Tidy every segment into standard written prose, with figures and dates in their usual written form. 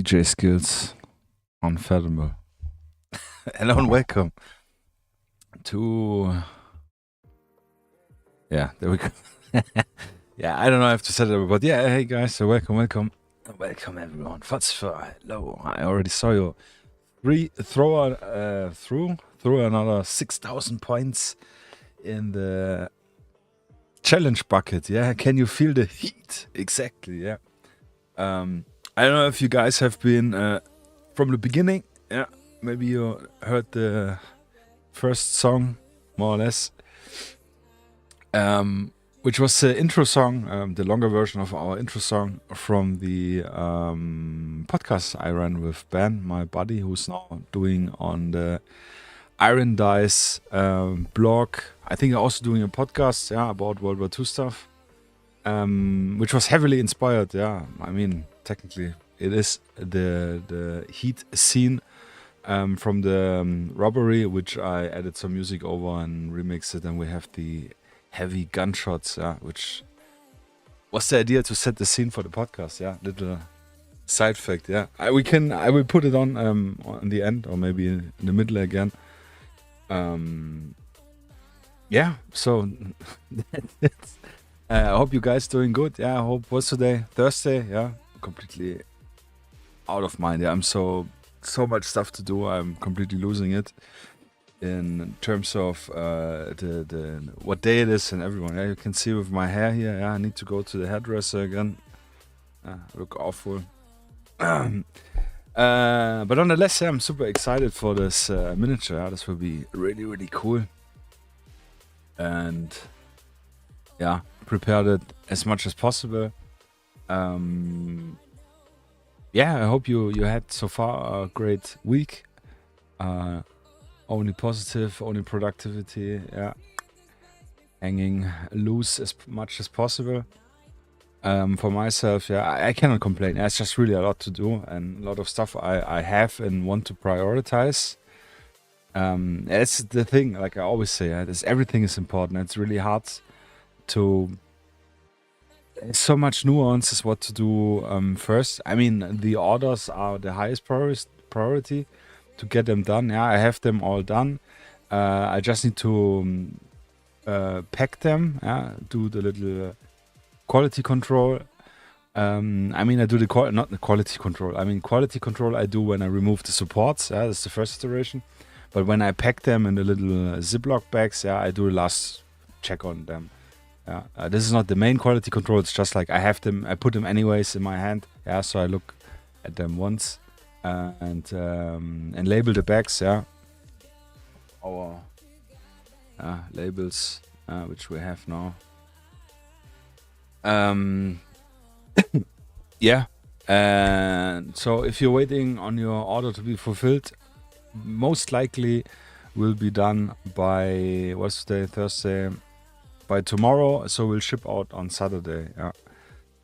DJ skills unfathomable. Hello and welcome to... Yeah, there we go. Yeah, I don't know how to set it up, but yeah, hey guys, so welcome everyone. Hello, I already saw you throw another 6,000 points in the challenge bucket. Yeah, can you feel the heat? Exactly. Yeah. I don't know if you guys have been from the beginning. Yeah, maybe you heard the first song more or less, which was the intro song, the longer version of our intro song from the podcast I ran with Ben, my buddy, who's now doing on the Iron Dice blog. I think also doing a podcast, yeah, about World War II stuff, which was heavily inspired. Yeah, I mean, technically it is the heat scene from the robbery, which I added some music over and remixed it, and we have the heavy gunshots, yeah, which was the idea to set the scene for the podcast. Yeah, little side fact. Yeah, I will put it on the end or maybe in the middle again. Yeah, so I hope you guys doing good. Yeah, I hope what's today? Thursday. Yeah, completely out of mind. Yeah, I'm so much stuff to do. I'm completely losing it in terms of the what day it is and everyone. Yeah, you can see with my hair here. Yeah, I need to go to the hairdresser again. Look awful. But nonetheless, yeah, I'm super excited for this miniature. Yeah, this will be really, really cool. And yeah, prepared it as much as possible. Yeah, I hope you had so far a great week. Only positive, only productivity. Yeah, hanging loose as much as possible. For myself, yeah, I cannot complain. It's just really a lot to do and a lot of stuff I have and want to prioritize. It's the thing, like I always say, everything is important. It's really hard to... There's so much nuances what to do first. I mean, the orders are the highest priority to get them done. Yeah, I have them all done. I just need to pack them. Yeah, do the little quality control. I mean, I do not the quality control. I mean, quality control I do when I remove the supports. Yeah, that's the first iteration. But when I pack them in the little Ziploc bags, yeah, I do the last check on them. Yeah, this is not the main quality control. It's just like I have them. I put them anyways in my hand. Yeah, so I look at them once and label the bags. Yeah, our labels which we have now. Yeah, and so if you're waiting on your order to be fulfilled, most likely will be done by what's today, Thursday, by tomorrow. So we'll ship out on Saturday. Yeah,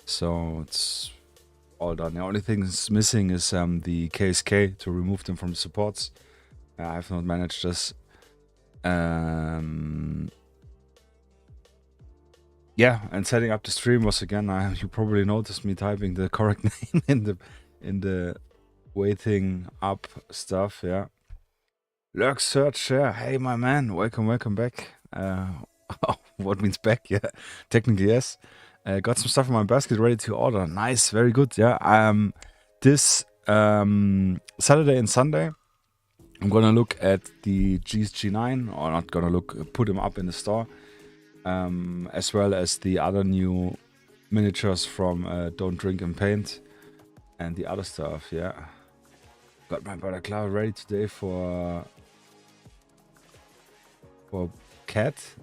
so it's all done. The only thing that's missing is the KSK to remove them from the supports. I have not managed this. Yeah, and setting up the stream was again. You probably noticed me typing the correct name in the waiting up stuff. Yeah, Lurk Search. Yeah, hey my man, welcome back. What means back? Yeah, technically yes. Got some stuff in my basket ready to order. Nice, very good. Yeah. This Saturday and Sunday, I'm gonna look at the GSG9, or not gonna look, put them up in the store, as well as the other new miniatures from Don't Drink and Paint, and the other stuff. Yeah, got my Balaclava ready today for Cat.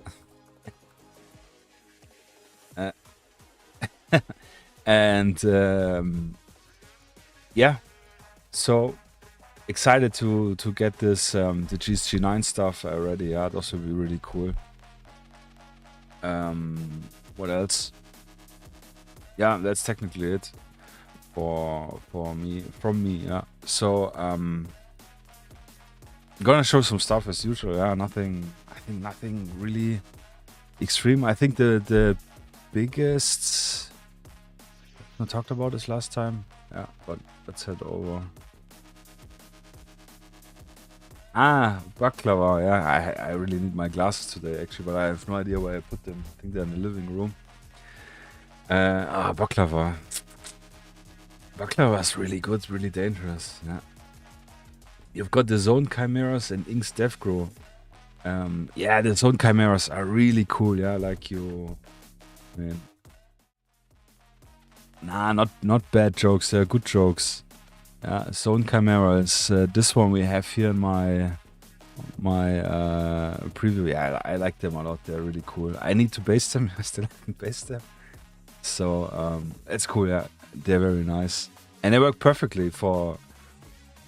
And yeah, so excited to get this the GSG9 stuff ready. Yeah, that will be really cool. What else? Yeah, that's technically it for me, from me. Yeah, so gonna show some stuff as usual. Yeah, nothing really extreme. I think the biggest I talked about this last time. Yeah, but let's head over. Ah, Baklava. Yeah, I really need my glasses today, actually, but I have no idea where I put them. I think they're in the living room. Baklava. Baklava is really good, really dangerous. Yeah. You've got the Zone Chimeras and Ink's Death Grow. Yeah, the Zone Chimeras are really cool. Yeah, like you. I mean, nah, not bad jokes. They're good jokes. Yeah, Zone Chimera is this one we have here in my preview. Yeah, I like them a lot. They're really cool. I need to base them. I still haven't based them. So it's cool. Yeah, they're very nice, and they work perfectly for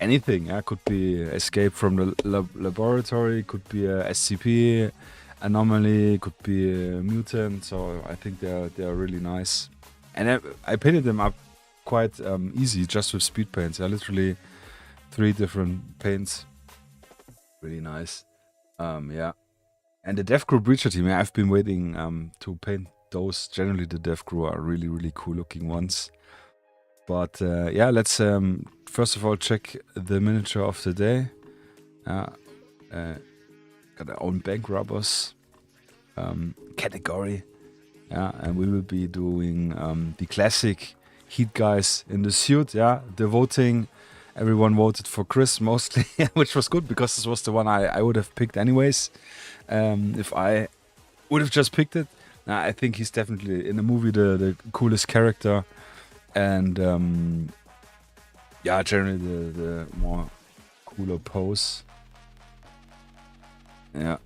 anything. Yeah, could be escape from the laboratory. Could be a SCP anomaly. Could be a mutant. So I think they're really nice, and I painted them up quite easy just with speed paints. Literally 3 different paints. Really nice. Yeah. And the Death Crew Breacher team, I've been waiting to paint those. Generally the Death Crew are really, really cool looking ones. But yeah, let's first of all check the miniature of the day. Got our own bank robbers category. Yeah, and we will be doing the classic Heat guys in the suit. Yeah, the voting, everyone voted for Chris mostly, which was good because this was the one I would have picked anyways. If I would have just picked it. I think he's definitely in the movie the coolest character, and yeah, generally the more cooler pose. Yeah,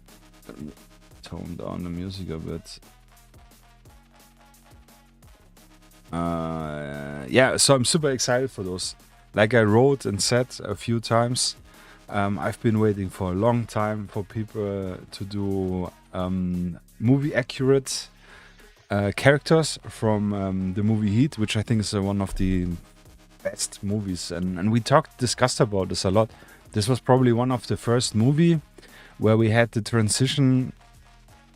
tone down the music a bit. Yeah, so I'm super excited for those. Like I wrote and said a few times, I've been waiting for a long time for people to do movie accurate characters from the movie Heat, which I think is one of the best movies. And we discussed about this a lot. This was probably one of the first movie where we had the transition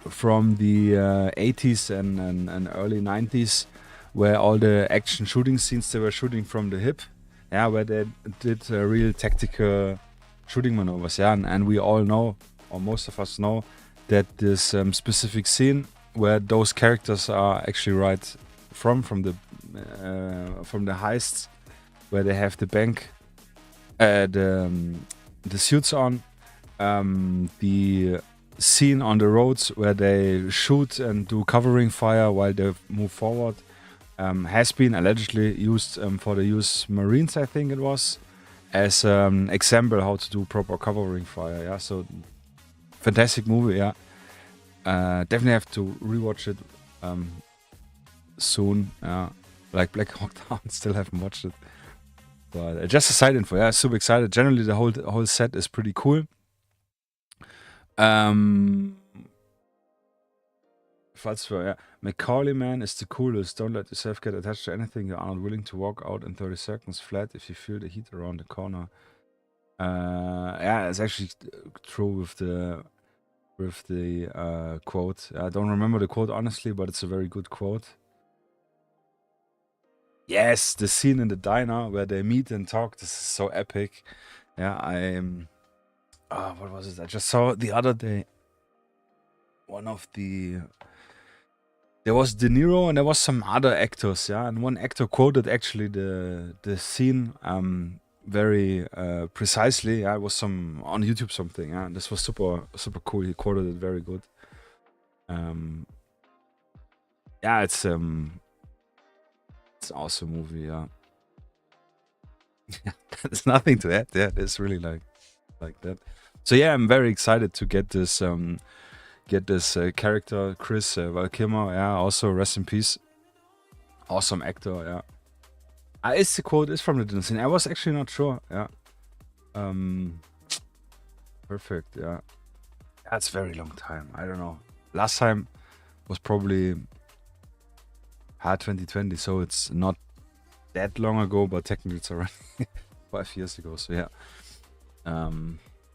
from the 80s and early 90s, where all the action shooting scenes they were shooting from the hip, yeah, where they did real tactical shooting maneuvers, yeah, and we all know, or most of us know, that this specific scene where those characters are actually right from the heists, where they have the bank, the suits on, the scene on the roads where they shoot and do covering fire while they move forward. Has been allegedly used for the US Marines, I think it was, as example how to do proper covering fire. Yeah, so fantastic movie. Yeah, definitely have to rewatch it soon. Like Black Hawk Down, still haven't watched it, but just a side info. Yeah, super excited. Generally, the whole set is pretty cool. Yeah. Macaulay Man is the coolest. Don't let yourself get attached to anything. You are not willing to walk out in 30 seconds flat if you feel the heat around the corner. Yeah, it's actually true with the quote. I don't remember the quote honestly, but it's a very good quote. Yes, the scene in the diner where they meet and talk. This is so epic. Yeah, what was it? I just saw the other day. One of the. There was De Niro and there was some other actors, yeah, and one actor quoted actually the scene very precisely. Yeah, it was some on YouTube something. Yeah, this was super cool. He quoted it very good. Yeah, it's an awesome movie. Yeah, there's nothing to add. Yeah, it's really like that. So yeah, I'm very excited to get this. Character, Chris Kilmer, yeah, also rest in peace. Awesome actor, yeah. The quote is from the dinner scene. I was actually not sure, yeah. Perfect, yeah. That's a very long time. I don't know. Last time was probably 2020, so it's not that long ago, but technically it's already 5 years ago. So yeah.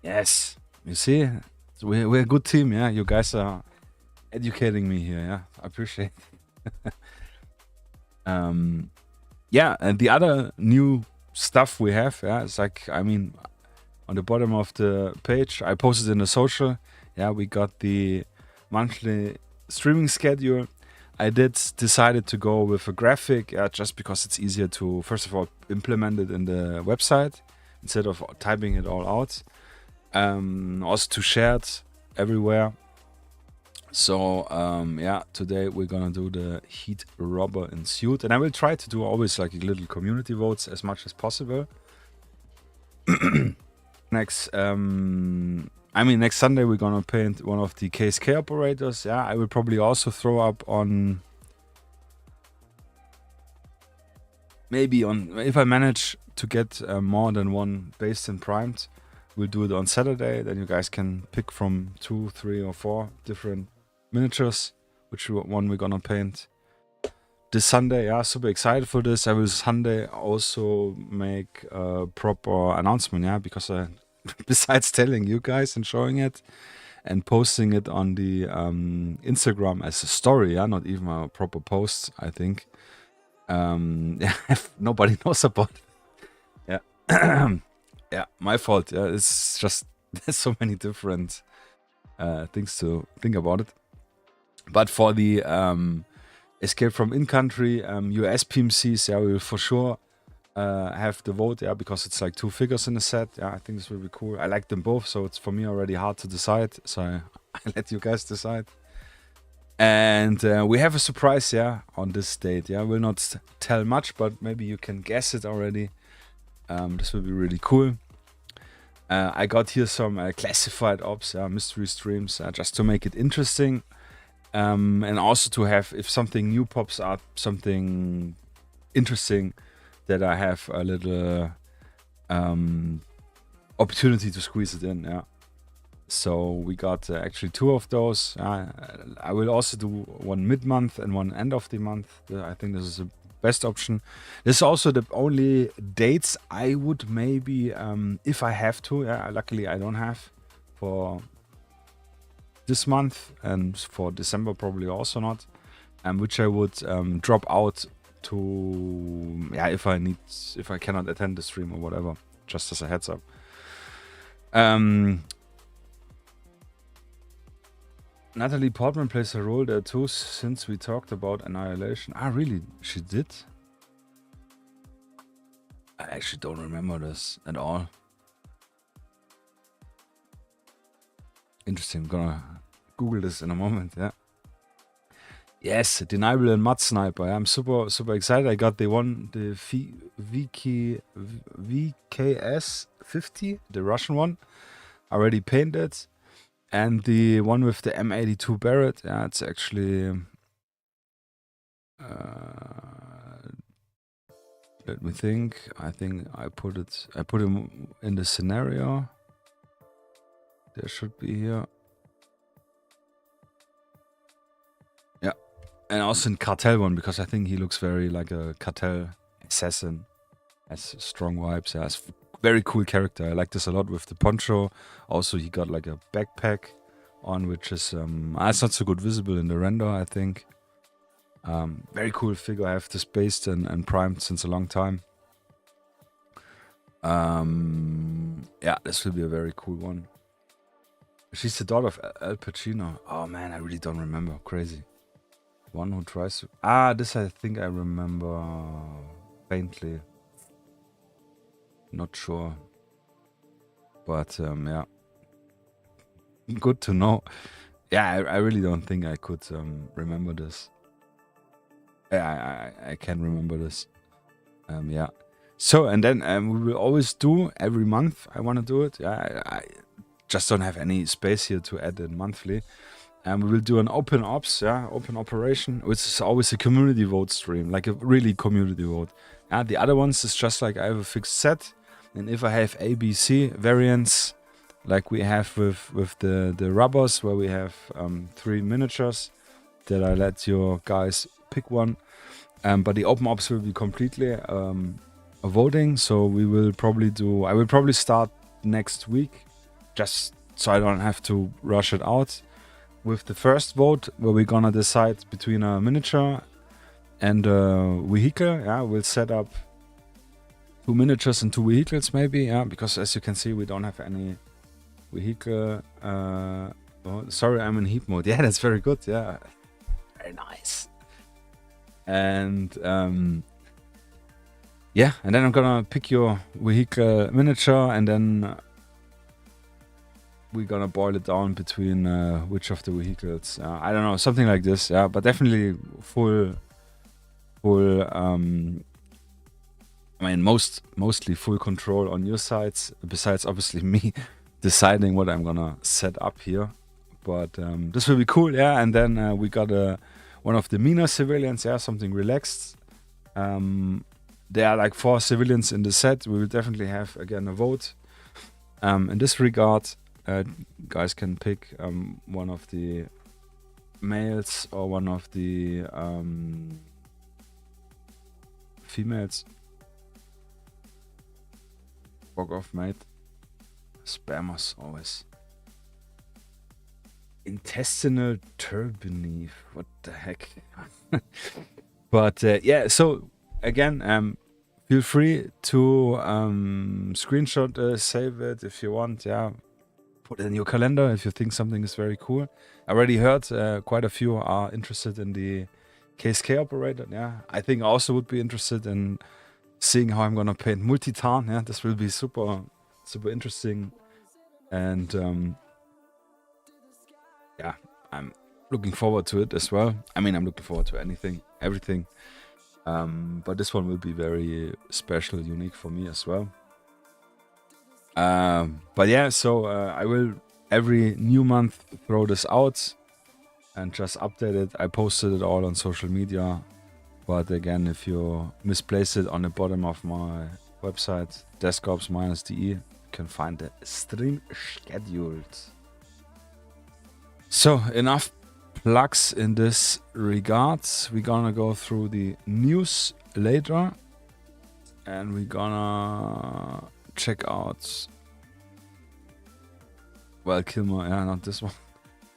Yes, you see. We're a good team, yeah. You guys are educating me here, yeah. I appreciate it. yeah, and the other new stuff we have, yeah, it's like, I mean, on the bottom of the page, I posted in the social, yeah, we got the monthly streaming schedule. I decided to go with a graphic, just because it's easier to, first of all, implement it in the website instead of typing it all out. Also to share it everywhere. So yeah, today we're gonna do the Heat Robber in Suit, and I will try to do always like little community votes as much as possible. Next Sunday we're gonna paint one of the KSK operators. Yeah, I will probably also throw up on, maybe on, if I manage to get more than one based and primed, we'll do it on Saturday. Then you guys can pick from 2, 3, or 4 different miniatures, which one we're gonna paint this Sunday. Yeah, super excited for this. I will Sunday also make a proper announcement, yeah, because besides telling you guys and showing it and posting it on the Instagram as a story, yeah, not even a proper post, I think. Nobody knows about it. Yeah. Yeah, my fault. Yeah, it's just there's so many different things to think about it. But for the Escape from In-Country US PMCs, yeah, we will for sure have the vote, yeah, because it's like 2 figures in the set. Yeah, I think this will be cool. I like them both, so it's for me already hard to decide. So I let you guys decide. And we have a surprise, yeah, on this date. Yeah, we'll not tell much, but maybe you can guess it already. This will be really cool. I got here some classified ops, mystery streams, just to make it interesting. And also to have, if something new pops up, something interesting, that I have a little opportunity to squeeze it in, yeah. So we got actually 2 of those. I will also do one mid-month and one end of the month. I think this is the best option. This is also the only dates I would maybe, if I have to, yeah, luckily I don't have for this month, and for December probably also not, which I would drop out to, yeah, if I cannot attend the stream or whatever, just as a heads up. Natalie Portman plays a role there too, since we talked about Annihilation. Ah, really? She did? I actually don't remember this at all. Interesting. I'm gonna Google this in a moment, yeah. Yes, Deniable and Mud Sniper. I'm super excited. I got the VKS 50, the Russian one, already painted. And the one with the M82 Barrett, yeah, it's actually, let me think. I think I put him in the scenario. There should be here. Yeah, and also in Cartel one, because I think he looks very like a Cartel assassin. Has strong vibes. Yeah, it's very cool character. I like this a lot with the poncho. Also, he got like a backpack on, which is it's not so good visible in the render, I think. Very cool figure. I have this based and primed since a long time. Yeah, this will be a very cool one. She's the daughter of Al Pacino. Oh man, I really don't remember. Crazy. One who tries to... this I think I remember faintly. Not sure. But yeah. Good to know. Yeah, I really don't think I could remember this. I can remember this. Yeah. So, and then we will always do every month. I want to do it. Yeah, I just don't have any space here to add it monthly. And we will do an open ops, yeah, open operation, which is always a community vote stream, like a really community vote. The other ones is just like I have a fixed set, and if I have ABC variants, like we have with the rubbers, where we have 3 miniatures, that I let your guys pick one. But the open ops will be completely a voting, so we will probably do. I will probably start next week, just so I don't have to rush it out. With the first vote, where we're gonna decide between a miniature and vehicle. Yeah, we'll set up 2 miniatures and 2 vehicles maybe. Yeah, because as you can see, we don't have any vehicle. Oh, sorry, I'm in heat mode. Yeah, that's very good. Yeah, very nice. And yeah, and then I'm gonna pick your vehicle miniature, and then we're gonna boil it down between which of the vehicles. I don't know, something like this. Yeah, but definitely full. I mean, mostly full control on your sides. Besides, obviously, me deciding what I'm gonna set up here. But this will be cool. Yeah, and then we got one of the meaner civilians. Yeah, something relaxed. There are like 4 civilians in the set. We will definitely have again a vote. In this regard, guys can pick one of the males or one of the females. Fuck off, mate. Spammers always. Intestinal turbine. What the heck? But yeah, so again, feel free to screenshot, save it if you want. Yeah, put it in your calendar if you think something is very cool. I already heard quite a few are interested in the KSK operator. Yeah, I think I also would be interested in seeing how I'm gonna paint Multitan. Yeah, this will be super interesting, and yeah, I'm looking forward to it as well. I mean, I'm looking forward to everything. But this one will be very special, unique for me as well. But yeah, so I will every new month throw this out and just update it. I posted it all on social media. But again, if you misplace it on the bottom of my website, deskorps-de, you can find the stream scheduled. So enough plugs in this regard. We're gonna go through the news later, and we're gonna check out, well, Kilmer, yeah, not this one,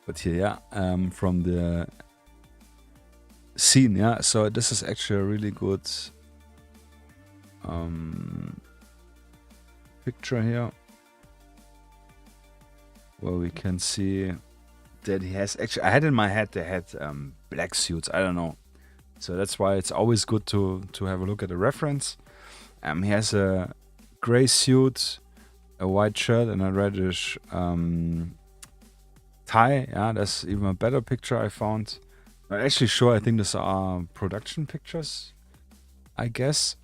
but here, yeah, from the scene. Yeah, so this is actually a really good picture here, where we can see that he has actually, I had in my head they had black suits. I don't know, so that's why it's always good to have a look at the reference. He has a gray suit, a white shirt, and a reddish tie. Yeah, that's even a better picture I found. I'm actually sure, I think these are production pictures, I guess.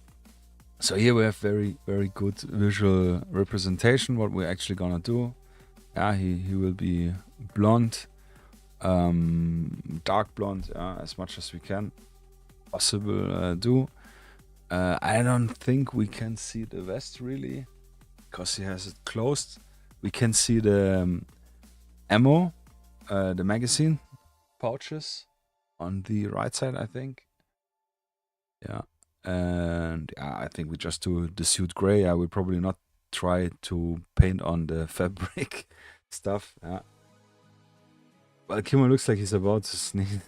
So here we have very good visual representation what we're actually gonna do. Yeah, he will be blonde, dark blonde, as much as we can possible do. I don't think we can see the vest really, because he has it closed. We can see the ammo, the magazine pouches on the right side, I think. Yeah, and yeah, I think we just do the suit gray. I will probably not try to paint on the fabric stuff. Yeah. Well, Kilmer looks like he's about to sneeze.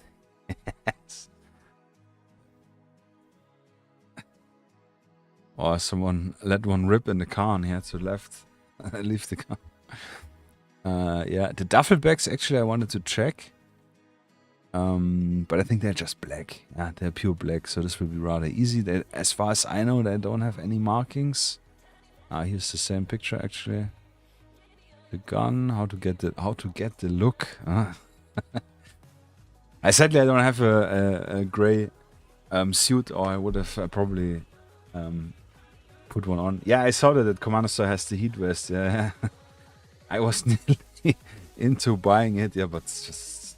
Or someone let one rip in the car and he had to leave the car. Yeah, the duffel bags actually I wanted to check. But I think they're just black. Yeah, they're pure black, so this will be rather easy. They, as far as I know, they don't have any markings. Here's the same picture actually. The gun, how to get the look. I sadly I don't have a gray suit, or I would have probably put one on. Yeah, I saw that Commander Store has the heat vest. Yeah, I was nearly into buying it. Yeah, but it's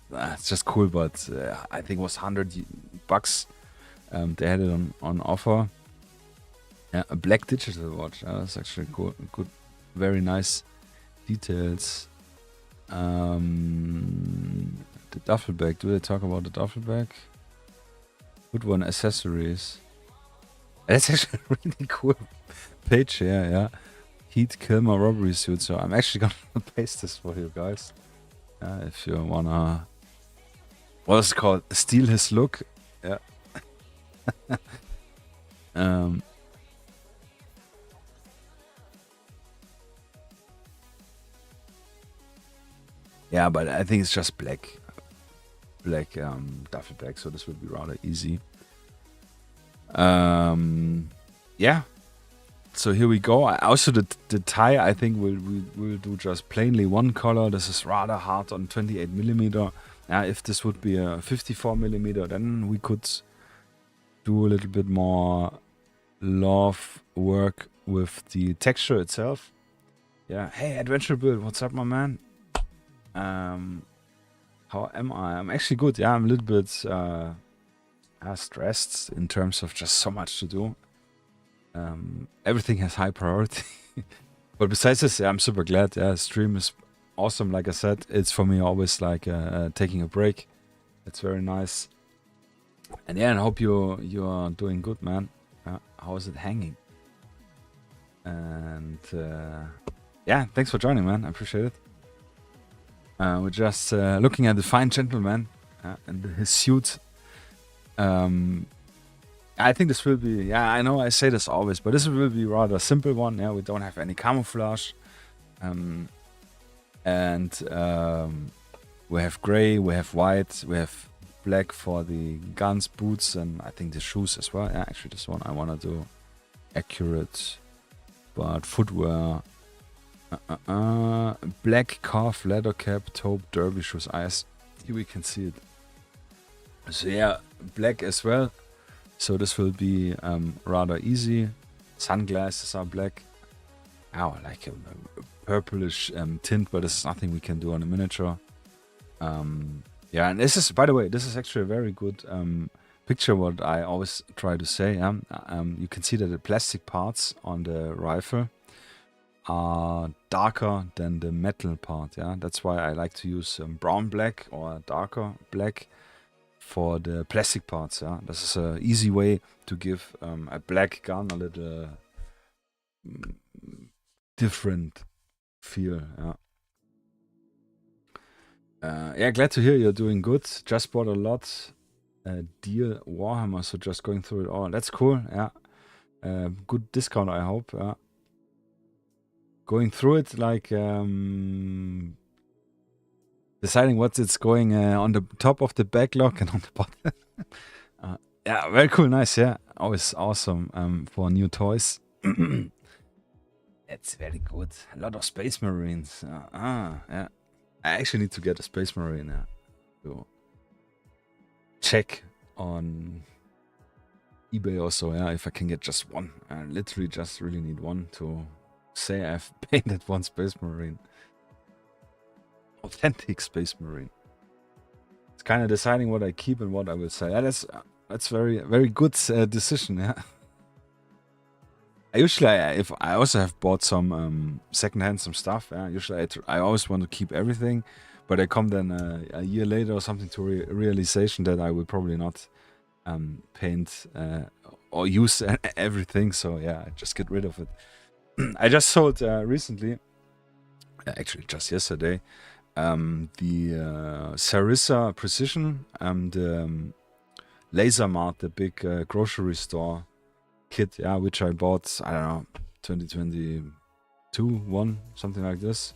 just cool. But I think it was $100. They had it on offer. Yeah, a black digital watch. That's actually cool. Good, very nice details. The duffel bag. Do they talk about the duffel bag? Good one. Accessories. That's actually a really cool page here. Yeah. Heat Kilmer robbery suit. So I'm actually gonna paste this for you guys. If you wanna, what is it called? Steal his look. Yeah. um, yeah, but I think it's just black duffel bag, so this will be rather easy. Yeah. So here we go. Also the tie, I think we'll do just plainly one color. This is rather hard on 28mm. If this would be a 54mm, then we could do a little bit more love work with the texture itself. Yeah. Hey, Adventure Build, what's up, my man? How am I? I'm actually good. Yeah, I'm a little bit stressed in terms of just so much to do. Everything has high priority. But besides this, yeah, I'm super glad. Yeah, stream is awesome. Like I said, it's for me always like taking a break. It's very nice. And yeah, I hope you are doing good, man. How is it hanging? And yeah, thanks for joining, man. I appreciate it. We're just looking at the fine gentleman and his suit. I think this will be, yeah, I know I say this always, but this will be rather a simple one. Yeah, we don't have any camouflage. And we have gray, we have white, we have black for the guns, boots, and I think the shoes as well. Yeah, actually this one I want to do accurate, but footwear. Black calf, leather cap, taupe, derby shoes. Here we can see it. So yeah, black as well. So this will be rather easy. Sunglasses are black. Oh, like a purplish tint, but this is nothing we can do on a miniature. Yeah, and this is, by the way, this is actually a very good picture. What I always try to say. You can see that the plastic parts on the rifle are darker than the metal part. Yeah, that's why I like to use brown black or darker black for the plastic parts. Yeah, this is an easy way to give a black gun a little different feel. Yeah, glad to hear you're doing good. Just bought a lot deal Warhammer, so just going through it all. That's cool. Yeah, good discount, I hope. Going through it, like deciding what it's going on the top of the backlog and on the bottom. Yeah, very cool, nice. Yeah, always awesome for new toys. That's very good. A lot of Space Marines. Yeah. I actually need to get a Space Marine. To check on eBay also. Yeah, if I can get just one. I literally just really need one to say I've painted one Space Marine. Authentic Space Marine. It's kind of deciding what I keep and what I will sell. Yeah, that's very, very good decision. Yeah. Usually, if I also have bought some secondhand, some stuff. Yeah. Usually, I always want to keep everything, but I come then a year later or something to realization that I will probably not paint or use everything. So yeah, I just get rid of it. I just sold recently, actually just yesterday, the Sarissa Precision, the Laser Mart, the big grocery store kit, yeah, which I bought, I don't know, 2022, 1, something like this.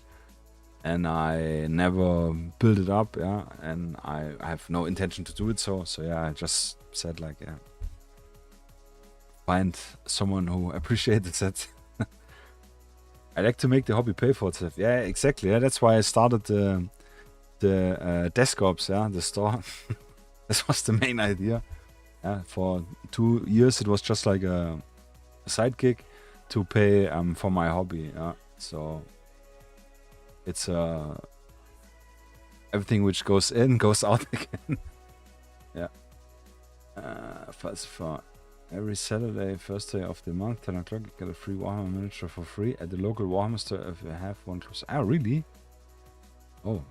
And I never built it up, yeah, and I have no intention to do it, so yeah, I just said like, yeah, find someone who appreciates that. I like to make the hobby pay for itself. Yeah, exactly. Yeah, that's why I started the Desk Ops, yeah, the store. This was the main idea. Yeah, for 2 years it was just like a side gig to pay for my hobby. Yeah, so it's everything which goes in goes out again. Yeah. For every Saturday, first day of the month, 10 o'clock, you get a free Warhammer miniature for free at the local Warhammer store if you have one close. Ah, really? Oh.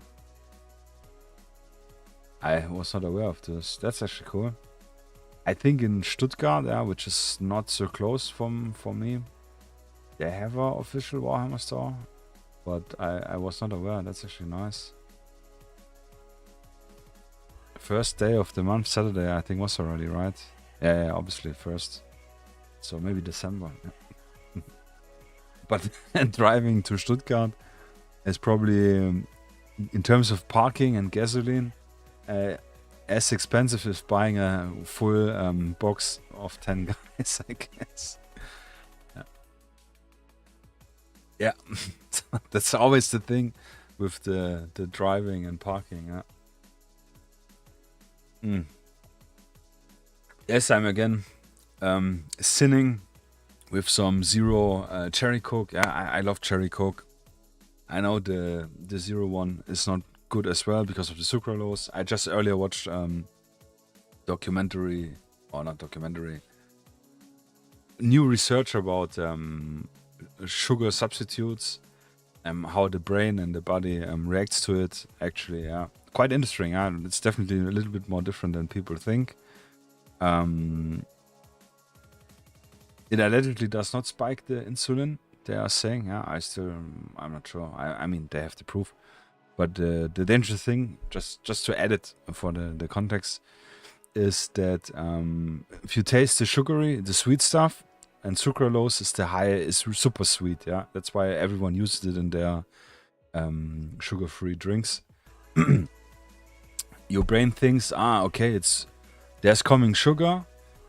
I was not aware of this. That's actually cool. I think in Stuttgart, yeah, which is not so close for me, they have an official Warhammer store, but I was not aware. That's actually nice. First day of the month, Saturday, I think was already right. Yeah, obviously first. So maybe December. Yeah. But driving to Stuttgart is probably, in terms of parking and gasoline, as expensive as buying a full box of 10 guys, I guess. Yeah, that's always the thing with the driving and parking. Yeah. Yes, I'm again sinning with some zero cherry coke. Yeah, I love cherry coke. I know the zero one is not good as well because of the sucralose. I just earlier watched documentary, or not documentary, new research about sugar substitutes, how the brain and the body reacts to it. Actually, yeah, quite interesting. Yeah, it's definitely a little bit more different than people think. It allegedly does not spike the insulin, they are saying. Yeah, I'm not sure. I mean, they have the proof. But the dangerous thing, just to add it for the context, is that if you taste the sweet stuff, and sucralose is super sweet. Yeah, that's why everyone uses it in their sugar-free drinks. Your brain thinks, okay, there's coming sugar,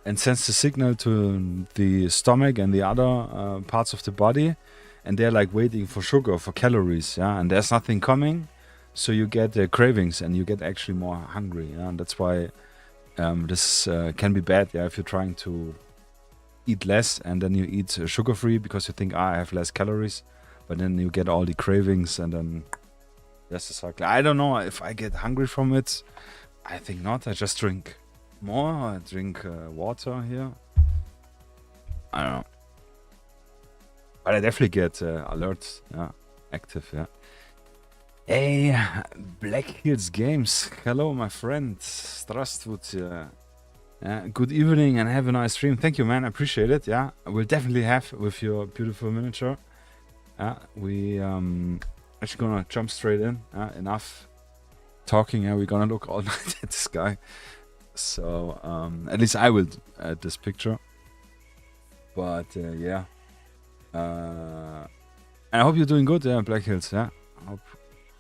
and sends the signal to the stomach and the other parts of the body, and they're like waiting for sugar, for calories. Yeah, and there's nothing coming, so you get cravings, and you get actually more hungry. Yeah, and that's why this can be bad. Yeah, if you're trying to eat less and then you eat sugar-free because you think, I have less calories, but then you get all the cravings, and then that's the cycle. I don't know if I get hungry from it. I think not. I just drink more. I drink water here. I don't know. But I definitely get alert, yeah, active, yeah. Hey, Black Hills Games. Hello, my friend. Здравствуйте. Good evening and have a nice stream. Thank you, man. I appreciate it. Yeah, I will definitely have with your beautiful miniature. We actually gonna jump straight in. Enough talking. We're gonna look all night at the sky. So at least I will at this picture. But yeah, I hope you're doing good. Black Hills. Yeah, I hope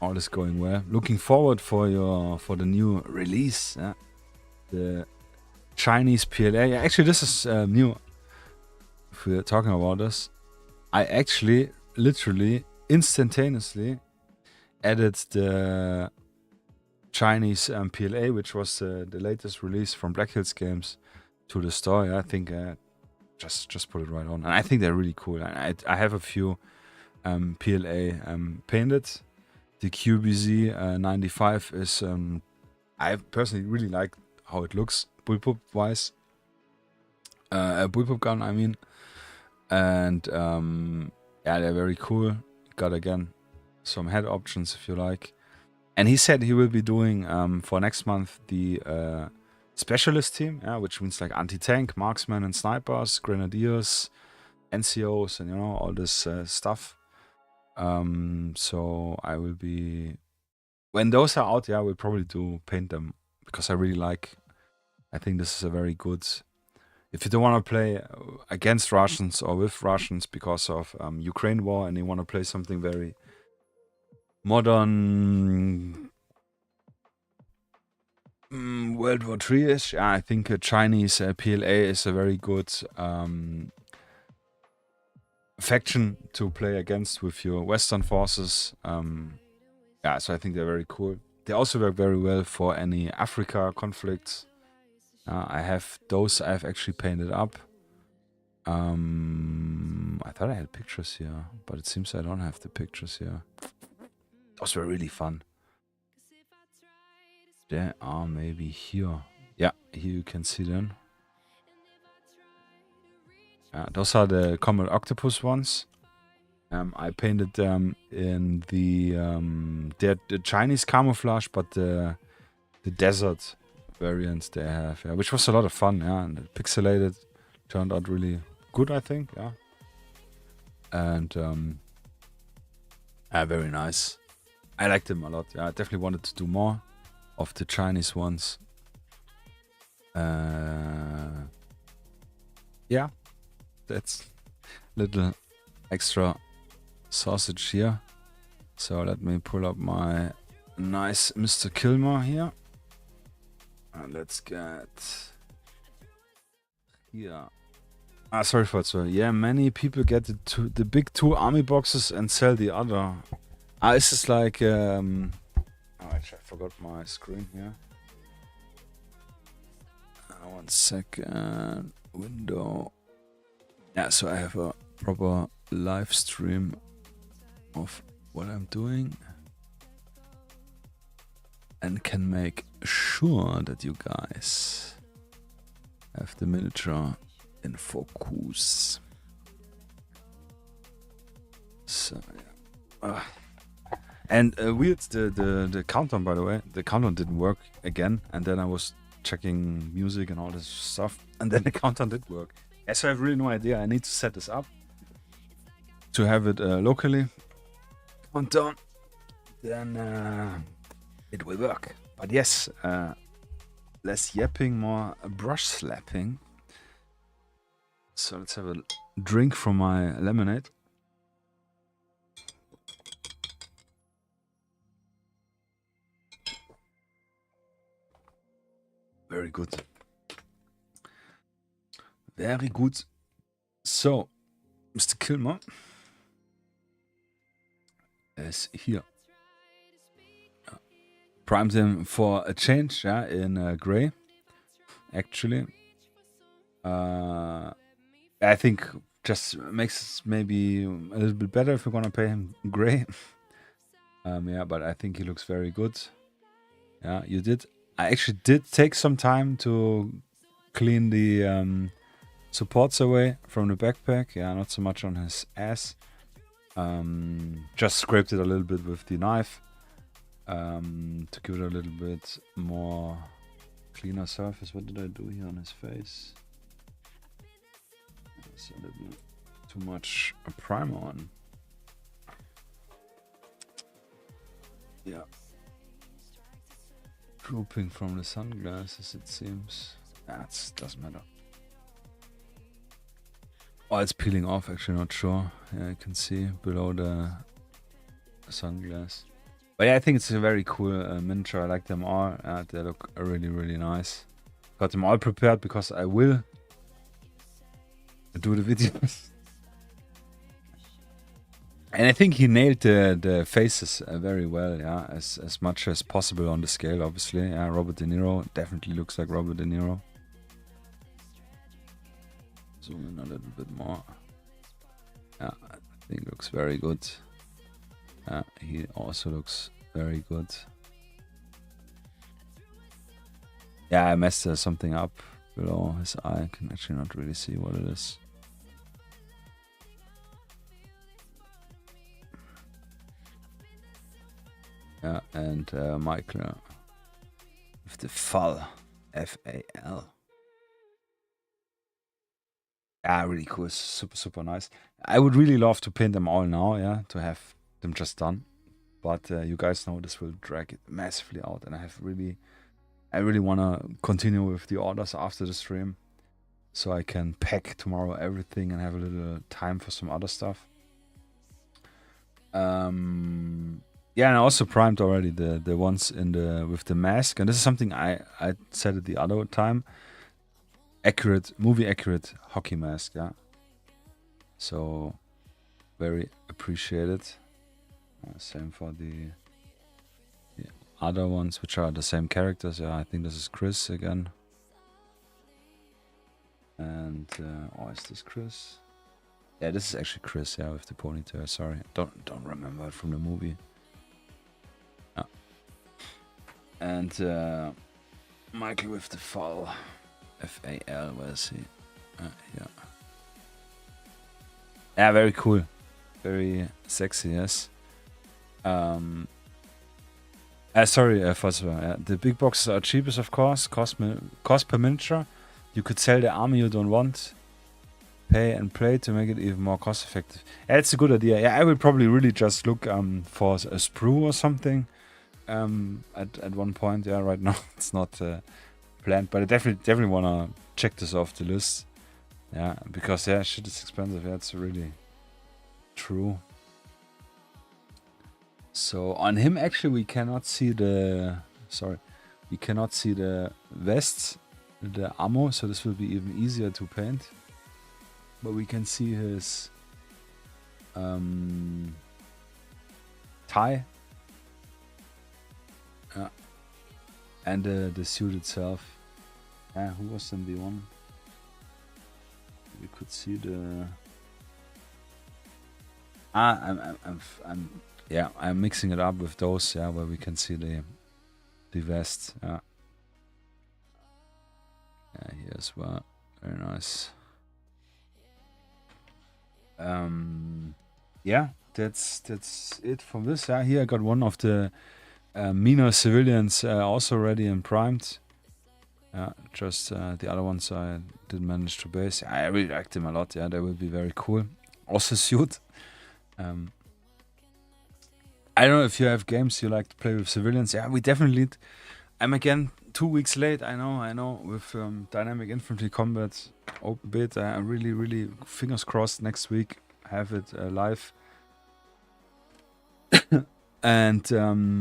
all is going well. Looking forward for the new release. The Chinese PLA. Actually, this is new. If we're talking about this, I actually literally instantaneously added the Chinese PLA, which was the latest release from Black Hills Games, to the store. Yeah, I think just put it right on, and I think they're really cool. I have a few PLA painted. The QBZ 95 is I personally really like how it looks bullpup wise. A bullpup gun, I mean, and yeah, they're very cool. Got again some head options if you like. And he said he will be doing for next month the specialist team, which means like anti-tank, marksmen and snipers, grenadiers, NCOs, and all this stuff. So I will be, when those are out, we'll probably paint them, because I think this is a very good, if you don't want to play against Russians or with Russians because of Ukraine war, and you want to play something very modern, World War III-ish, I think a Chinese PLA is a very good faction to play against with your Western forces. So I think they're very cool. They also work very well for any Africa conflicts. I have those I've actually painted up. I thought I had pictures here, but it seems I don't have the pictures here. Those were really fun. They are maybe here. Yeah, here you can see them. Those are the Common Octopus ones. I painted them in they're the Chinese camouflage, but the desert variants they have, which was a lot of fun, and it pixelated, turned out really good, I think, and very nice. I liked them a lot. I definitely wanted to do more of the Chinese ones. yeah, that's little extra sausage here. So let me pull up my nice Mr. Kilmer here. And let's get here. Sorry for it, sir. Yeah, many people get the big 2 army boxes and sell the other. This is like oh, actually, I forgot my screen here. 1 second. Window. Yeah, so I have a proper live stream of what I'm doing and can make sure that you guys have the miniature in focus. So yeah. And weird, the countdown, by the way, the countdown didn't work again, and then I was checking music and all this stuff, and then the countdown did work. Yeah, so I have really no idea. I need to set this up to have it locally countdown, then it will work. But yes, less yapping, more brush slapping. So let's have a drink from my lemonade. Very good. Very good. So, Mr. Kilmer is here. Primed him for a change, yeah, in gray. Actually, I think just makes maybe a little bit better if we're gonna pay him gray. Yeah, but I think he looks very good. Yeah, you did. I actually did take some time to clean the supports away from the backpack. Yeah, not so much on his ass. Just scraped it a little bit with the knife to give it a little bit more cleaner surface. What did I do here on his face? There's a little too much primer on. Yeah. Drooping from the sunglasses, it seems. That doesn't matter. Oh, it's peeling off, actually, not sure. Yeah, you can see below the sunglass. But yeah, I think it's a very cool miniature. I like them all. They look really, really nice. Got them all prepared because I will do the videos. And I think he nailed the faces very well, yeah, as much as possible on the scale, obviously. Yeah, Robert De Niro definitely looks like Robert De Niro. Zoom in a little bit more. Yeah, I think it looks very good. He also looks very good. Yeah, I messed something up below his eye. I can actually not really see what it is. Yeah, and Michael with the Fall, F-A-L. Yeah, really cool. Super, super nice. I would really love to paint them all now, yeah, to have them just done. But you guys know this will drag it massively out, and I really want to continue with the orders after the stream, so I can pack tomorrow everything and have a little time for some other stuff. Yeah, and I also primed already the ones with the mask, and this is something I said it the other time. Movie accurate hockey mask, yeah. So very appreciated. Same for the other ones, which are the same characters. Yeah, I think this is Chris again. And oh, is this Chris? Yeah, this is actually Chris. Yeah, with the ponytail. Sorry, don't remember it from the movie. Yeah. And Michael with the Fall, F-A-L. Where is he? Yeah. Yeah, very cool, very sexy. Yes. Sorry, Fosva. The big boxes are cheapest, of course. Cost per miniature. You could sell the army you don't want. Pay and play to make it even more cost effective. Yeah, it's a good idea. Yeah, I will probably really just look for a sprue or something at one point. Yeah, right now it's not planned, but I definitely wanna check this off the list. Yeah, because yeah, shit is expensive. Yeah, it's really true. So on him, actually, we cannot see the. Sorry, we cannot see the vests, the ammo. So this will be even easier to paint. But we can see his tie. Yeah. And the suit itself. Yeah, who was in the one? We could see the. I'm mixing it up with those. Yeah, where we can see the vest. Yeah. Yeah, here as well. Very nice. Yeah, that's it from this. Yeah, here I got one of the meaner civilians also ready and primed. Yeah, just the other ones I didn't manage to base. I really liked them a lot. Yeah, they will be very cool. Also suit. I don't know if you have games you like to play with civilians. Yeah, we definitely. I'm again 2 weeks late. I know. With dynamic infantry combat open beta. I'm really fingers crossed next week have it live. And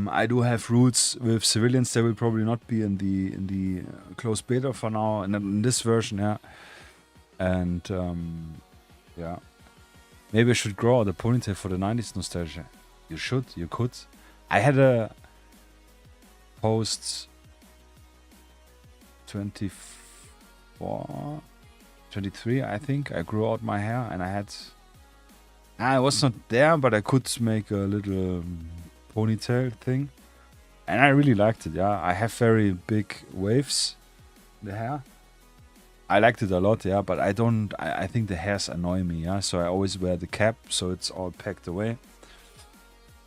I do have roots with civilians. They will probably not be in the closed beta for now, and in this version, yeah. And yeah, maybe I should grow out a ponytail for the 90s nostalgia. You should, you could. I had a post 24, 23, I think. I grew out my hair, and I was not there, but I could make a little ponytail thing, and I really liked it. Yeah, I have very big waves in the hair. I liked it a lot. Yeah, but I don't. I think the hairs annoy me. Yeah, so I always wear the cap, so it's all packed away.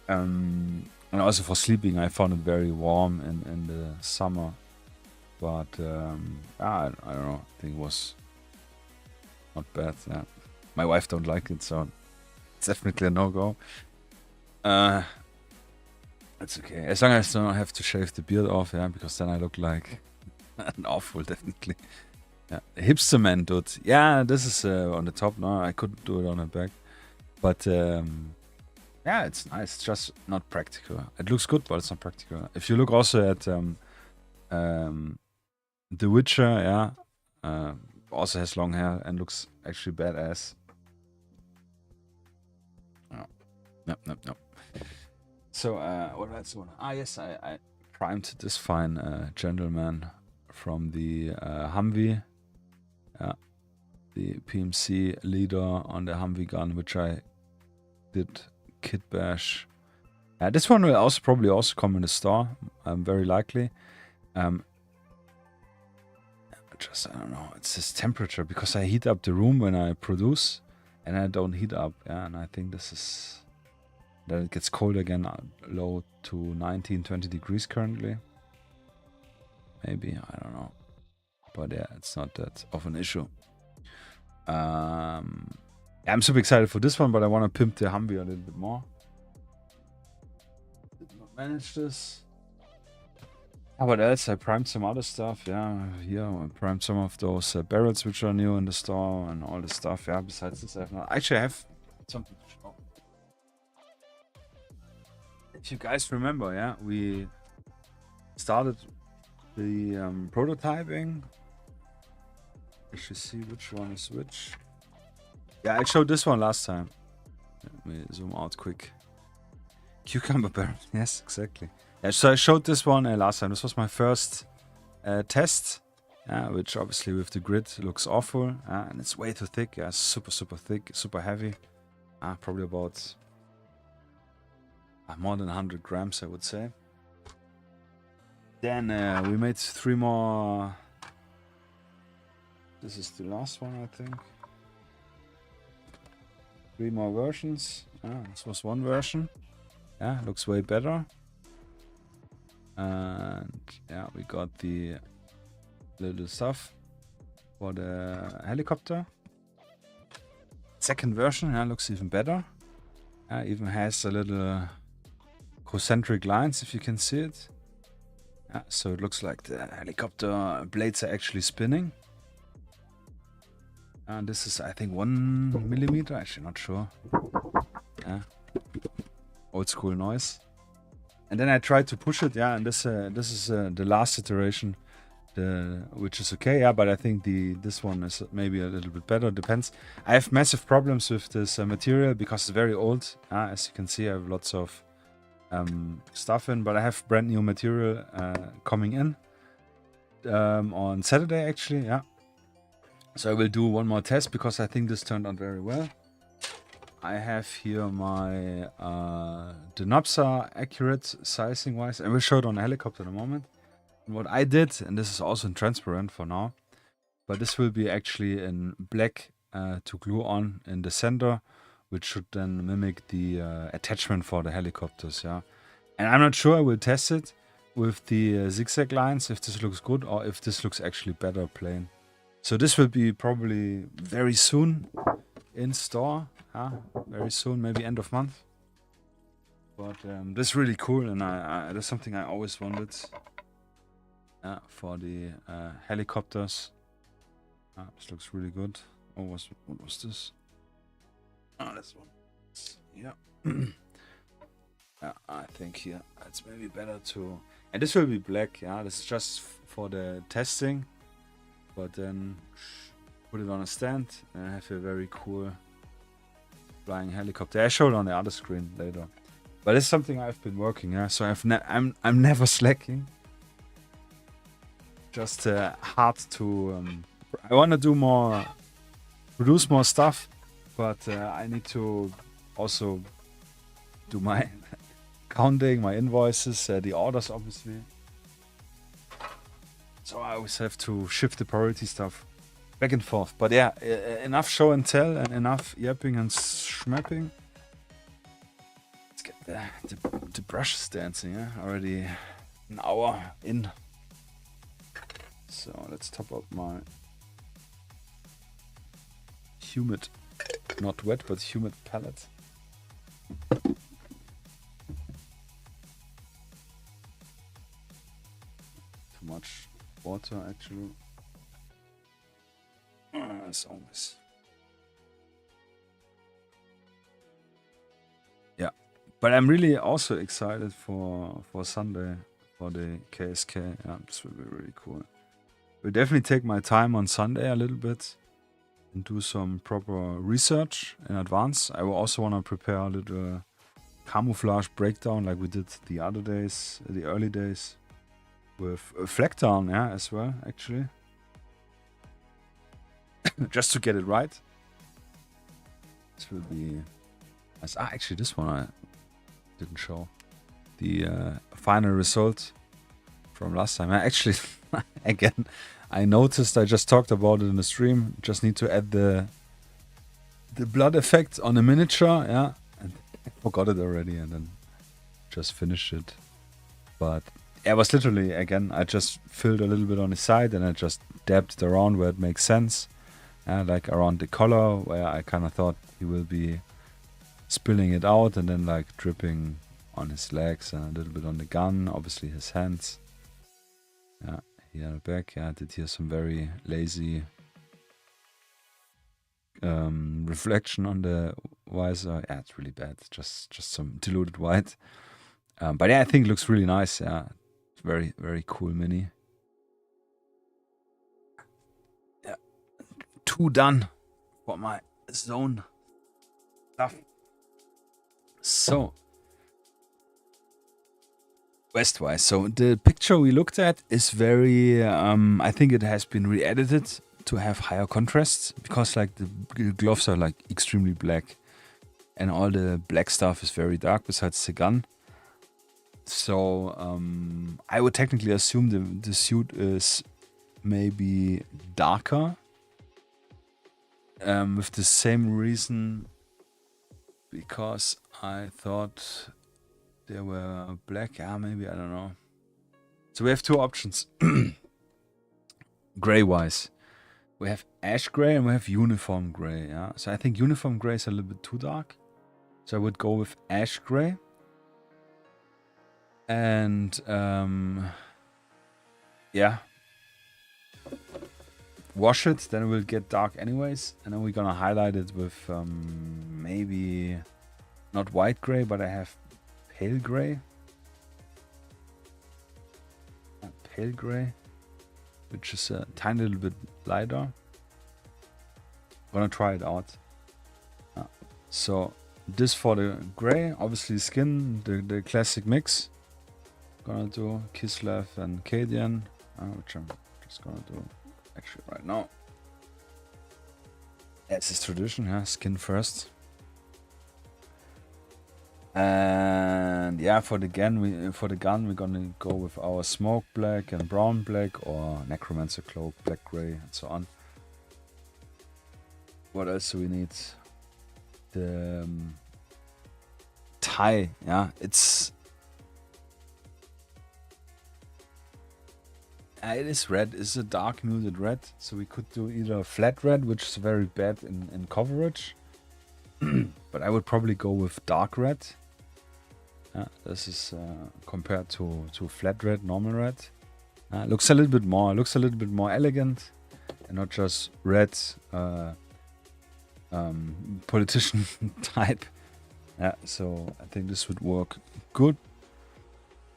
And also for sleeping, I found it very warm in the summer. But I don't know. I think it was not bad. Yeah, my wife don't like it, so it's definitely a no-go. It's okay. As long as I don't have to shave the beard off, yeah, because then I look like an awful, definitely. Yeah, hipster man, dude. Yeah, this is on the top now. I couldn't do it on the back. But yeah, it's nice. It's just not practical. It looks good, but it's not practical. If you look also at The Witcher, yeah, also has long hair and looks actually badass. No. So, what else? Yes, I primed this fine gentleman from the Humvee. Yeah, the PMC leader on the Humvee gun, which I did kit bash. This one will also probably also come in the store, very likely. Just, I don't know, it's this temperature, because I heat up the room when I produce, and I don't heat up, yeah, and I think this is... Then it gets cold again, low to 19, 20 degrees currently. Maybe, I don't know. But yeah, it's not that of an issue. I'm super excited for this one, but I want to pimp the Humvee a little bit more. Did not manage this. What else? I primed some other stuff, yeah. Here, I primed some of those barrels which are new in the store and all this stuff, yeah. Besides this, I have not... Actually, I have something to show. If you guys remember, yeah, we started the prototyping. I should see which one is which. Yeah, I showed this one last time. Let me zoom out quick. Cucumber barrel, yes, exactly. Yeah, so I showed this one last time. This was my first test, which obviously with the grid looks awful, and it's way too thick. Yeah, super thick, super heavy. Probably about more than 100 grams, I would say. Then we made 3 more. This is the last one, I think. 3 more versions. This was one version. Yeah, looks way better. And yeah, we got the little stuff for the helicopter. Second version, looks even better. Even has a little concentric lines, if you can see it. So it looks like the helicopter blades are actually spinning. And this is, I think, 1mm. Actually, not sure. Yeah. Old school noise. And then I tried to push it. Yeah, and this is the last iteration, which is okay. Yeah, but I think this one is maybe a little bit better. Depends. I have massive problems with this material because it's very old. As you can see, I have lots of stuff in, but I have brand new material coming in on Saturday actually. Yeah. So I will do one more test because I think this turned out very well. I have here my the knobs are accurate sizing wise. I will show it on a helicopter in a moment. And what I did, and this is also in transparent for now, but this will be actually in black to glue on in the center, which should then mimic the attachment for the helicopters. Yeah, and I'm not sure. I will test it with the zigzag lines if this looks good or if this looks actually better plain. So this will be probably very soon in store. Very soon, maybe end of month. But this is really cool, and that's something I always wanted for the helicopters. This looks really good. What was this? This one. Yeah. Yeah, I think here it's maybe better to. And this will be black. Yeah, this is just for the testing. But then put it on a stand and I have a very cool flying helicopter. I show it on the other screen later. But it's something I've been working. Yeah, so I'm never slacking. Just hard to. I want to do more, produce more stuff, but I need to also do my counting, my invoices, the orders, obviously. So I always have to shift the priority stuff back and forth. But yeah, enough show and tell and enough yapping and schmapping. Let's get the brushes dancing. Yeah, already an hour in. So let's top up my humid, not wet, but humid palette. Too much water actually. As always. Yeah, but I'm really also excited for Sunday for the KSK. Yeah, this will be really cool. Will definitely take my time on Sunday a little bit and do some proper research in advance. I will also want to prepare a little camouflage breakdown like we did the other days, the early days, with flag down, yeah, as well, actually. Just to get it right. This will be nice. Actually, this one I didn't show. The final result from last time. I actually, again, I noticed I just talked about it in the stream. Just need to add the blood effect on the miniature, yeah. And I forgot it already and then just finished it. But it was literally, again, I just filled a little bit on the side and I just dabbed it around where it makes sense. Like around the collar where I kind of thought he will be spilling it out and then like dripping on his legs and a little bit on the gun, obviously his hands. Yeah, here in the back, yeah, I did here some very lazy reflection on the visor. Yeah, it's really bad, just some diluted white. But yeah, I think it looks really nice. Yeah, it's very, very cool mini. Yeah, 2 done for my zone stuff. So, Westwise. So the picture we looked at is very, I think it has been re-edited to have higher contrasts because like the gloves are like extremely black and all the black stuff is very dark besides the gun. So I would technically assume the suit is maybe darker with the same reason because I thought they were black. Yeah, maybe, I don't know. So we have 2 options. Gray wise. We have ash gray and we have uniform gray. Yeah. So I think uniform gray is a little bit too dark. So I would go with ash gray. And yeah. wash it, then it will get dark anyways, and then we're gonna highlight it with maybe not white gray, but I have pale gray. Pale gray, which is a tiny little bit lighter. Gonna try it out. So this for the gray, obviously skin, the classic mix. Gonna do Kislev and Cadian, which I'm just gonna do actually right now. As is tradition, yeah, skin first. And yeah, for the gun, we're gonna go with our smoke black and brown black, or necromancer cloak, black gray, and so on. What else do we need? The tie, yeah, it is red. It's a dark muted red, so we could do either flat red, which is very bad in coverage, but I would probably go with dark red. This is compared to flat red, normal red. Looks a little bit more elegant, and not just red politician type. Yeah, so I think this would work good.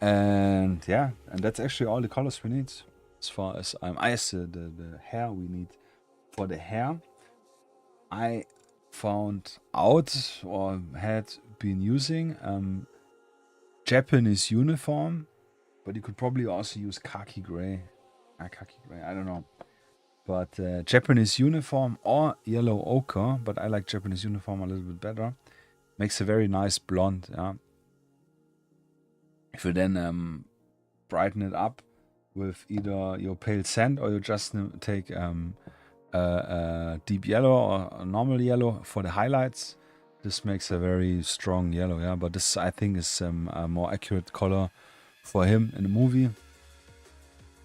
And yeah, and that's actually all the colors we need as far as the hair we need. For the hair, I found out, or had been using Japanese uniform, but you could probably also use khaki gray. I don't know. But Japanese uniform or yellow ochre, but I like Japanese uniform a little bit better. Makes a very nice blonde, yeah. If you then brighten it up with either your pale sand, or you just take deep yellow or a normal yellow for the highlights, this makes a very strong yellow, yeah. But this, I think, is a more accurate color for him in the movie.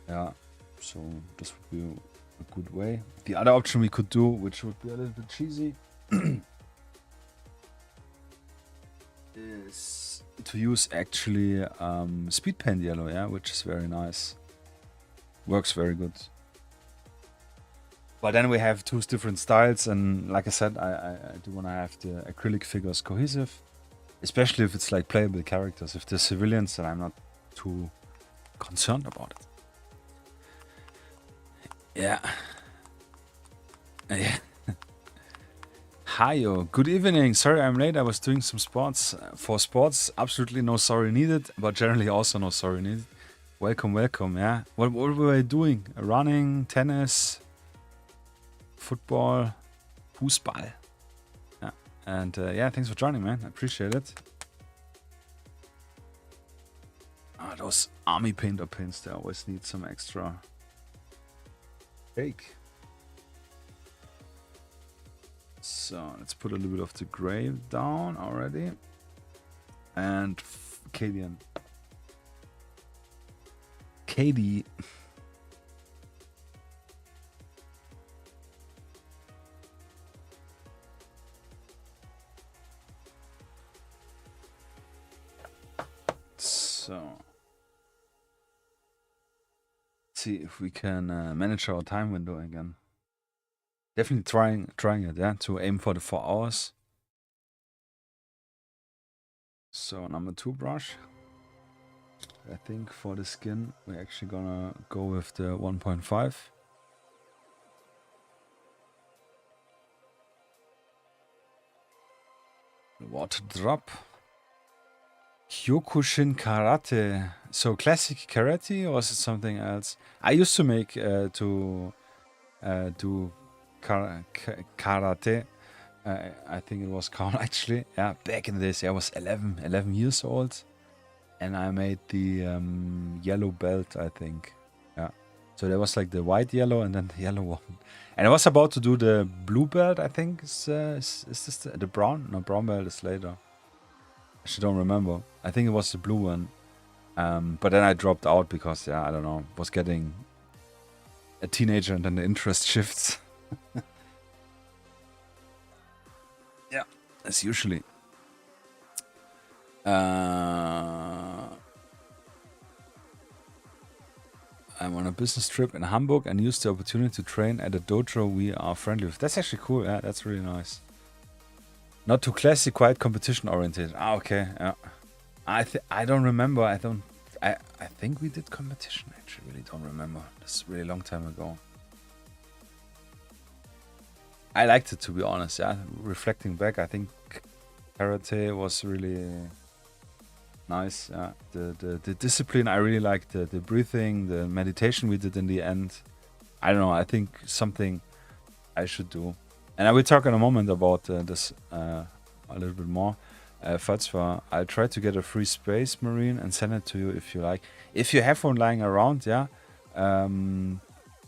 Yeah, so this would be a good way. The other option we could do, which would be a little bit cheesy, is to use actually speed paint yellow, yeah, which is very nice. Works very good. But then we have two different styles, and like I said, I do want to have the acrylic figures cohesive, especially if it's like playable characters. If they're civilians, then I'm not too concerned about it. Yeah. Yeah. Hiyo, good evening. Sorry I'm late. I was doing some sports. For sports, absolutely no sorry needed, but generally also no sorry needed. Welcome, yeah. What were I doing? Running, tennis, football, Fußball. Yeah. And yeah, thanks for joining, man. I appreciate it. Those army painter pins, they always need some extra fake. So let's put a little bit of the gray down already. And Cadian. Katie. So let's see if we can manage our time window again. Definitely trying it, yeah, to aim for the 4 hours. So number 2 brush. I think for the skin we're actually gonna go with the 1.5. Water drop. Kyokushin karate. So classic karate, or is it something else? I used to make do karate. I think it was called actually. Yeah, back in the days, I was 11 years old, and I made the yellow belt, I think. Yeah. So there was like the white yellow and then the yellow one. And I was about to do the blue belt, I think. Is this the brown? No, brown belt is later. I actually don't remember. I think it was the blue one. But then I dropped out because, yeah, I don't know, was getting a teenager and then the interest shifts. Yeah, as usually. I'm on a business trip in Hamburg and used the opportunity to train at a dojo we are friendly with. That's actually cool. Yeah, that's really nice. Not too classy, quite competition oriented. Ah, okay. Yeah. I don't remember. I think we did competition. Actually, really don't remember. That's a really long time ago. I liked it, to be honest. Yeah, reflecting back, I think karate was really nice. Yeah, the discipline, I really liked the breathing, the meditation we did in the end. I don't know. I think something I should do. And I will talk in a moment about this a little bit more. Fatzwa, I'll try to get a free Space Marine and send it to you if you like. If you have one lying around, yeah,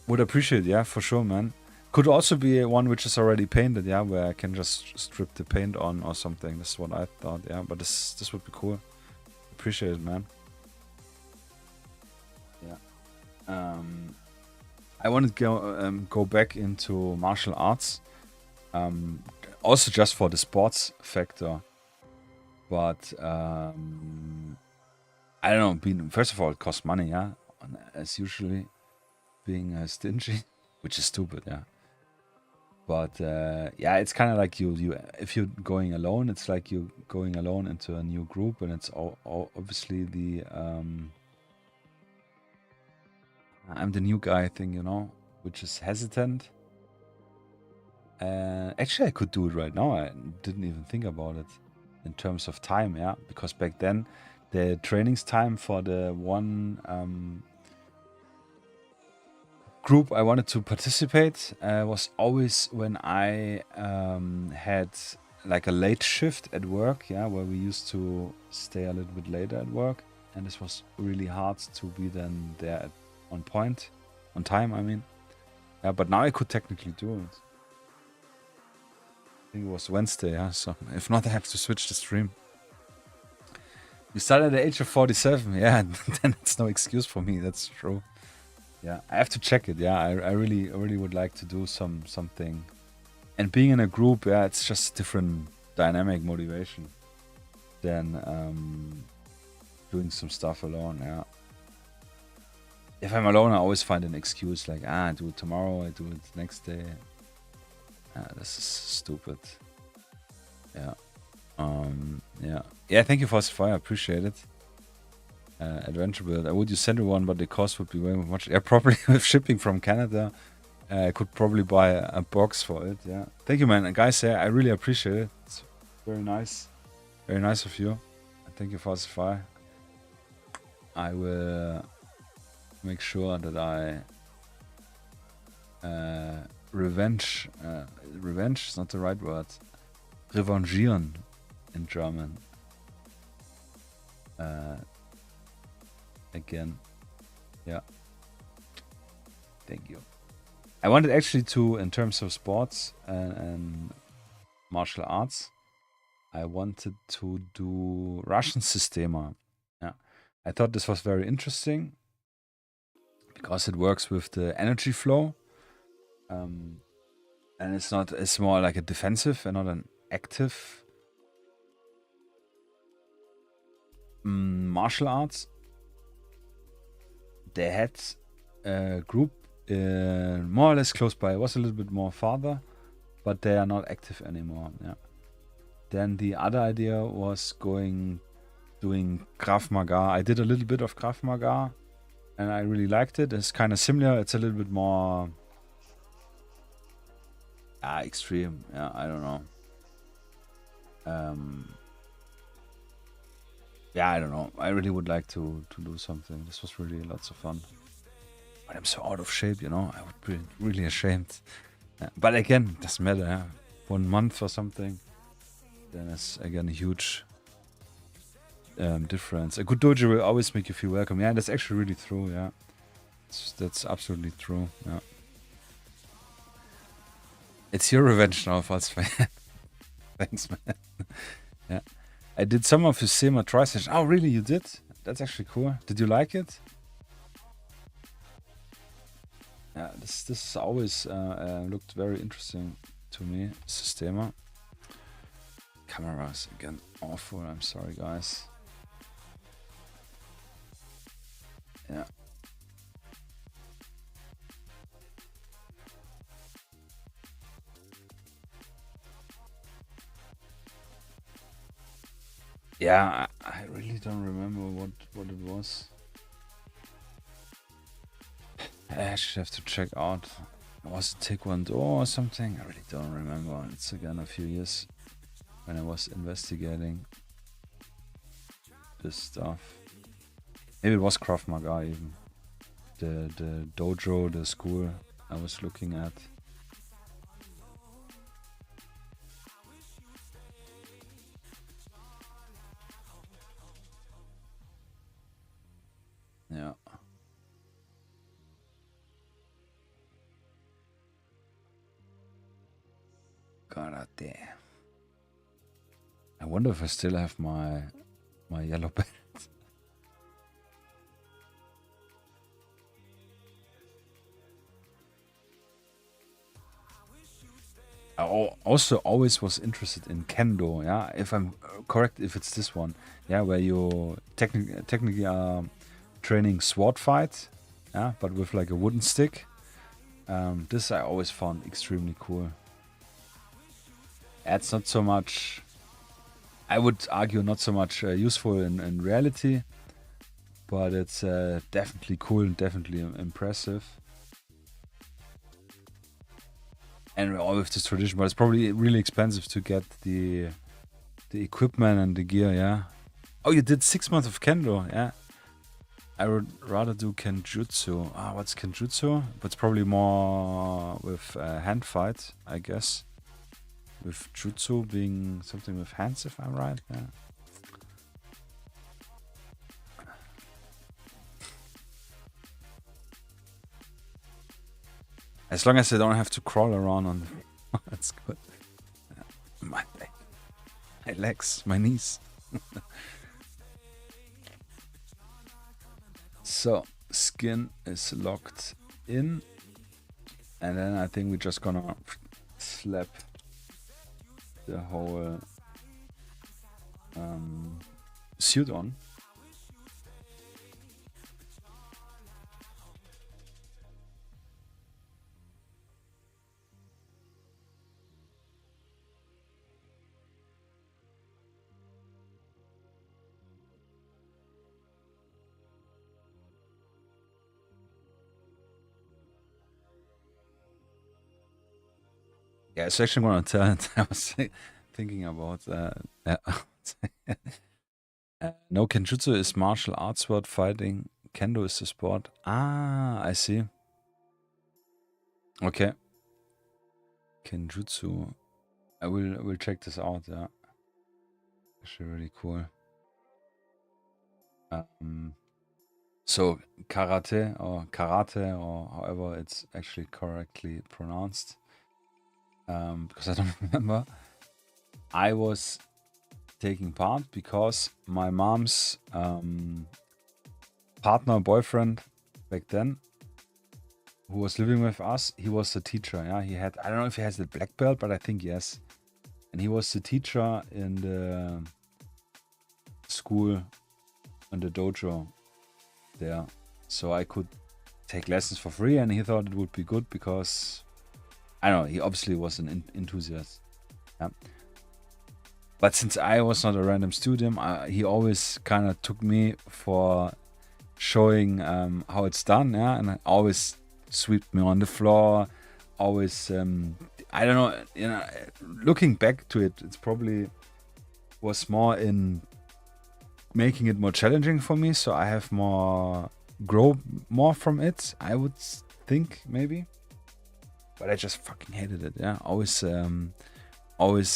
would appreciate, yeah, for sure, man. Could also be one which is already painted, yeah, where I can just strip the paint on or something. This is what I thought, yeah, but this would be cool. Appreciate it, man. Yeah. I want to go back into martial arts. Also just for the sports factor. But I don't know. First of all, it costs money, yeah, as usually, being stingy, which is stupid, yeah. But yeah, it's kind of like you if you're going alone, it's like you going alone into a new group, and it's obviously the I'm the new guy thing, you know, which is hesitant. Actually, I could do it right now. I didn't even think about it in terms of time, yeah, because back then the trainings time for the one group I wanted to participate was always when I had like a late shift at work, yeah, where we used to stay a little bit later at work, and this was really hard to be then there on time, I mean. Yeah, but now I could technically do it. I think it was Wednesday, yeah, so if not, I have to switch the stream. You started at the age of 47, yeah, then it's no excuse for me, that's true. Yeah, I have to check it, yeah, I really would like to do something. And being in a group, yeah, it's just different dynamic motivation than doing some stuff alone, yeah. If I'm alone, I always find an excuse, like, I do it tomorrow, I do it next day. This is stupid. Yeah. Yeah, thank you for the fire, I appreciate it. Adventure build. I would use send one, but the cost would be way much. Yeah, probably with shipping from Canada. I could probably buy a box for it, yeah. Thank you, man. And guys, yeah, I really appreciate it. It's very nice. Very nice of you. Thank you for the fire. I will make sure that I revenge is not the right word. Revanchieren in German. Again. Yeah. Thank you. I wanted actually to, in terms of sports and martial arts, I wanted to do Russian Systema. Yeah. I thought this was very interesting because it works with the energy flow. And it's more like a defensive and not an active martial arts. They had a group more or less close by. It was a little bit more farther, but they are not active anymore. Yeah. Then the other idea was doing Krav Maga. I did a little bit of Krav Maga, and I really liked it. It's kind of similar. It's a little bit more extreme. Yeah, I don't know. Yeah, I don't know. I really would like to do something. This was really lots of fun. But I'm so out of shape, you know. I would be really ashamed. But again, it doesn't matter. Yeah? 1 month or something. Then it's again a huge difference. A good dojo will always make you feel welcome. Yeah, that's actually really true. Yeah, that's absolutely true. Yeah. It's your revenge now, Falsfire. Thanks, man. Yeah. I did some of his SEMA tri-sessions. Oh, really? You did? That's actually cool. Did you like it? Yeah, this always looked very interesting to me. Systema. Cameras again awful. I'm sorry, guys. Yeah. Yeah, I really don't remember what it was. I actually have to check out. Was it Taekwondo or something? I really don't remember. It's again a few years when I was investigating this stuff. Maybe it was Krav Maga even. The dojo, the school I was looking at. Yeah. Karate. I wonder if I still have my yellow belt. I also always was interested in kendo. Yeah, if I'm correct, if it's this one, yeah, where you technically are training sword fight, yeah, but with like a wooden stick. This I always found extremely cool. It's not so much, I would argue, not so much useful in reality, but it's definitely cool and definitely impressive. And all with this tradition, but it's probably really expensive to get the equipment and the gear, yeah. Oh, you did 6 months of kendo, yeah. I would rather do kenjutsu. What's kenjutsu? But it's probably more with hand fight, I guess. With jutsu being something with hands, if I'm right, yeah. As long as I don't have to crawl around on the that's good. My legs, my knees. So, skin is locked in. And then I think we're just gonna slap the whole suit on. Yeah, it's actually gonna tell it. I was thinking about no, kenjutsu is martial arts sword fighting. Kendo is the sport. I see. Okay. Kenjutsu. I will check this out, yeah. Actually really cool. So karate or however it's actually correctly pronounced. Because I don't remember. I was taking part because my mom's partner, boyfriend back then, who was living with us, he was the teacher. Yeah, he had, I don't know if he has the black belt, but I think yes. And he was the teacher in the school, in the dojo there. So I could take lessons for free, and he thought it would be good because, I don't know, he obviously was an enthusiast. Yeah. But since I was not a random student, he always kind of took me for showing how it's done, yeah, and always swept me on the floor. Always, I don't know, you know. Looking back to it, it's probably was more in making it more challenging for me, so I have grow more from it. I would think maybe, but I just fucking hated it. Yeah, always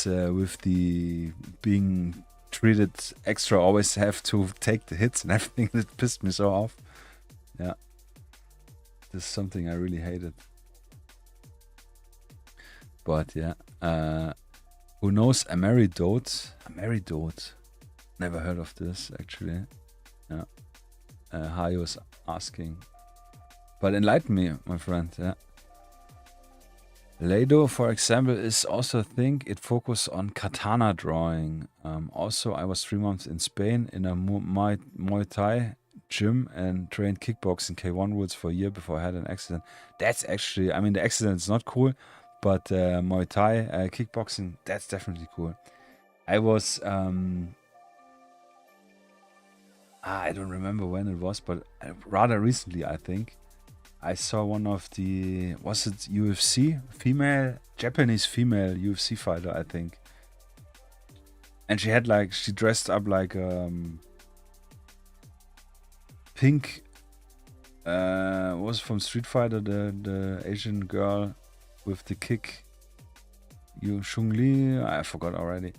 with the being treated extra, always have to take the hits and everything. That pissed me so off. Yeah, this is something I really hated. But yeah, who knows Ameridote? Ameridote. Never heard of this actually. Yeah, Hayo was asking, but enlighten me, my friend. Yeah. Leido, for example, is also a thing. It focuses on katana drawing. Also, I was 3 months in Spain in a Muay Thai gym and trained kickboxing K1 rules for a year before I had an accident. That's actually, I mean, the accident is not cool, but Muay Thai kickboxing, that's definitely cool. I was I don't remember when it was, but rather recently, I think. I saw one of the, was it UFC? Japanese female UFC fighter, I think. And she had like, she dressed up like pink, was from Street Fighter, the Asian girl with the kick. Shung Li, I forgot already.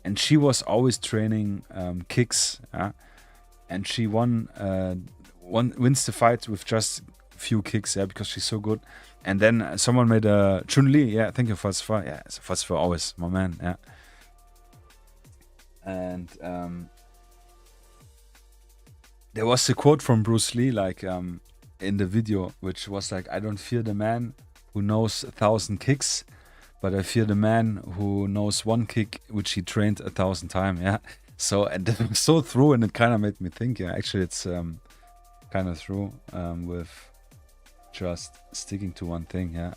And she was always training kicks, yeah? And she wins the fight with just few kicks, yeah, because she's so good. And then someone made a Chun-Li, yeah, thank you, Falsfa. Yeah, Falsfa always, my man, yeah. And there was a quote from Bruce Lee, like in the video, which was like, I don't fear the man who knows 1,000 kicks, but I fear the man who knows one kick which he trained 1,000 times, yeah. So, and that was so true, and it kind of made me think, yeah, actually it's kind of true with just sticking to one thing, yeah.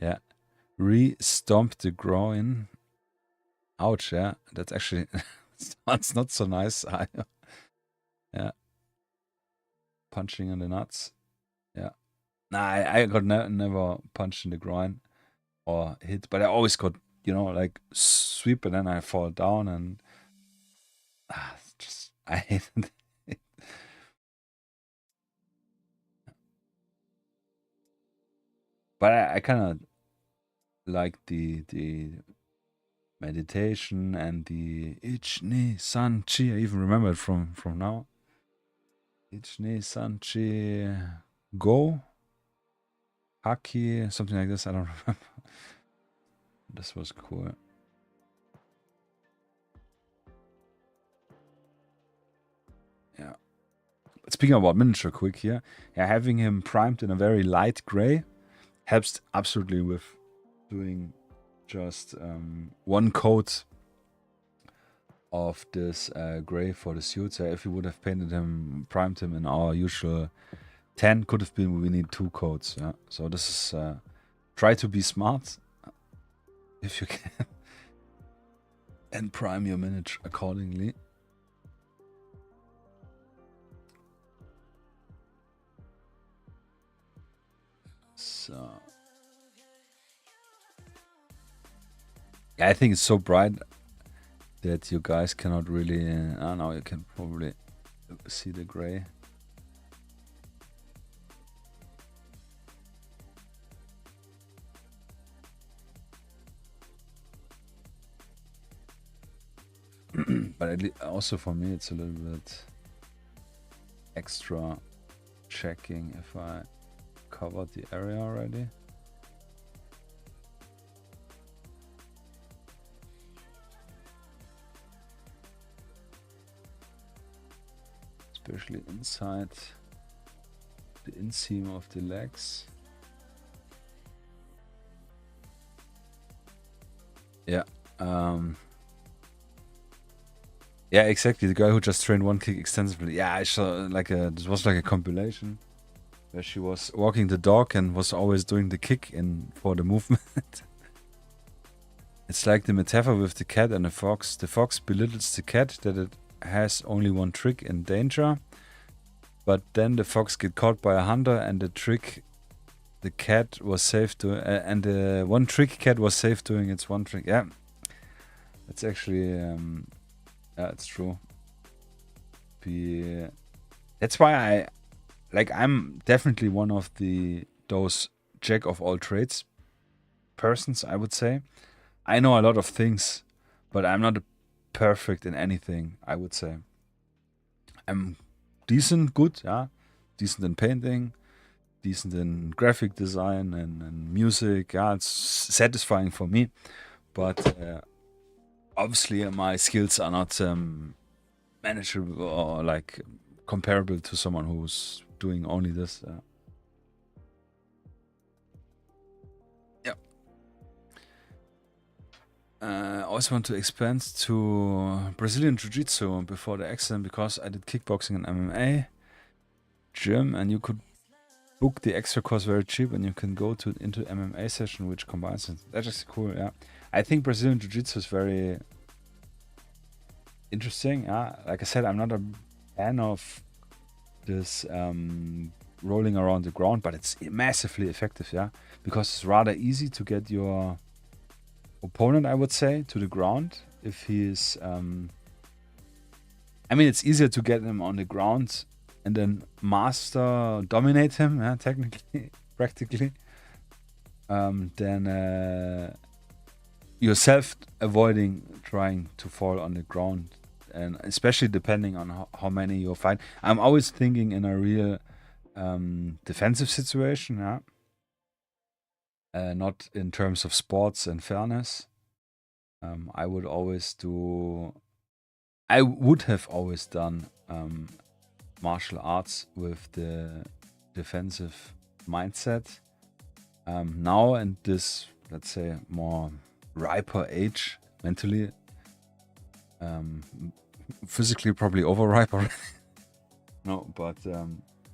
Yeah. Re-stomp the groin. Ouch, yeah. That's actually, that's not so nice. Yeah. Punching in the nuts. Yeah. Nah, I got never punched in the groin or hit, but I always got, you know, like sweep and then I fall down and just, I hate it. But I kind of like the meditation and the Ich ni san chi. I even remember it from now. Ich ni san chi go haki, something like this. I don't remember. This was cool. Yeah. But speaking about miniature quick here, yeah, having him primed in a very light gray helps absolutely with doing just one coat of this gray for the suit. So if we would have painted him, primed him in our usual 10, could have been we need 2 coats. Yeah. So this is try to be smart if you can and prime your miniature accordingly. So yeah, I think it's so bright that you guys cannot really. I don't know. You can probably see the gray. But also for me, it's a little bit extra checking if I covered the area already. Especially inside the inseam of the legs. Yeah. Yeah, exactly. The guy who just trained one kick extensively. Yeah, I saw like this was like a compilation where she was walking the dog and was always doing the kick in for the movement. It's like the metaphor with the cat and the fox. The fox belittles the cat that it has only one trick in danger, but then the fox get caught by a hunter and the trick the cat was safe to and the one trick cat was safe doing its one trick. Yeah, it's actually yeah, it's true. That's why I'm definitely one of those jack of all trades persons, I would say. I know a lot of things, but I'm not perfect in anything, I would say. I'm decent, good, yeah. Decent in painting, decent in graphic design and music. Yeah, it's satisfying for me. But obviously my skills are not manageable or like comparable to someone who's doing only this. I also want to expand to Brazilian Jiu-Jitsu before the accident because I did kickboxing and MMA gym, and you could book the extra course very cheap, and you can go into MMA session which combines it. That's just cool. Yeah, I think Brazilian Jiu-Jitsu is very interesting. Like I said, I'm not a fan of this rolling around the ground, but it's massively effective, because it's rather easy to get your opponent, I would say, to the ground if he is. I mean, it's easier to get him on the ground and then master dominate him, technically, practically, than yourself avoiding trying to fall on the ground, and especially depending on how many you fight. I'm always thinking in a real defensive situation, not in terms of sports and fairness. I would have always done martial arts with the defensive mindset. Now in this, let's say, more riper age mentally, physically probably overripe already. No, but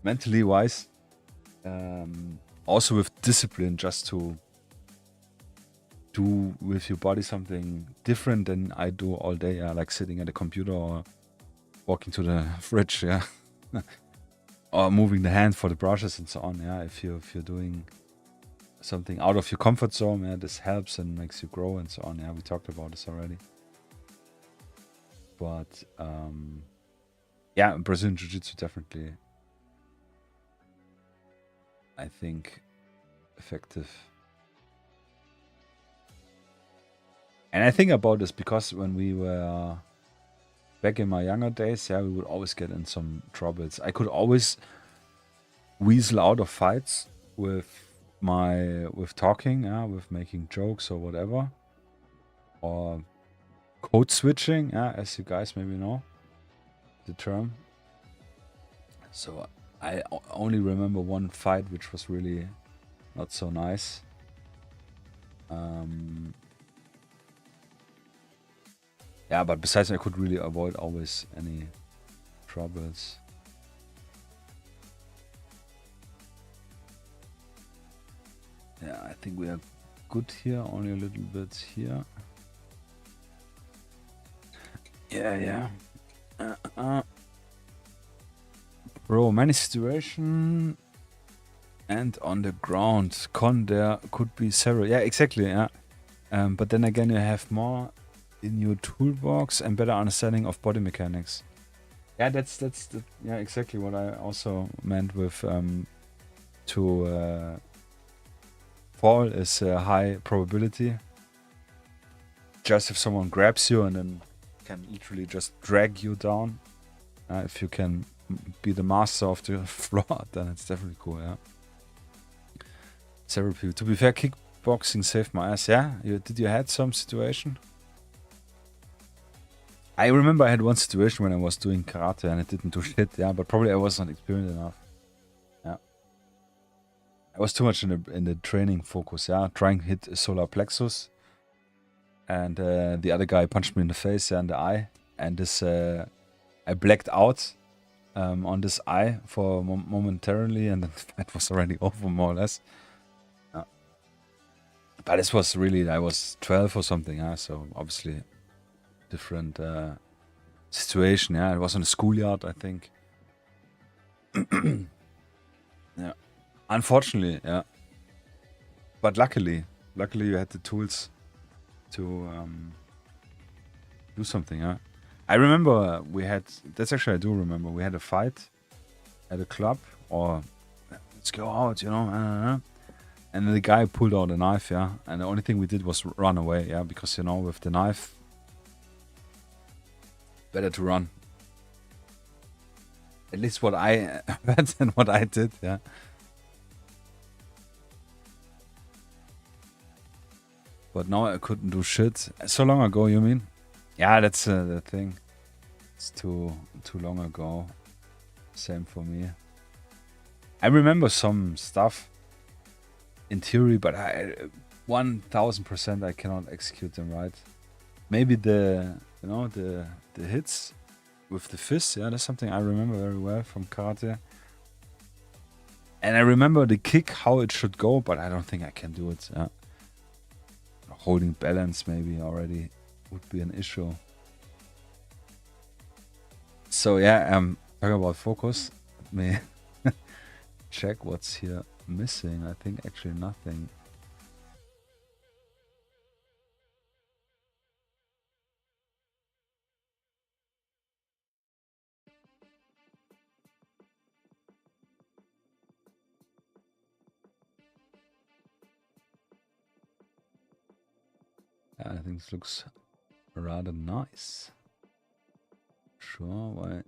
mentally wise, also with discipline, just to do with your body something different than I do all day, like sitting at a computer or walking to the fridge, or moving the hand for the brushes and so on. If you're doing something out of your comfort zone, this helps and makes you grow and so on. We talked about this already. But Brazilian Jiu-Jitsu definitely, I think, effective. And I think about this because when we were back in my younger days, we would always get in some troubles. I could always weasel out of fights with talking, with making jokes or whatever, or code switching, as you guys maybe know the term. So I only remember one fight which was really not so nice. But besides, I could really avoid always any troubles. I think we are good here, only a little bit here. Bro, many situation and on the ground. There could be several. Yeah, exactly, but then again, you have more in your toolbox and better understanding of body mechanics. That's exactly what I also meant with to fall is a high probability. Just if someone grabs you and then can literally just drag you down. If you can be the master of the floor, then it's definitely cool, Several people. To be fair, kickboxing saved my ass, Did you had some situation? I remember I had one situation when I was doing karate and it didn't do shit, but probably I wasn't experienced enough. I was too much in the training focus, trying to hit a solar plexus. And the other guy punched me in the face and the eye. And this, I blacked out on this eye for momentarily, and then the fight was already over, more or less. But this was really, I was 12 or something, so obviously different situation, It was in a schoolyard, I think. Unfortunately, But luckily you had the tools to do something, I remember that's actually I do remember, we had a fight at a club, or let's go out, and then the guy pulled out a knife, and the only thing we did was run away, because, with the knife, better to run. At least what I heard and what I did, But now I couldn't do shit. So long ago, you mean? Yeah, that's the thing. It's too long ago. Same for me. I remember some stuff in theory, but 1000% I cannot execute them right. Maybe the hits with the fist, that's something I remember very well from karate. And I remember the kick, how it should go, but I don't think I can do it. Holding balance maybe already would be an issue. So yeah, talking about focus, may check what's here missing. I think actually nothing. I think this looks rather nice. Sure, why?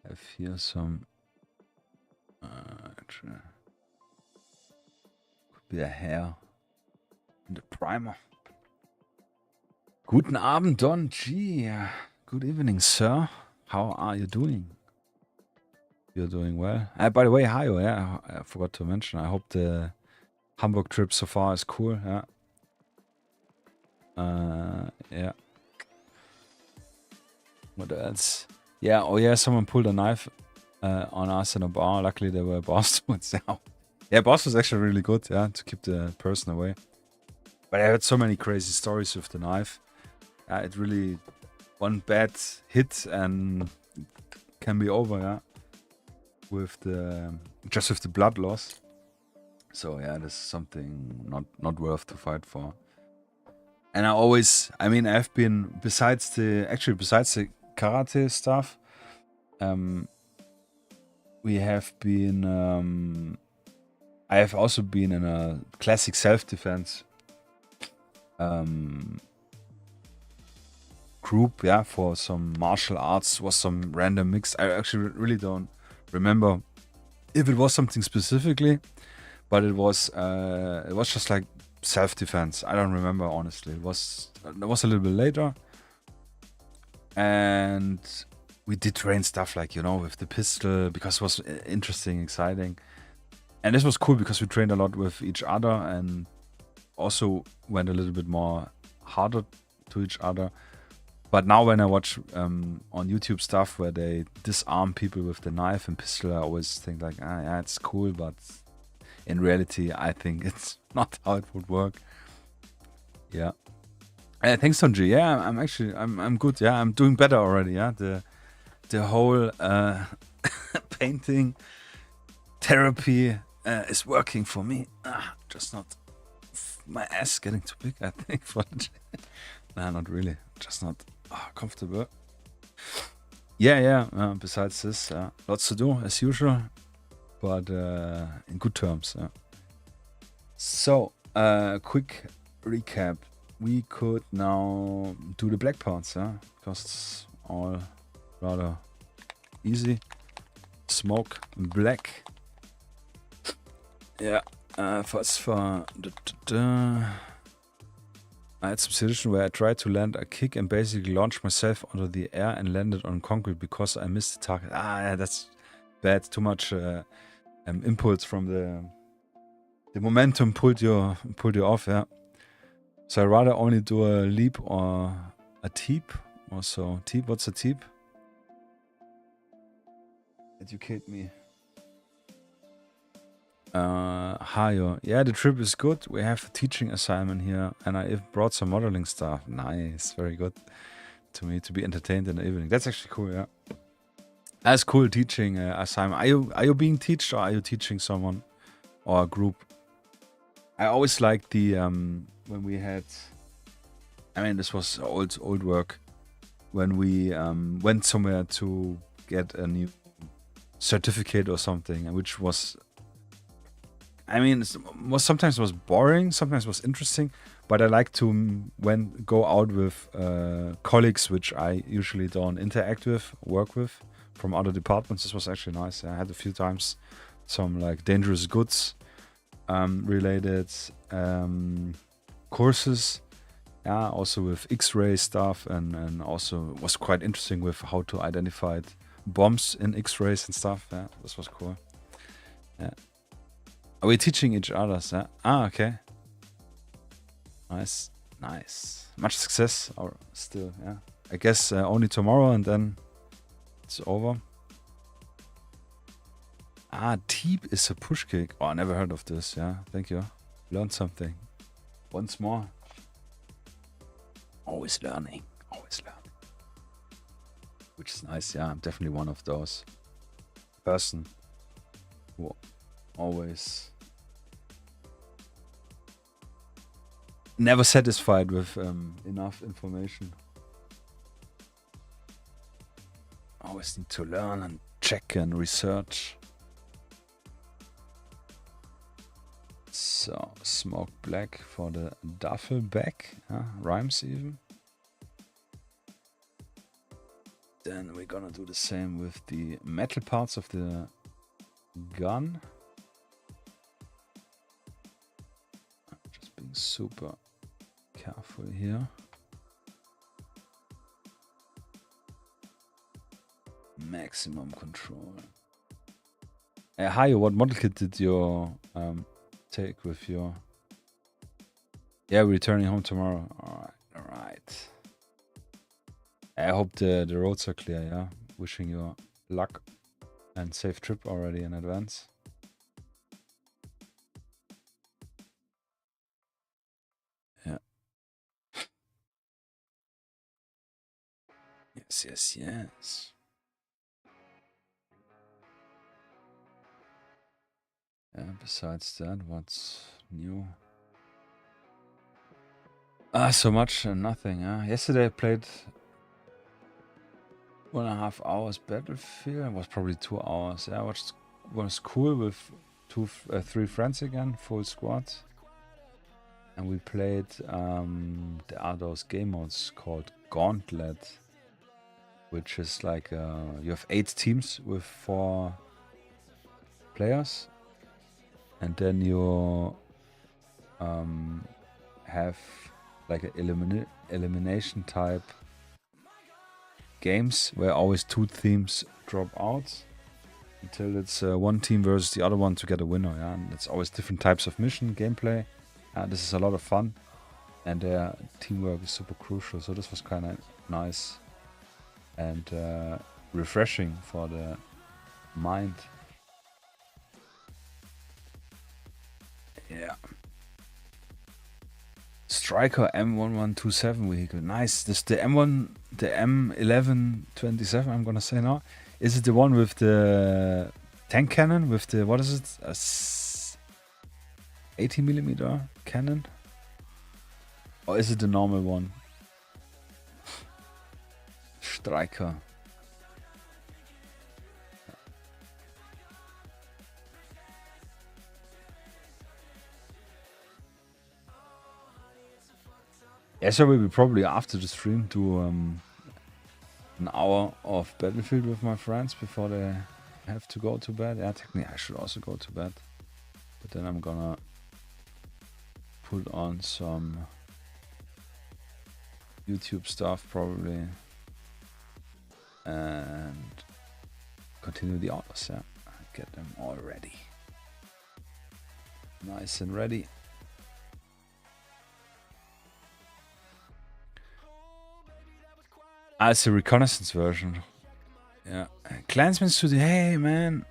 I have here some. Actually, could be a hair in the primer. Guten Abend, Don G. Good evening, sir. How are you doing? You're doing well. By the way, Hayo, yeah, I forgot to mention. I hope the Hamburg trip so far is cool. Yeah. Yeah. What else? Yeah. Oh yeah. Someone pulled a knife on us in a bar. Luckily, there were bar stewards. Yeah, boss was actually really good. Yeah, to keep the person away. But I heard so many crazy stories with the knife. It really one bad hit and can be over. Yeah. With the just with the blood loss. So yeah, this is something not worth to fight for. And I mean, I've been besides the karate stuff, we have been. I have also been in a classic self-defense group, yeah, for some martial arts. Was some random mix. I actually really don't remember if it was something specifically, but it was just like self-defense. I don't remember honestly. It was a little bit later, and we did train stuff like, you know, with the pistol because it was interesting, exciting, and this was cool because we trained a lot with each other and also went a little bit more harder to each other. But now when I watch on YouTube stuff where they disarm people with the knife and pistol, I always think like, yeah, it's cool, but in reality, I think it's not how it would work. Yeah. Thanks, Tonji. Yeah, I'm good. Yeah, I'm doing better already. Yeah, the whole painting therapy is working for me. Just not my ass getting too big, I think. For nah, not really. Just not comfortable. Yeah. Besides this, lots to do as usual, but in good terms. So, quick recap. We could now do the black parts, because it's all rather easy. Smoke black. Yeah, first for I had some situation where I tried to land a kick and basically launched myself onto the air and landed on concrete because I missed the target. Yeah, that's bad. Too much impulse from the momentum pulled you off. Yeah. So I rather only do a leap or a teep. Also, teep. What's a teep? Educate me. Hayo. Yeah, the trip is good. We have a teaching assignment here, and I brought some modeling stuff. Nice, very good to me to be entertained in the evening. That's actually cool. Yeah, that's cool teaching assignment. Are you being taught or are you teaching someone or a group? I always liked the when we had. I mean, this was old work when we went somewhere to get a new certificate or something, which was. I mean, sometimes it was boring, sometimes it was interesting, but I like to go out with colleagues which I usually don't interact with, work with, from other departments. This was actually nice. I had a few times some like dangerous goods related courses, yeah, also with X-ray stuff, and also was quite interesting with how to identify bombs in X-rays and stuff. Yeah, this was cool. Yeah. Are we teaching each other? Okay. Nice. Much success. Or still, yeah. I guess only tomorrow and then it's over. Teep is a push kick. Oh, I never heard of this. Yeah, thank you. Learned something. Once more. Always learning. which is nice. Yeah, I'm definitely one of those person who always never satisfied with enough information. Always need to learn and check and research. So, smoke black for the duffel bag. Rhymes even. Then we're gonna do the same with the metal parts of the gun. Just being super careful here. Maximum control. Hi, what model kit did you take with your... Yeah, we're returning home tomorrow. Alright. I hope the roads are clear, yeah? Wishing you luck and safe trip already in advance. Yeah. Yes. Yeah, besides that, what's new? So much and nothing, huh? Yesterday I played 1.5 hours Battlefield. It was probably 2 hours. Yeah, was cool with 3 friends again, full squad. And we played there are those game modes called Gauntlet, which is like you have 8 teams with 4 players, and then you have like an elimination type games where always 2 teams drop out until it's one team versus the other one to get a winner. Yeah, and it's always different types of mission gameplay. This is a lot of fun, and teamwork is super crucial. So this was kind of nice and refreshing for the mind. Yeah. Striker M1127 vehicle. Nice. This the M1127, I'm gonna say now. Is it the one with the tank cannon? With the, what is it? 80mm cannon? Or is it the normal one? Striker. Yeah, so we will probably after the stream do an hour of Battlefield with my friends before they have to go to bed. Yeah, technically I should also go to bed. But then I'm gonna put on some YouTube stuff probably and continue the autos. Yeah, get them all ready, nice and ready. It's a reconnaissance version. Yeah, Clansman Studio. Hey man,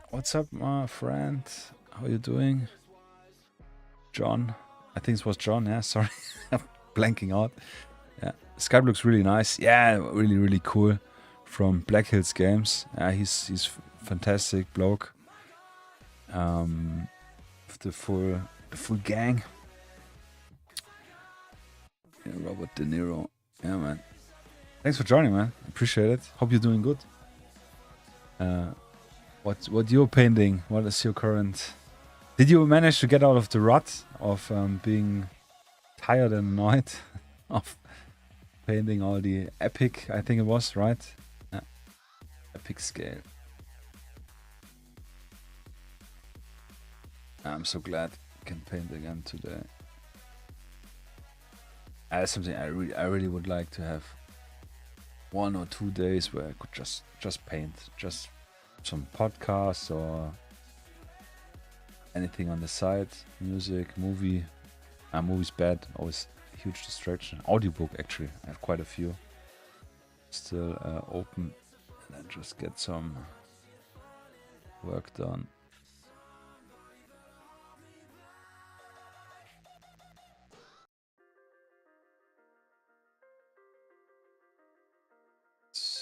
what's up, my friend? How you doing? John, I think it was John. Yeah, sorry, I'm blanking out. Yeah, Skype looks really nice. Yeah, really cool. From Black Hills Games. Yeah, he's fantastic bloke. With the full gang. Yeah, Robert De Niro. Yeah, man. Thanks for joining, man. Appreciate it. Hope you're doing good. What you're painting? What is your current? Did you manage to get out of the rut of being tired and annoyed of painting all the epic? I think it was, right? Yeah. Epic scale. I'm so glad I can paint again today. That's something I really would like to have. 1 or 2 days where I could just paint, just some podcasts or anything on the side, music, movie. Movie's bad, always a huge distraction. Audiobook, actually, I have quite a few still open, and then just get some work done.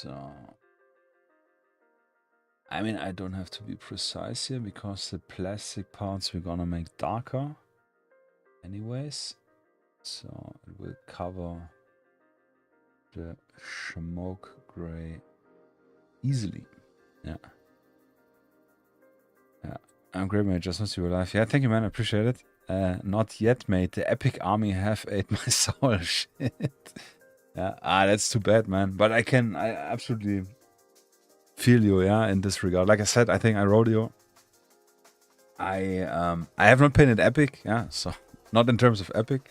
So I mean, I don't have to be precise here because the plastic parts we're gonna make darker anyways. So it will cover the smoke gray easily. Yeah. Yeah. I'm great, mate. Just not you alive. Yeah, thank you, man. I appreciate it. Not yet, mate. The epic army have ate my soul. Shit. Yeah. That's too bad, man. But I absolutely feel you, yeah, in this regard. Like I said, I think I wrote you. I have not painted epic, yeah, so not in terms of epic.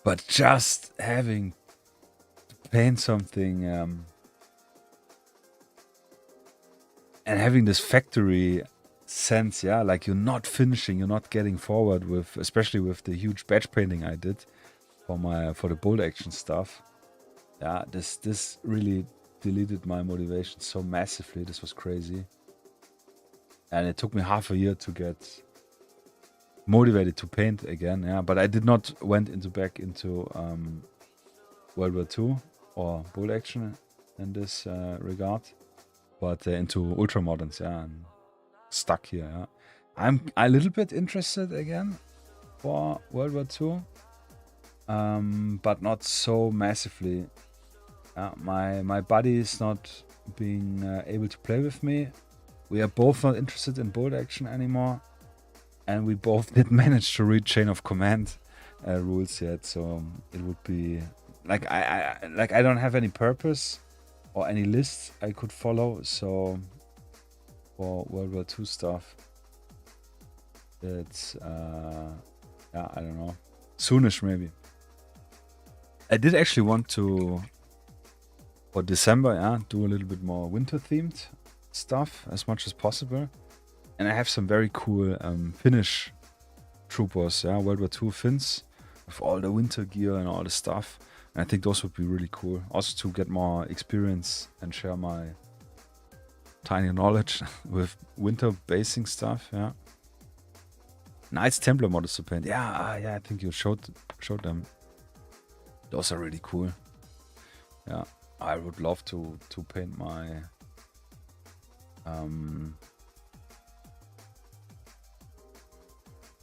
But just having to paint something and having this factory sense, yeah, like you're not finishing, you're not getting forward with, especially with the huge batch painting I did for the bolt action stuff. Yeah, this really deleted my motivation so massively. This was crazy. And it took me half a year to get motivated to paint again, yeah. But I did not went back into World War II or bolt action in this regard, but into Ultramoderns, yeah, and stuck here, yeah. I'm a little bit interested again for World War II, but not so massively. My buddy is not being able to play with me. We are both not interested in bolt action anymore, and we both didn't manage to read chain of command rules yet. So it would be like I don't have any purpose or any lists I could follow. So for World War II stuff, it's yeah, I don't know, soonish maybe. I did actually want to, for December, yeah, do a little bit more winter themed stuff as much as possible. And I have some very cool Finnish troopers, yeah, World War II Finns, with all the winter gear and all the stuff. And I think those would be really cool. Also to get more experience and share my tiny knowledge with winter basing stuff, yeah. Knights Templar models to paint. Yeah, yeah, I think you showed them. Those are really cool. Yeah, I would love to paint my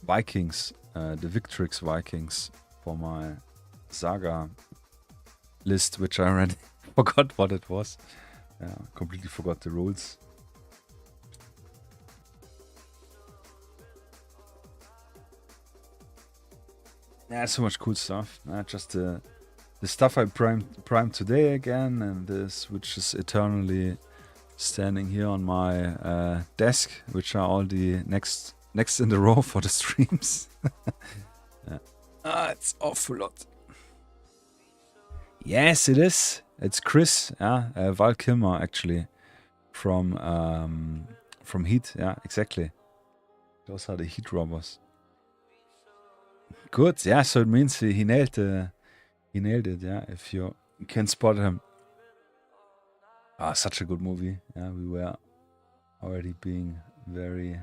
Vikings, the Victrix Vikings for my Saga list, which I already forgot what it was. Yeah, completely forgot the rules. Yeah, so much cool stuff. Just the stuff I primed today again, and this which is eternally standing here on my desk, which are all the next in the row for the streams. Yeah. It's awful lot. Yes, it is. It's Chris, yeah, Val Kilmer actually from Heat. Yeah, exactly. Those are the Heat robbers. Good, yeah. So it means he nailed it. Yeah, if you can spot him. Such a good movie. Yeah, we were already being very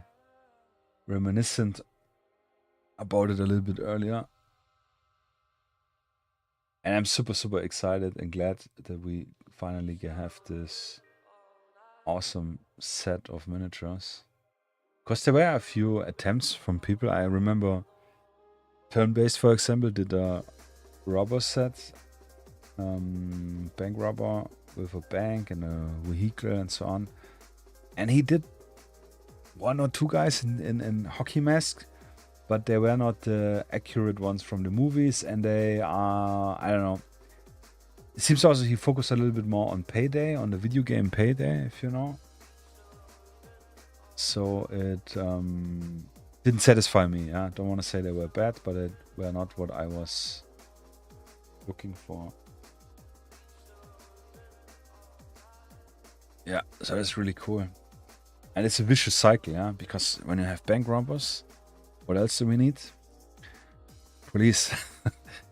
reminiscent about it a little bit earlier. And I'm super excited and glad that we finally have this awesome set of miniatures. Because there were a few attempts from people. I remember Turn-Based, for example, did a rubber set. Bank rubber with a bank and a vehicle and so on. And he did one or two guys in hockey mask, but they were not the accurate ones from the movies, and they are, I don't know. It seems also he focused a little bit more on Payday, on the video game Payday, if you know. So it didn't satisfy me. Yeah, don't want to say they were bad, but it were not what I was looking for. Yeah, so that's really cool. And it's a vicious cycle, yeah, because when you have bank robbers, what else do we need? Police.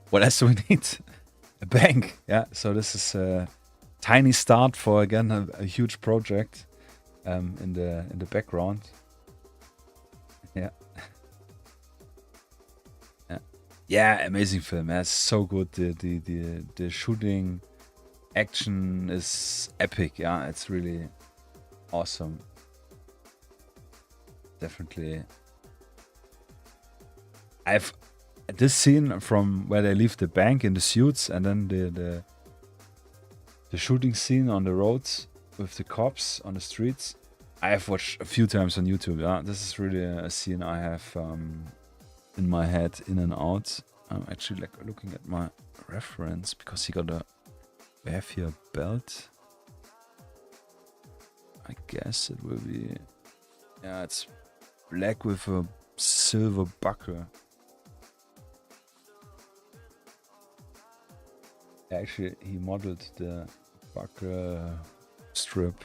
What else do we need? A bank, yeah. So this is a tiny start for, again, a huge project in the background. Yeah. Yeah, amazing film. Yeah, it's so good. The shooting action is epic. Yeah, it's really awesome. Definitely. I've this scene from where they leave the bank in the suits, and then the shooting scene on the roads with the cops on the streets. I have watched a few times on YouTube. Yeah, this is really a scene I have in my head, in and out. I'm actually like looking at my reference because he got a beefier belt. I guess it will be, yeah, it's black with a silver buckle. Actually, he modeled the buckle strip.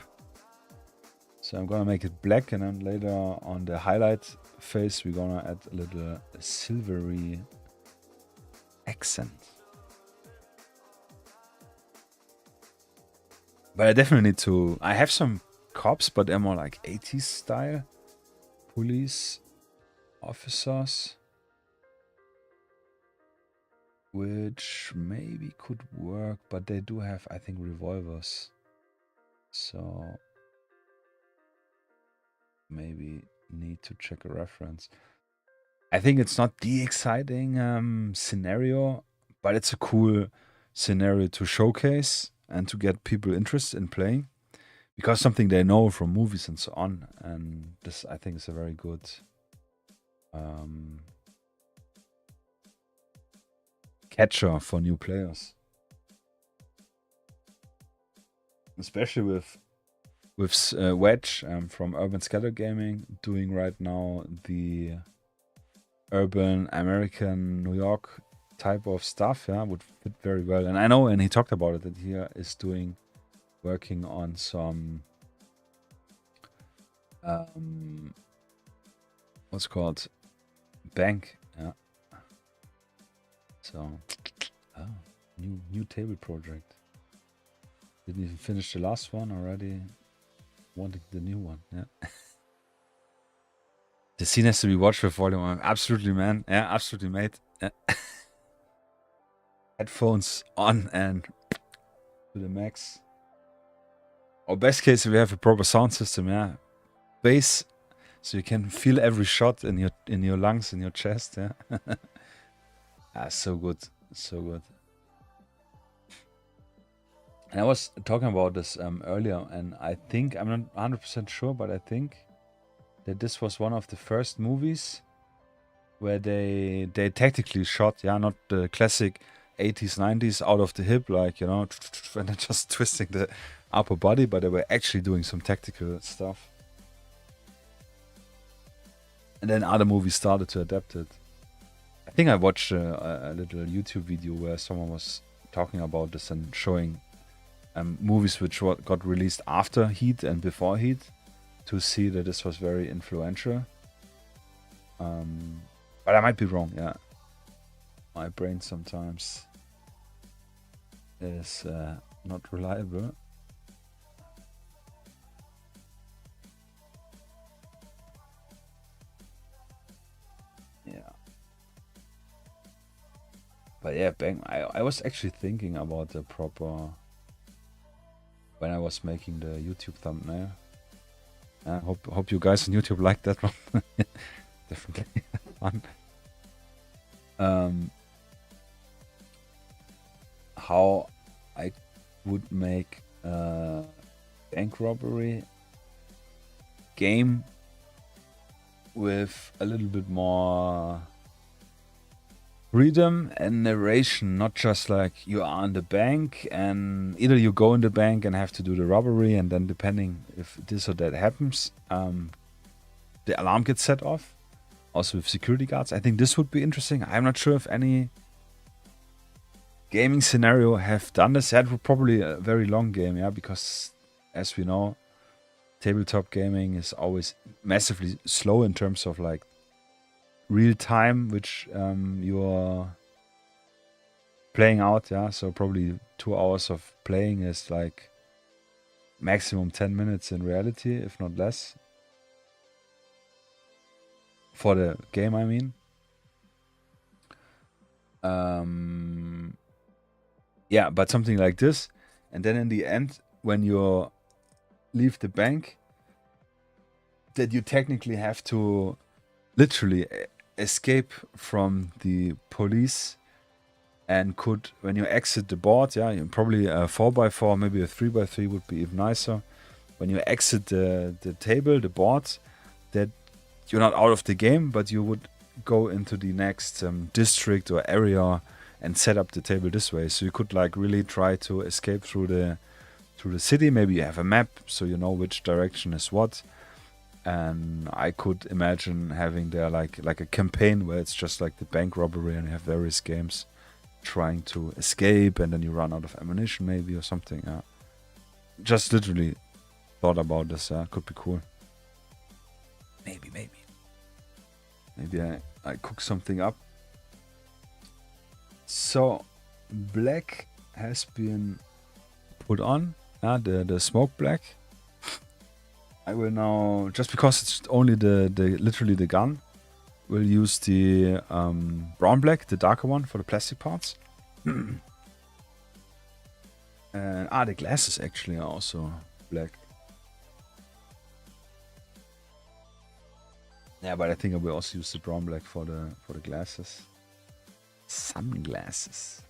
So I'm gonna make it black, and then later on the highlight face, we're gonna add a little silvery accent. But I definitely need to. I have some cops, but they're more like 80s style. Police officers. Which maybe could work, but they do have, I think, revolvers. So maybe need to check a reference. I think it's not the exciting scenario, but it's a cool scenario to showcase and to get people interested in playing, because something they know from movies and so on. And this, I think, is a very good catcher for new players, especially with Wedge from Urban Scatter Gaming doing right now the urban American New York type of stuff. Yeah, would fit very well. And I know, and he talked about it, that he is working on some what's called bank. Yeah. So, new table project. Didn't even finish the last one already. Wanting the new one. Yeah. The scene has to be watched with volume on. Absolutely, man. Yeah, absolutely, mate. Yeah. Headphones on and to the max. Or best case, if we have a proper sound system, yeah. Bass, so you can feel every shot in your lungs, in your chest. Yeah. Ah, so good, so good. And I was talking about this earlier, and I think, I'm not 100% sure, but I think that this was one of the first movies where they tactically shot, yeah, not the classic 80s, 90s out of the hip, like, you know, and then just twisting the upper body, but they were actually doing some tactical stuff. And then other movies started to adapt it. I think I watched a little YouTube video where someone was talking about this and showing movies which got released after Heat and before Heat, to see that this was very influential. But I might be wrong, yeah. My brain sometimes is not reliable. Yeah. But yeah, bang. I was actually thinking about the proper, when I was making the YouTube thumbnail. I hope you guys on YouTube like that one. Definitely fun. How I would make a bank robbery game with a little bit more freedom and narration, not just like you are in the bank and either you go in the bank and have to do the robbery, and then depending if this or that happens, the alarm gets set off. Also with security guards. I think this would be interesting. I'm not sure if any gaming scenario have done this. That would probably a very long game, yeah, because as we know, tabletop gaming is always massively slow in terms of like real time, which you're playing out, yeah. So probably 2 hours of playing is like maximum 10 minutes in reality, if not less. For the game, I mean. Yeah, but something like this. And then in the end, when you leave the bank, that you technically have to literally escape from the police, and could, when you exit the board, yeah, probably a 4x4, maybe a 3x3 would be even nicer. When you exit the table, the board, that you're not out of the game, but you would go into the next district or area and set up the table this way. So you could like really try to escape through the city. Maybe you have a map, so you know which direction is what. And I could imagine having there like a campaign where it's just like the bank robbery, and you have various games trying to escape, and then you run out of ammunition maybe or something. Yeah, just literally thought about this. Yeah, could be cool. Maybe I cook something up. So black has been put on. Yeah, the smoke black. I will now, just because it's only the literally the gun, we'll use the brown black, the darker one, for the plastic parts. And the glasses actually are also black. Yeah, but I think I will also use the brown black for the glasses. Sunglasses.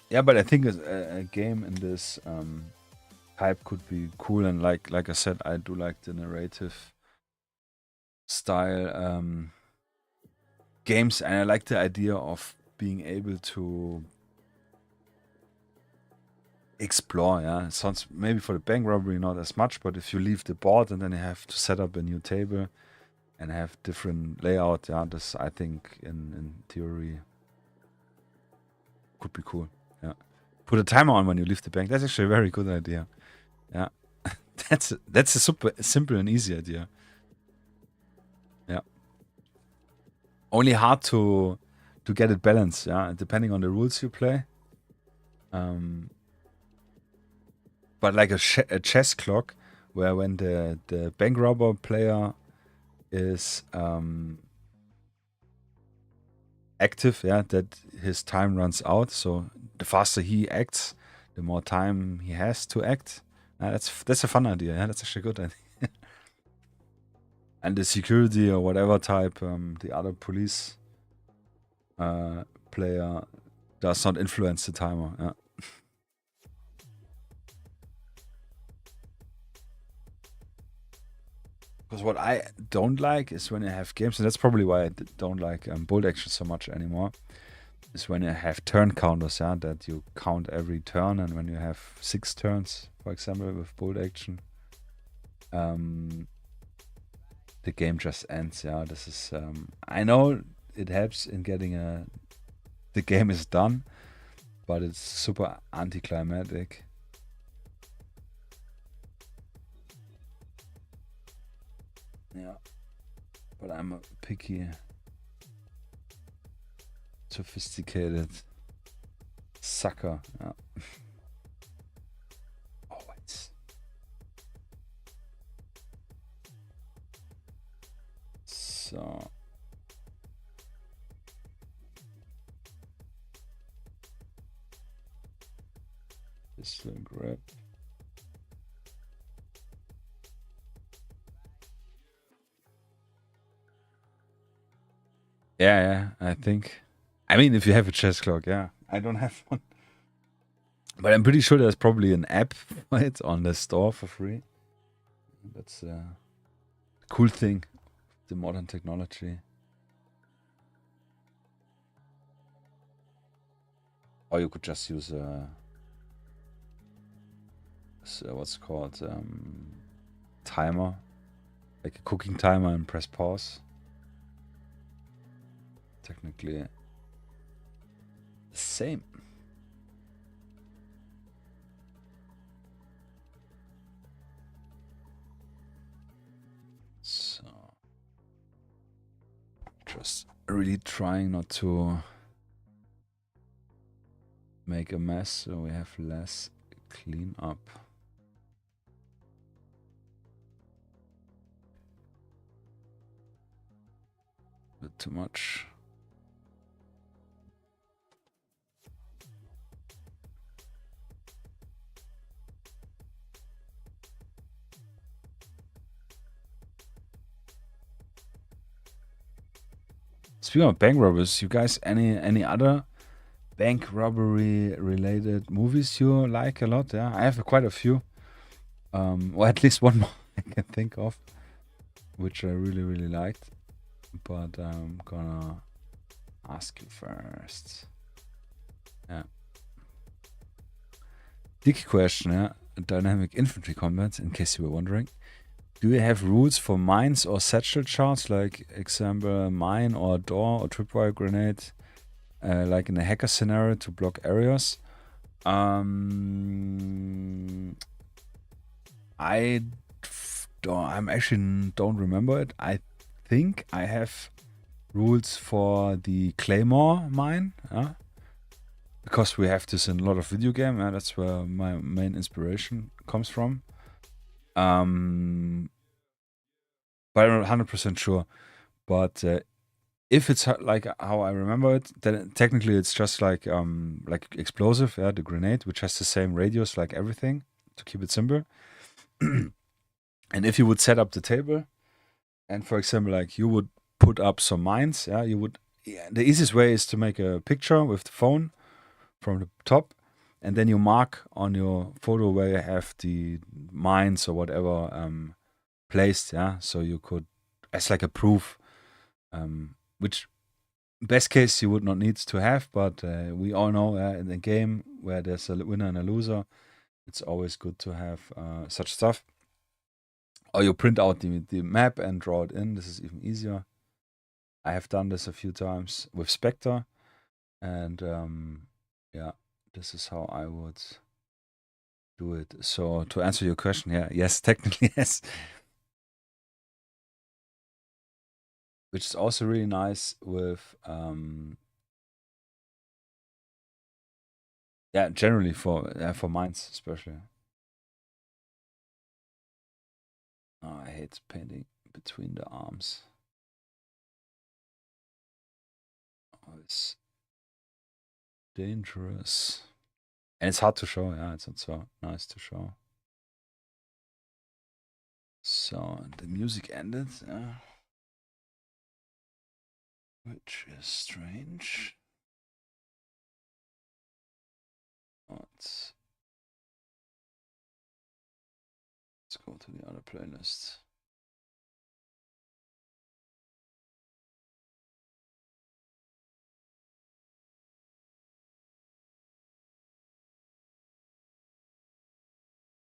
Yeah, but I think a game in this type could be cool, and like I said, I do like the narrative style games, and I like the idea of being able to explore. Yeah, it sounds maybe for the bank robbery not as much, but if you leave the board and then you have to set up a new table and have different layout, yeah, this I think in theory could be cool. Yeah, put a timer on when you leave the bank. That's actually a very good idea. Yeah, that's a super simple and easy idea. Yeah, only hard to get it balanced. Yeah, depending on the rules you play. But like a chess clock, where when the bank robber player is active, yeah, that his time runs out. So the faster he acts, the more time he has to act. That's a fun idea. Yeah, that's actually a good idea. And the security or whatever type, the other police player does not influence the timer. Yeah. Because what I don't like is when I have games, and that's probably why I don't like bolt action so much anymore, is when you have turn counters, yeah, that you count every turn, and when you have 6 turns, for example, with bolt action, the game just ends. Yeah, this is I know it helps in getting the game is done, but it's super anticlimactic. Yeah, but I'm a picky, sophisticated sucker. Yeah. Oh, it's so. This will grab. Yeah, I think. I mean, if you have a chess clock, yeah. I don't have one. But I'm pretty sure there's probably an app for it on the store for free. That's a cool thing, the modern technology. Or you could just use what's called timer, like a cooking timer, and press pause. Technically the same. So just really trying not to make a mess so we have less clean up. A bit too much. Speaking of bank robbers, you guys, any other bank robbery related movies you like a lot? Yeah, I have quite a few. Or at least one more I can think of, which I really liked. But I'm gonna ask you first. Yeah. Dicky question, yeah. Dynamic infantry combat, in case you were wondering. Do you have rules for mines or satchel charts, like example mine or door or tripwire grenade, like in a hacker scenario to block areas? I actually don't remember it. I think I have rules for the Claymore mine, because we have this in a lot of video game. That's where my main inspiration comes from. But I'm not 100% sure. But if it's like how I remember it, then technically it's just like explosive, the grenade, which has the same radius like everything, to keep it simple. And if you would set up the table, and for example, like you would put up some mines, the easiest way is to make a picture with the phone from the top, and then you mark on your photo where you have the mines or whatever placed, so you could, as like a proof, which best case you would not need to have, but we all know in a game where there's a winner and a loser, it's always good to have such stuff. Or you print out the map and draw it in. This is even easier. I have done this a few times with Spectre, and this is how I would do it. So to answer your question, yes, technically yes. Which is also really nice with generally for mines especially. Oh, I hate painting between the arms. Oh, it's dangerous. And it's hard to show, it's not so nice to show. So the music ended, which is strange. Let's go to the other playlist.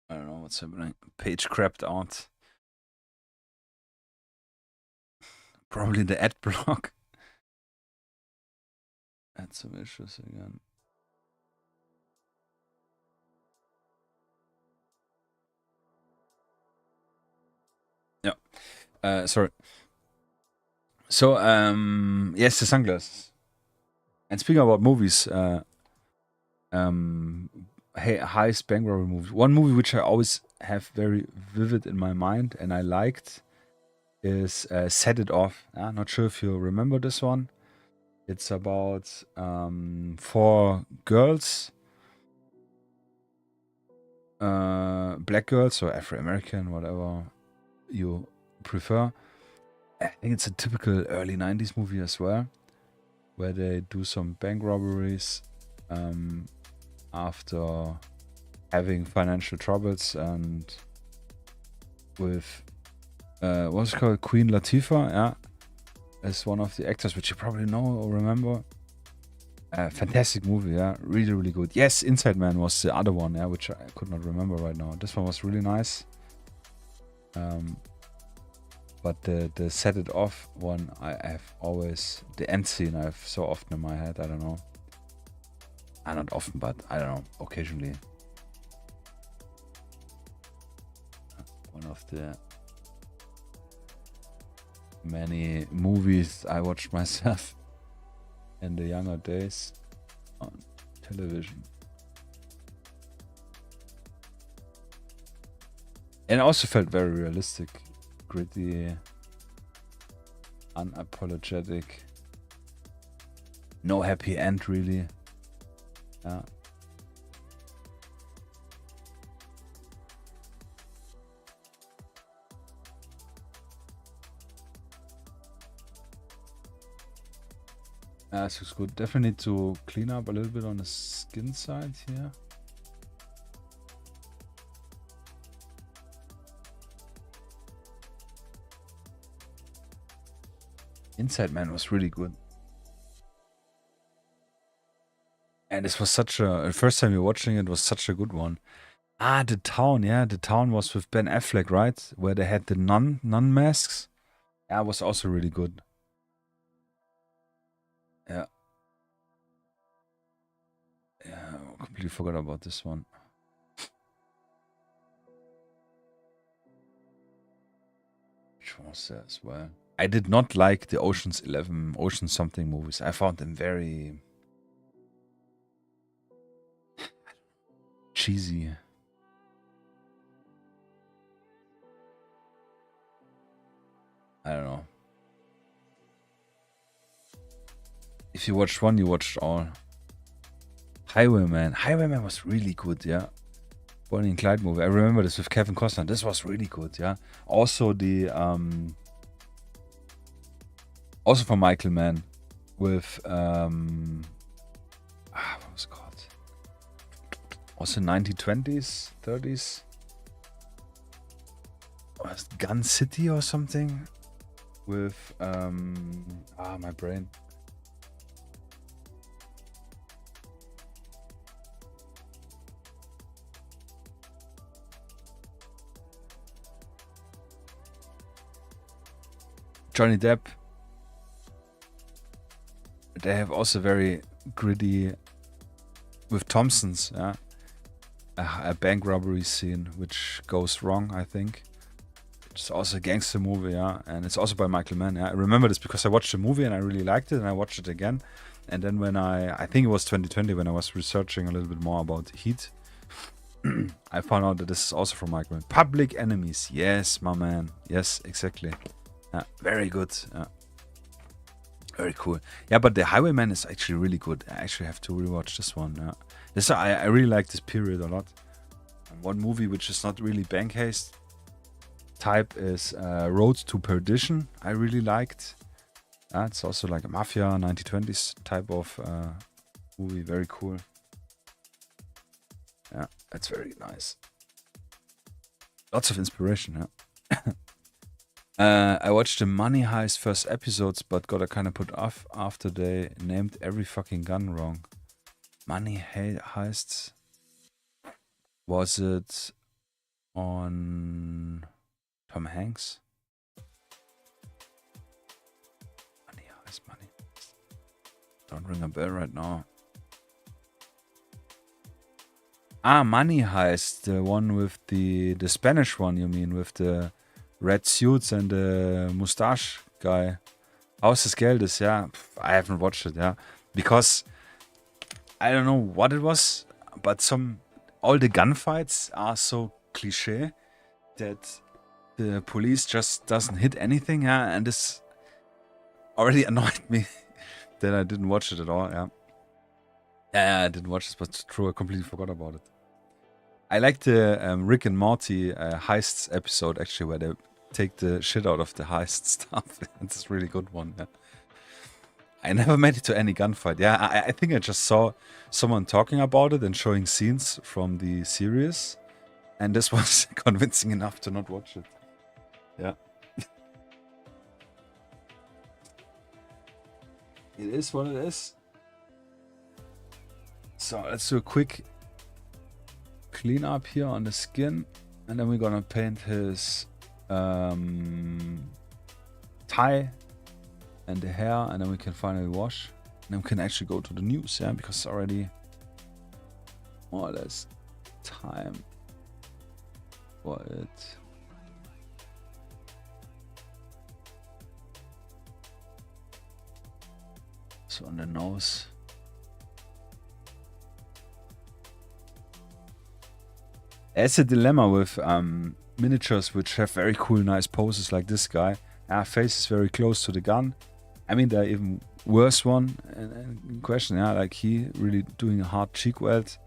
I don't know what's happening. Page crapped out. Probably the ad block. Had some issues again. Yeah. Sorry. So, yes, the sunglasses. And speaking about movies, highest bank robbery movie. One movie which I always have very vivid in my mind and I liked is Set It Off. Not sure if you remember this one. It's about 4 girls, black girls or Afro-American, whatever you prefer. I think it's a typical early 90s movie as well, where they do some bank robberies after having financial troubles, and with what's it called, Queen Latifah, as one of the actors, which you probably know or remember. Fantastic movie, really good. Yes, Inside Man was the other one, which I could not remember right now. This one was really nice. But the Set It Off one, I have always, the end scene I have so often in my head. I don't know. Not often, but I don't know, occasionally. One of the many movies I watched myself in the younger days on television. And it also felt very realistic, gritty, unapologetic. No happy end, really. This looks good. Definitely need to clean up a little bit on the skin side here. Inside Man was really good. And this was such a... The first time you're watching it was such a good one. Ah, The Town, yeah. The Town was with Ben Affleck, right? Where they had the nun masks. Yeah, it was also really good. Yeah. Yeah, I completely forgot about this one. Which was there as well? I did not like the Ocean's 11, Ocean something movies. I found them very cheesy. I don't know. If you watched one, you watched all. Highwayman. Highwayman was really good, yeah. Bonnie and Clyde movie. I remember this with Kevin Costner. This was really good, yeah. Also the also from Michael Mann with what was it called? Also 1920s, 30s. Was it Gun City or something? With my brain. Johnny Depp. They have also very gritty with Thompsons, yeah. A bank robbery scene which goes wrong, I think. It's also a gangster movie, yeah, and it's also by Michael Mann. Yeah, I remember this because I watched the movie and I really liked it, and I watched it again. And then when I think it was 2020 when I was researching a little bit more about Heat, I found out that this is also from Michael Mann. Public Enemies, yes, my man, yes, exactly. Yeah, very good. Yeah. Very cool. Yeah, but the Highwayman is actually really good. I actually have to rewatch this one. Yeah, this I really like this period a lot. And one movie which is not really bank heist type is Road to Perdition. I really liked. It's also like a mafia 1920s type of movie. Very cool. Yeah, that's very nice. Lots of inspiration. Yeah. I watched the Money Heist first episodes, but got a kind of put off after they named every fucking gun wrong. Money Heists. Was it on Tom Hanks? Money Heist, Money. Don't ring a bell right now. Ah, Money Heist, the one with the Spanish one, you mean, with the red suits and the mustache guy. Haus des Geldes, yeah. I haven't watched it, yeah. Because I don't know what it was, but all the gunfights are so cliche that the police just doesn't hit anything, yeah. And this already annoyed me that I didn't watch it at all, yeah. Yeah, I didn't watch this, but true, I completely forgot about it. I like the Rick and Morty heists episode, actually, where they take the shit out of the heist stuff. It's a really good one. Yeah. I never made it to any gunfight. Yeah, I think I just saw someone talking about it and showing scenes from the series. And this was convincing enough to not watch it. Yeah. It is what it is. So let's do a quick clean up here on the skin, and then we're gonna paint his tie and the hair, and then we can finally wash, and then we can actually go to the news, yeah, because it's already more or less time for it. So on the nose. There's a dilemma with miniatures which have very cool, nice poses like this guy. Face is very close to the gun. I mean, there are even worse one in question. Yeah, like he really doing a hard cheek weld.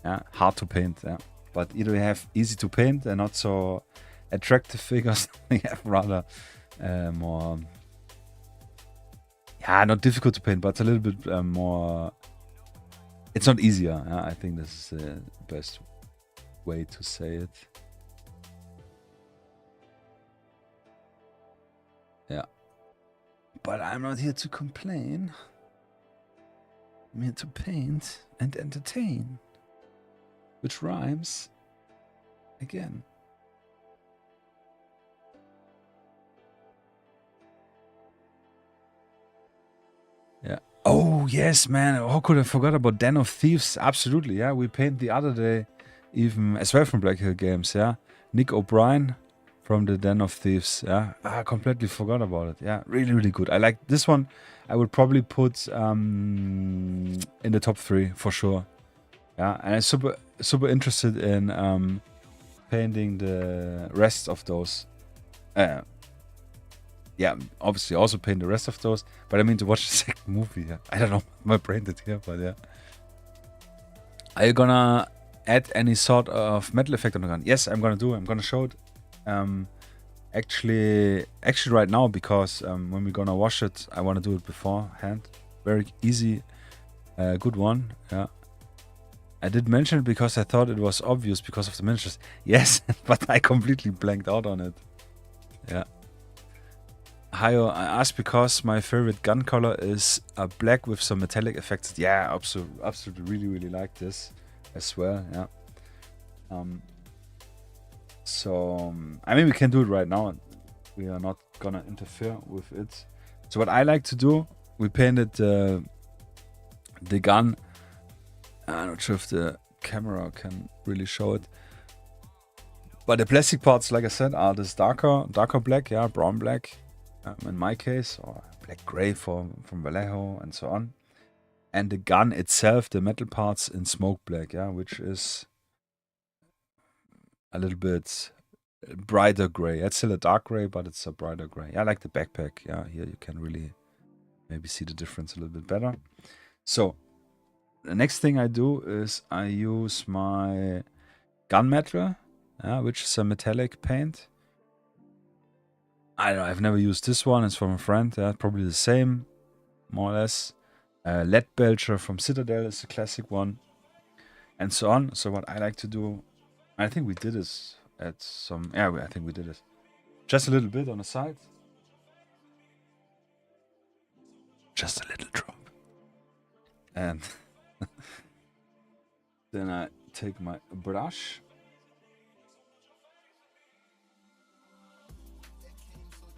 Yeah, hard to paint. Yeah, but either we have easy to paint and not so attractive figures. We have rather more Yeah, not difficult to paint, but it's a little bit more. It's not easier. I think this is the best way to say it. Yeah. But I'm not here to complain. I'm here to paint and entertain. Which rhymes again. Yeah. Oh, yes, man. How could I forget about Den of Thieves? Absolutely, yeah. We painted the other day, even as well from Black Hill Games, yeah. Nick O'Brien from the Den of Thieves, yeah. I completely forgot about it. Yeah, really, really good. I like this one. I would probably put in the top 3 for sure. Yeah, and I'm super interested in painting the rest of those. Yeah, obviously also paint the rest of those, but I mean to watch the second movie. Yeah. I don't know, my brain did here, but yeah. Are you gonna add any sort of metal effect on the gun? Yes, I'm gonna show it. Actually right now, because when we're gonna wash it, I wanna do it beforehand. Very easy, good one. Yeah. I did mention it because I thought it was obvious because of the miniatures. Yes, but I completely blanked out on it. Yeah. Hayo, I asked because my favorite gun color is a black with some metallic effects. Yeah, absolutely, really like this as well. Yeah. So I mean, we can do it right now. We are not gonna interfere with it. So what I like to do, we painted the gun. I'm not sure if the camera can really show it. But the plastic parts, like I said, are this darker black, yeah, brown black. In my case, or black gray from Vallejo and so on. And the gun itself, the metal parts in smoke black, yeah, which is a little bit brighter gray. It's still a dark gray, but it's a brighter gray. Yeah, I like the backpack. Yeah, here you can really maybe see the difference a little bit better. So the next thing I do is I use my gunmetal, which is a metallic paint. I don't know, I've never used this one. It's from a friend. Yeah, probably the same, more or less. Lead Belcher from Citadel is a classic one. And so on. So what I like to do, I think we did this at some... Yeah, I think we did it. Just a little bit on the side. Just a little drop. And then I take my brush.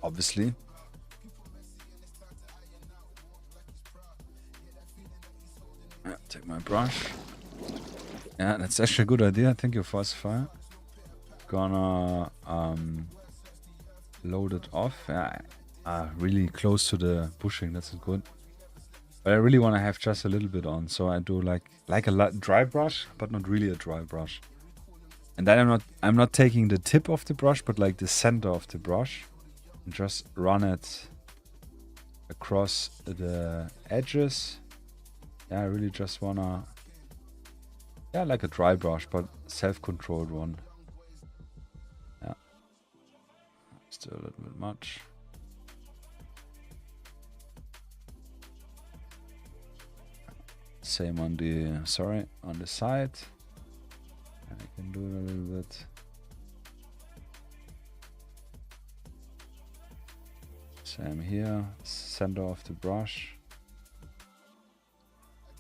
Obviously. Yeah, take my brush. Yeah, that's actually a good idea. Thank you, Falsifier. Gonna load it off. Yeah, really close to the bushing. That's good. But I really want to have just a little bit on, so I do like a dry brush, but not really a dry brush. And then I'm not taking the tip of the brush, but like the center of the brush. Just run it across the edges. Yeah, I really just wanna, yeah, like a dry brush, but self-controlled one. Yeah, still a little bit much. Same on the on the side. I can do it a little bit. Same here, center of the brush,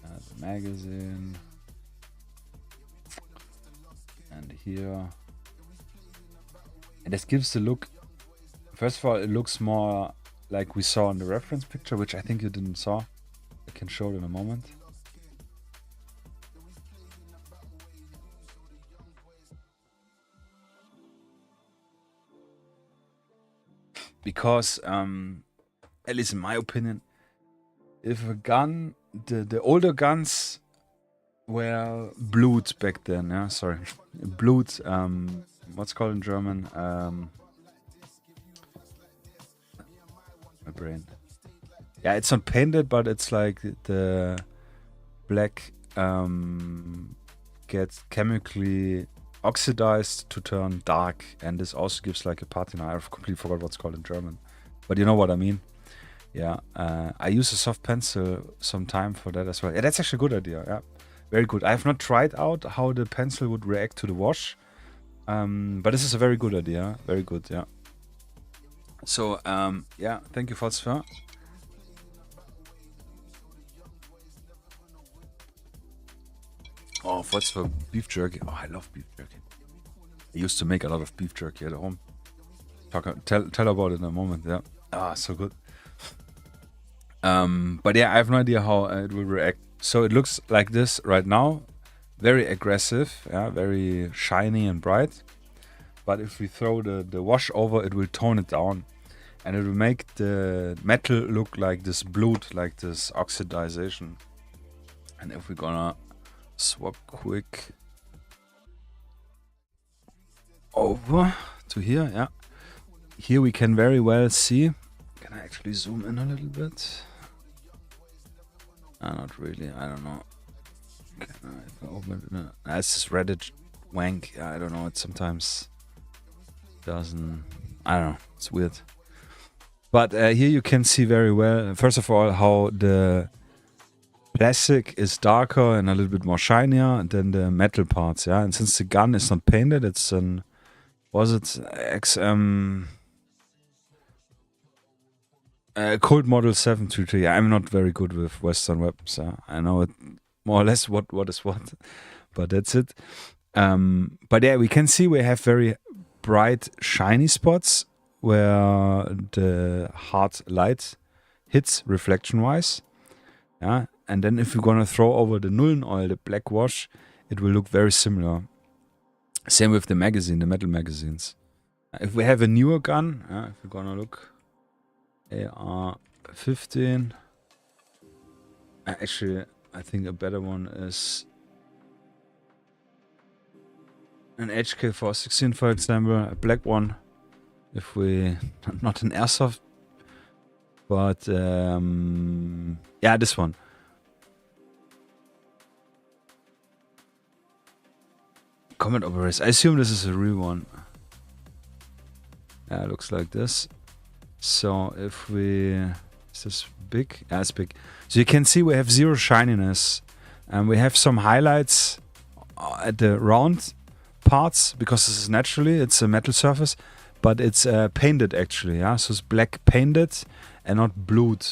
the magazine, and here. And this gives the look, first of all, it looks more like we saw in the reference picture, which I think you didn't saw. I can show it in a moment. Because, at least in my opinion, if a gun, the older guns were blut back then, yeah, sorry. Blut, what's called in German? My brain. Yeah, it's not painted, but it's like the black gets chemically oxidized to turn dark, and this also gives like a patina. I've completely forgot what's called in German, but you know what I mean. Yeah, I use a soft pencil sometime for that as well. Yeah, that's actually a good idea. Yeah, very good. I have not tried out how the pencil would react to the wash, but this is a very good idea. Very good. Yeah. So yeah, thank you, Phosphor. Oh, Phosphor beef jerky. Oh, I love beef jerky. I used to make a lot of beef jerky at home. Tell about it in a moment. Yeah. Ah, so good. But yeah, I have no idea how it will react. So it looks like this right now. Very aggressive, yeah, very shiny and bright. But if we throw the wash over, it will tone it down. And it will make the metal look like this blood, like this oxidization. And if we're gonna swap quick over to here, yeah. Here we can very well see. Can I actually zoom in a little bit? Not really, I don't know. Can I open it? No. It's this Reddit wank. I don't know, it sometimes doesn't... I don't know, it's weird. But here you can see very well, first of all, how the plastic is darker and a little bit more shinier than the metal parts, yeah. And since the gun is not painted, it's an... Was it XM... Cold Model 733. I'm not very good with Western weapons. I know it more or less what is what, but that's it. But yeah, we can see we have very bright, shiny spots where the hard light hits reflection-wise. Yeah, and then if we're gonna throw over the Nullen oil, the black wash, it will look very similar. Same with the magazine, the metal magazines. If we have a newer gun, if we're gonna look. AR-15. Actually, I think a better one is an HK416, for example, a black one. If we not an airsoft, but yeah, this one. Combat Operators. I assume this is a real one. Yeah, it looks like this. So if we... Is this big? Yeah, it's big. So you can see we have zero shininess. And we have some highlights at the round parts, because this is naturally, it's a metal surface. But it's painted actually, yeah? So it's black painted and not blued.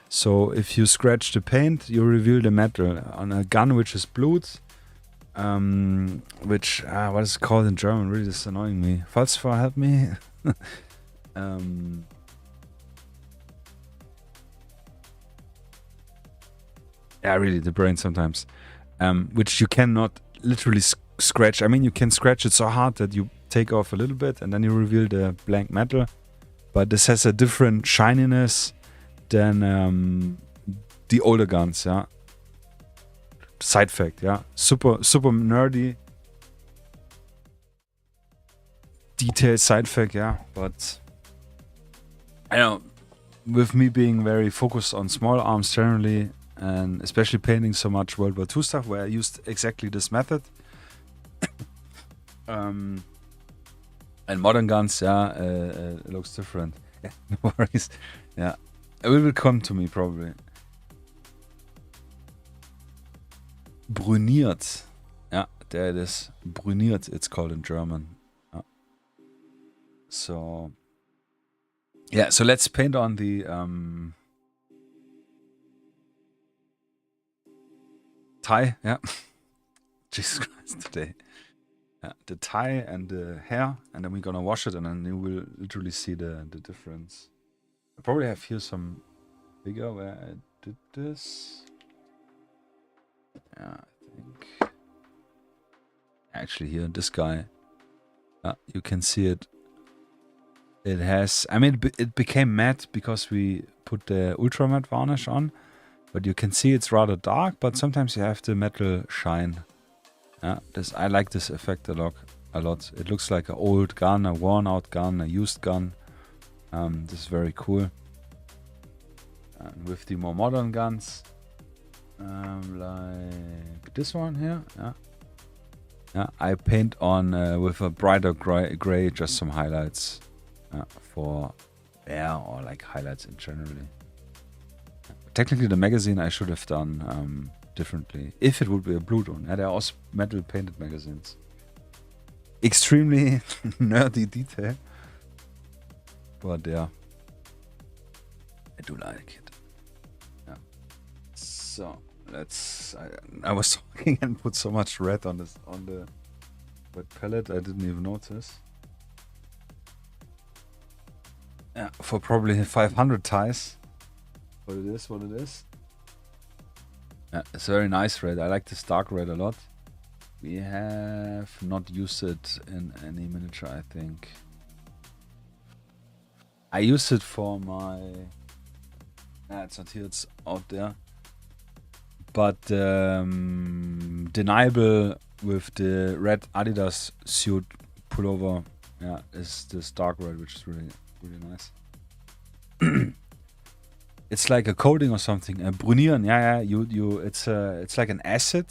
So if you scratch the paint, you reveal the metal. On a gun which is blued, which... what is it called in German? Really, this is annoying me. Falsfor, help me. Yeah, really, the brain sometimes. Which you cannot literally scratch. I mean, you can scratch it so hard that you take off a little bit and then you reveal the blank metal. But this has a different shininess than the older guns, yeah. Side fact, yeah. Super nerdy. Detailed side fact, yeah. But I know, with me being very focused on small arms generally, and especially painting so much World War II stuff, where I used exactly this method. And modern guns, yeah, it looks different. Yeah, no worries. Yeah, it will come to me probably. Bruniert. Yeah, there it is. Bruniert, it's called in German. Yeah. So, yeah, so let's paint on the tie, yeah. Jesus Christ, today. Yeah, the tie and the hair, and then we're gonna wash it, and then you will literally see the difference. I probably have here some figure where I did this. Yeah, I think. Actually, here, this guy. You can see it. It has, I mean, it became matte because we put the Ultramodern varnish on. But you can see it's rather dark, but sometimes you have the metal shine. Yeah, I like this effect a lot. It looks like an old gun, a worn out gun, a used gun. This is very cool. And with the more modern guns, like this one here, yeah, I paint on with a brighter gray, just some highlights for air, or like highlights in generally. technically the magazine I should have done differently. If it would be a blue one. Yeah, there are also metal painted magazines. Extremely nerdy detail. But yeah. I do like it. Yeah. So let's I was talking and put so much red on the red palette I didn't even notice. Yeah, for probably 500 ties. What it is. Yeah, it's very nice red. I like this dark red a lot. We have not used it in any miniature, I think. I used it for my... it's not here, it's out there. But deniable with the red Adidas suit pullover, yeah, is this dark red, which is really nice. It's like a coating or something. Brunieren, yeah. It's like an acid,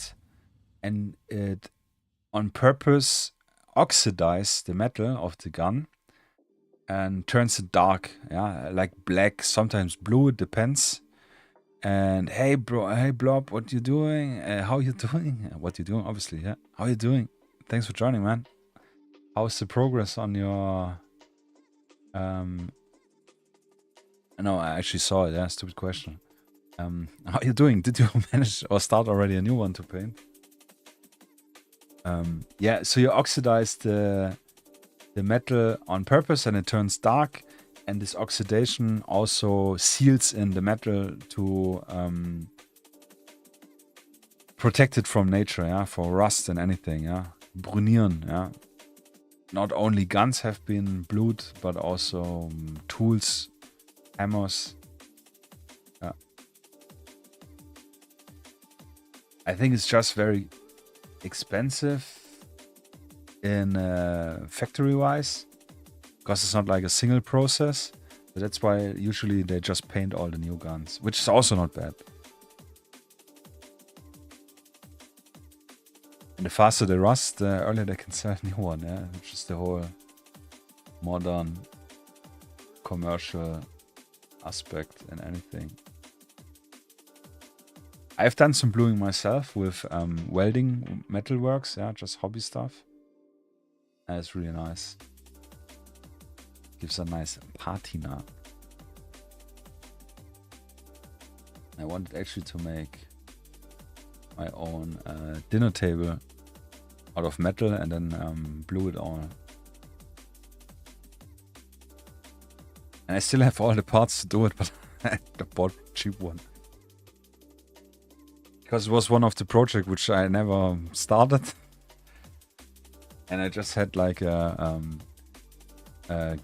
and it on purpose oxidize the metal of the gun and turns it dark, yeah, like black, sometimes blue. It depends. And hey, Blob, what you doing? How you doing? What you doing? Obviously, yeah. How you doing? Thanks for joining, man. How's the progress on your? No, I actually saw it. Yeah, stupid question. How are you doing? Did you manage or start already a new one to paint? Yeah, so you oxidize the metal on purpose, and it turns dark. And this oxidation also seals in the metal to protect it from nature, yeah, for rust and anything, yeah. Brunieren, yeah. Not only guns have been blued, but also tools, hammers. Yeah. I think it's just very expensive in factory-wise. Because it's not like a single process. So that's why usually they just paint all the new guns, which is also not bad. And the faster they rust, the earlier they can sell a new one, yeah? Which is the whole modern commercial aspect in anything. I've done some bluing myself with welding metalworks, yeah, just hobby stuff. And it's really nice. Gives a nice patina. I wanted actually to make my own dinner table out of metal and then blue it all. And I still have all the parts to do it, but I bought a cheap one. Because it was one of the projects which I never started. And I just had like a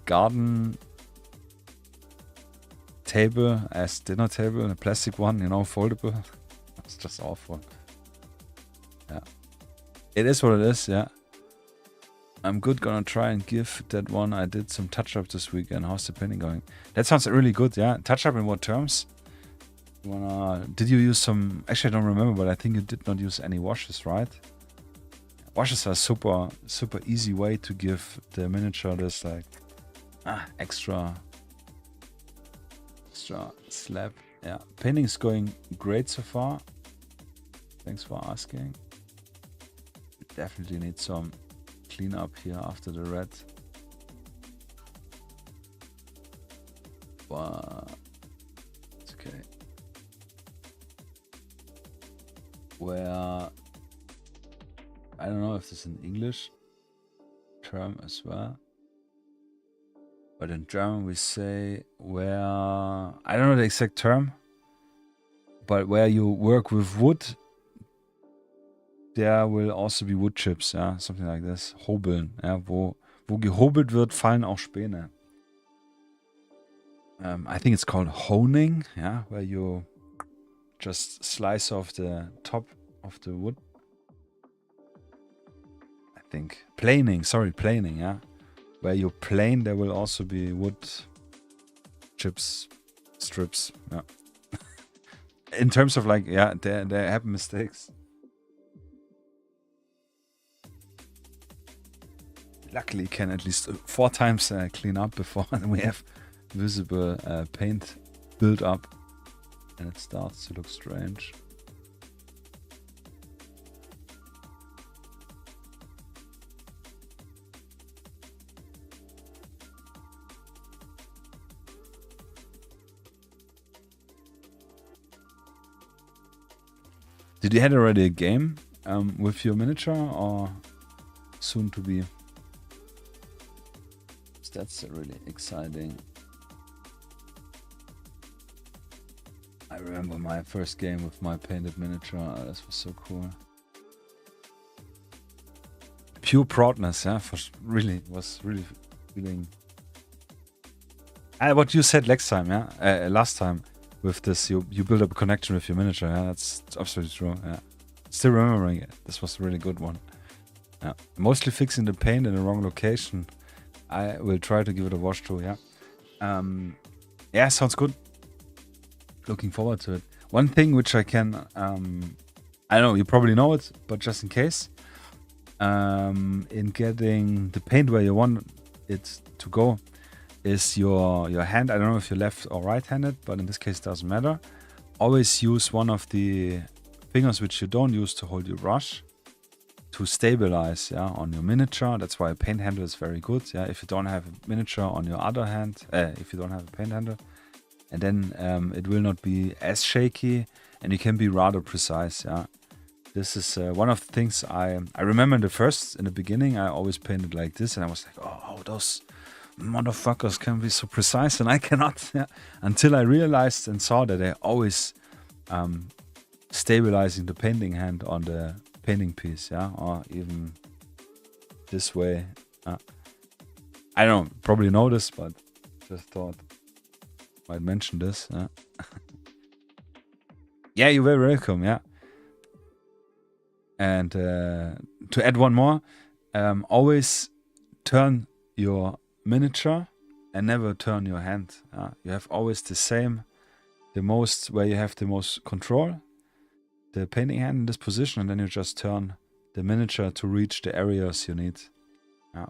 garden table as dinner table, a plastic one, you know, foldable. It's just awful. Yeah. It is what it is, yeah. I'm good, gonna try and give that one. I did some touch-up this weekend. How's the painting going? That sounds really good, yeah. Touch-up in what terms? Did you use some... Actually, I don't remember, but I think you did not use any washes, right? Washes are super easy way to give the miniature this like extra slab. Yeah, painting is going great so far. Thanks for asking. We definitely need some clean up here after the red. But it's okay. Where I don't know if this is an English term as well. But in German we say where... I don't know the exact term. But where you work with wood, there will also be wood chips, yeah, something like this. Hobeln, ja, wo gehobelt wird, fallen auch Späne. I think it's called honing, yeah, where you just slice off the top of the wood. I think planing, yeah. Where you plane, there will also be wood chips, strips, yeah. In terms of like, yeah, there happen mistakes. Luckily, can at least 4 times clean up before we have visible paint build up. And it starts to look strange. Did you had already a game with your miniature or soon to be? That's really exciting. I remember my first game with my painted miniature. This was so cool. Pure proudness, yeah, was really feeling. What you said last time, yeah, last time with this, you build up a connection with your miniature. Yeah, that's absolutely true. Yeah, still remembering it. This was a really good one. Yeah, mostly fixing the paint in the wrong location. I will try to give it a wash too. Yeah, yeah, sounds good. Looking forward to it. One thing which I can, I know you probably know it, but just in case, in getting the paint where you want it to go, is your hand. I don't know if you're left or right-handed, but in this case it doesn't matter. Always use one of the fingers which you don't use to hold your brush to stabilize, yeah, on your miniature. That's why a paint handle is very good. Yeah, if you don't have a miniature on your other hand, if you don't have a paint handle, and then it will not be as shaky, and you can be rather precise. Yeah, this is one of the things I remember in the beginning. I always painted like this, and I was like, oh, those motherfuckers can be so precise, and I cannot. Yeah. Until I realized and saw that I always stabilizing the painting hand on the painting piece, yeah, or even this way. I don't probably know this, but just thought might mention this. Yeah, yeah, you're very welcome. Yeah, and to add one more, always turn your miniature and never turn your hand. You have always where you have the most control, the painting hand in this position, and then you just turn the miniature to reach the areas you need,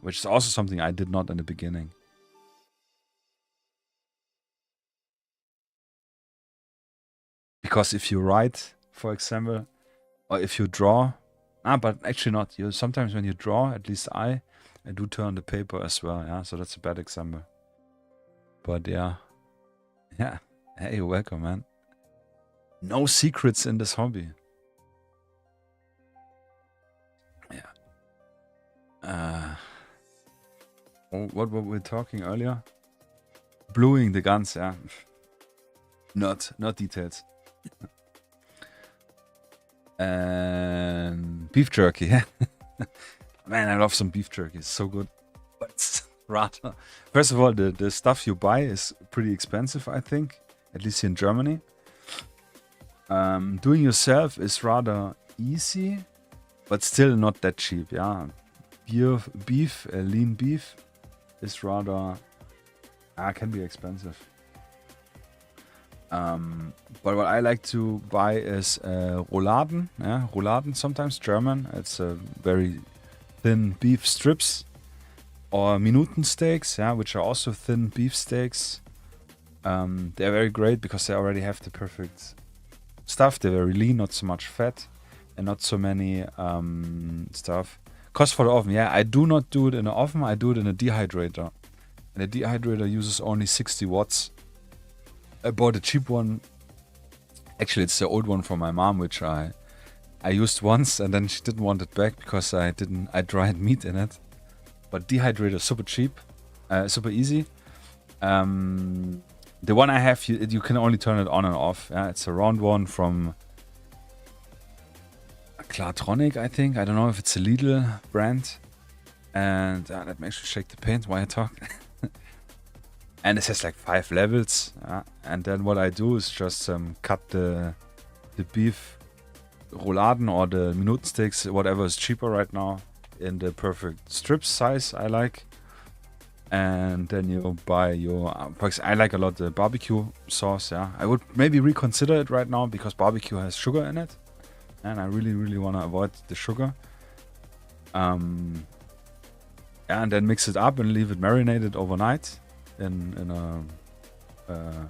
which is also something I did not in the beginning. Because if you write, for example, or if you draw, but actually not. Sometimes when you draw, at least I do turn the paper as well. Yeah, so that's a bad example. But yeah, hey, you're welcome, man. No secrets in this hobby. Yeah. What were we talking earlier? Bluing the guns, yeah. Not details. And beef jerky, yeah. Man, I love some beef jerky. It's so good. But it's rather... First of all, the stuff you buy is pretty expensive, I think. At least here in Germany. Doing yourself is rather easy, but still not that cheap, yeah. Beef, lean beef is rather... can be expensive. But what I like to buy is Rouladen. Yeah, Rouladen, sometimes German. It's very thin beef strips. Or Minuten steaks, yeah, which are also thin beef steaks. They're very great because they already have the perfect stuff. They're very lean, not so much fat, and not so many stuff. Cost for the oven, yeah, I do not do it in an oven. I do it in a dehydrator. And the dehydrator uses only 60 watts. I bought a cheap one. Actually, it's the old one from my mom, which I used once, and then she didn't want it back because I dried meat in it. But dehydrator is super cheap, super easy. The one I have, you can only turn it on and off. Yeah, it's a round one from Klartronic, I think. I don't know if it's a Lidl brand. And let me actually shake the paint while I talk. And it has like 5 levels. And then what I do is just cut the beef Rouladen or the Minuten steaks, whatever is cheaper right now, in the perfect strip size I like. And then you buy your... I like a lot the barbecue sauce, yeah. I would maybe reconsider it right now because barbecue has sugar in it. And I really, really want to avoid the sugar. And then mix it up and leave it marinated overnight in a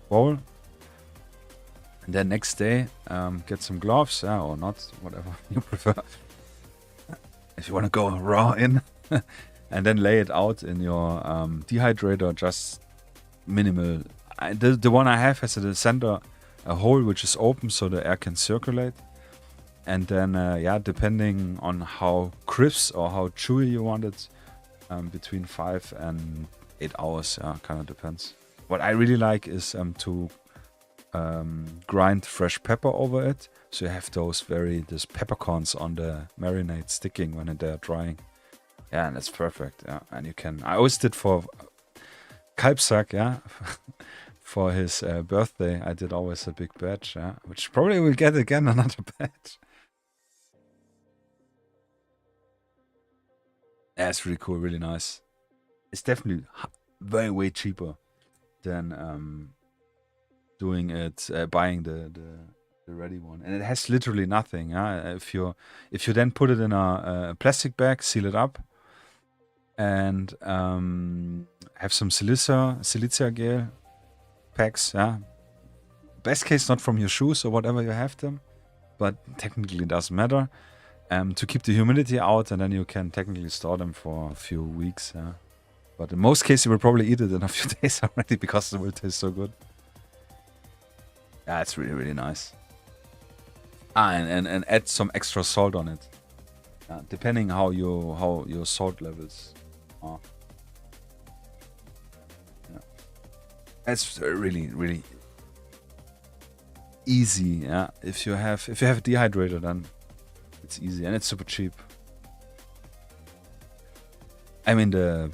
bowl. And then next day, get some gloves, or not, whatever you prefer. If you want to go raw in. And then lay it out in your dehydrator, just minimal. The one I have has at the center a hole which is open so the air can circulate. And then, yeah, depending on how crisp or how chewy you want it, between 5 and 8 hours, kind of depends. What I really like is to grind fresh pepper over it, so you have those these peppercorns on the marinade sticking when they're drying. Yeah, and it's perfect. Yeah, and you can. I always did for Kalbsack, yeah, for his birthday. I did always a big batch, yeah, which probably will get again another batch. Yeah, it's really cool, really nice. It's definitely way cheaper than doing it, buying the ready one, and it has literally nothing. If you then put it in a plastic bag, seal it up, and have some silica gel packs. Yeah, best case not from your shoes or whatever you have them, but technically it doesn't matter. To keep the humidity out, and then you can technically store them for a few weeks. Yeah, but in most cases you will probably eat it in a few days already because it will taste so good. Yeah, it's really nice. And add some extra salt on it, depending how your salt levels are. Yeah. It's really easy. Yeah, if you have a dehydrator, then it's easy and it's super cheap. I mean the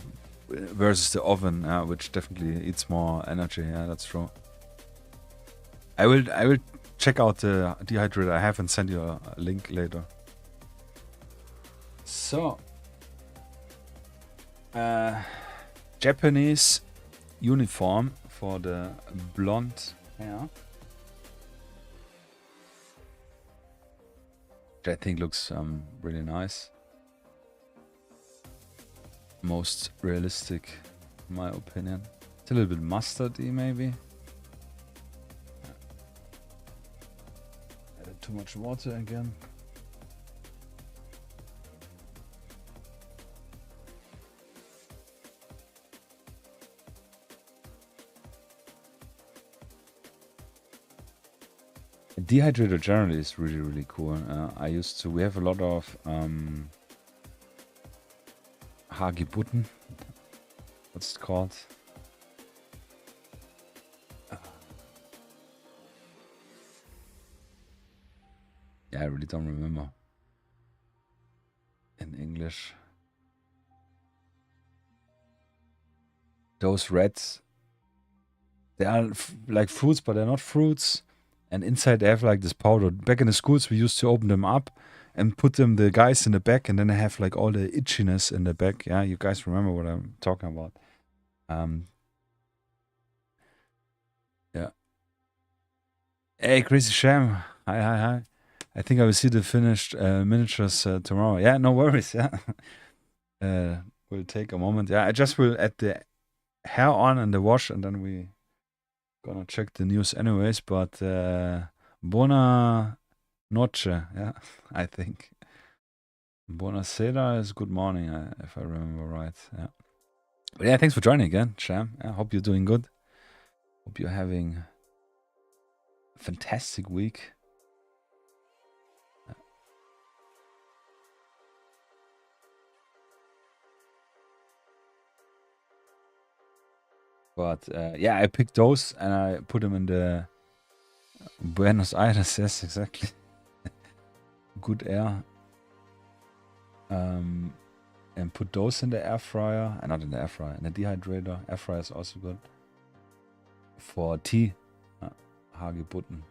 versus the oven, which definitely eats more energy. Yeah, that's true. I will check out the dehydrator I have and send you a link later. So, Japanese uniform for the blonde hair, which I think looks really nice. Most realistic, in my opinion. It's a little bit mustardy, maybe. Added too much water again. Dehydrator generally is really cool. We have a lot of Hagebutten. What's it called? Yeah, I really don't remember in English. Those reds, they are like fruits, but they're not fruits. And inside they have like this powder. Back in the schools, we used to open them up and put the guys in the back, and then they have like all the itchiness in the back. Yeah, you guys remember what I'm talking about. Yeah. Hey, Crazy Sham. Hi. I think I will see the finished miniatures tomorrow. Yeah, no worries. Yeah. Will take a moment. Yeah, I just will add the hair on and the wash, and then we gonna check the news anyways. But buona noche. Yeah, I think. Buonasera is good morning, if I remember right. Yeah. But yeah, thanks for joining again, Sham. I hope you're doing good. Hope you're having a fantastic week. But yeah, I picked those and I put them in the Buenos Aires. Yes, exactly. Good air. And put those in the air fryer. Not in the air fryer, in the dehydrator. Air fryer is also good. For tea. Hagebutten.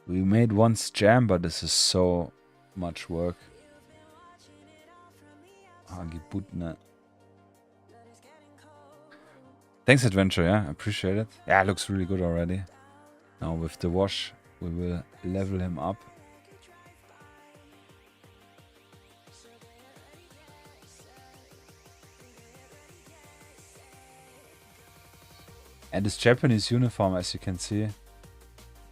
We made once jam, but this is so much work. Hagebutten. Thanks, Adventure. Yeah, I appreciate it. Yeah, it looks really good already. Now with the wash, we will level him up. And this Japanese uniform, as you can see,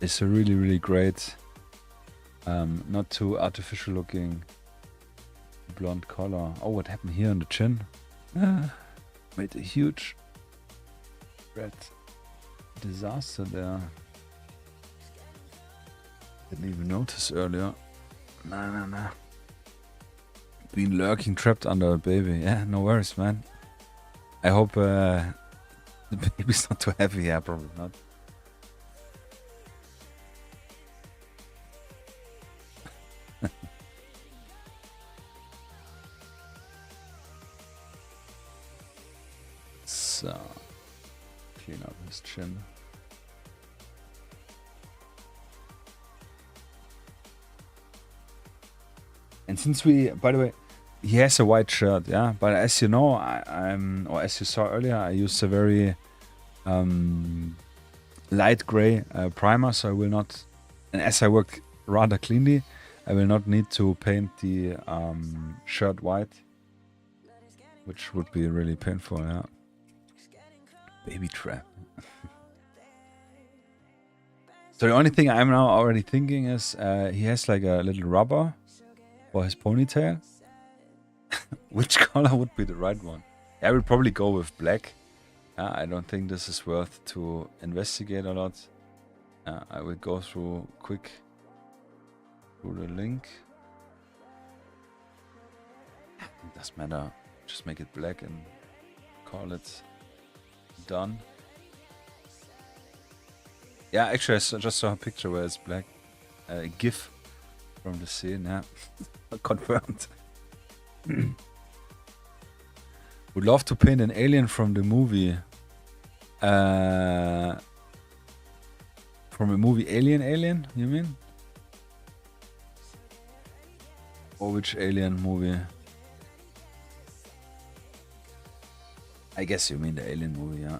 is a really, really great, not too artificial looking blonde color. Oh, what happened here on the chin? Made a huge red disaster there. Didn't even notice earlier. Nah. Been lurking trapped under a baby. Yeah, no worries, man. I hope the baby's not too heavy. Yeah, probably not. So, clean up his chin. And since we, by the way, he has a white shirt, yeah. But as you know, or as you saw earlier, I used a very light gray primer, so I will not. And as I work rather cleanly, I will not need to paint the shirt white, which would be really painful, yeah. Baby trap. So the only thing I'm now already thinking is he has like a little rubber for his ponytail. Which color would be the right one? I would probably go with black. I don't think this is worth to investigate a lot. I will go through quick through the link. It doesn't matter. Just make it black and call it done. Yeah, actually I just saw a picture where it's black. A GIF from the scene, yeah. Confirmed. Would love to paint an alien from the movie. From a movie Alien, you mean? Or which alien movie? I guess you mean the Alien movie, yeah.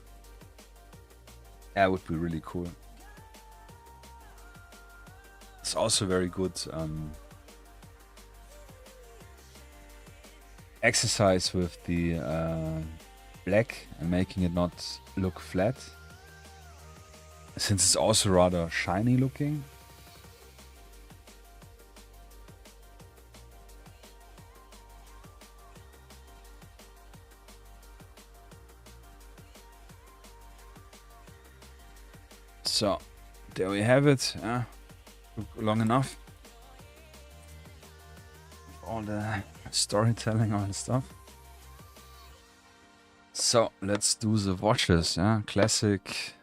Yeah, it would be really cool. It's also very good exercise with the black and making it not look flat, since it's also rather shiny looking. So there we have it. Took long enough. All the storytelling, all the stuff. So let's do the watches. Classic.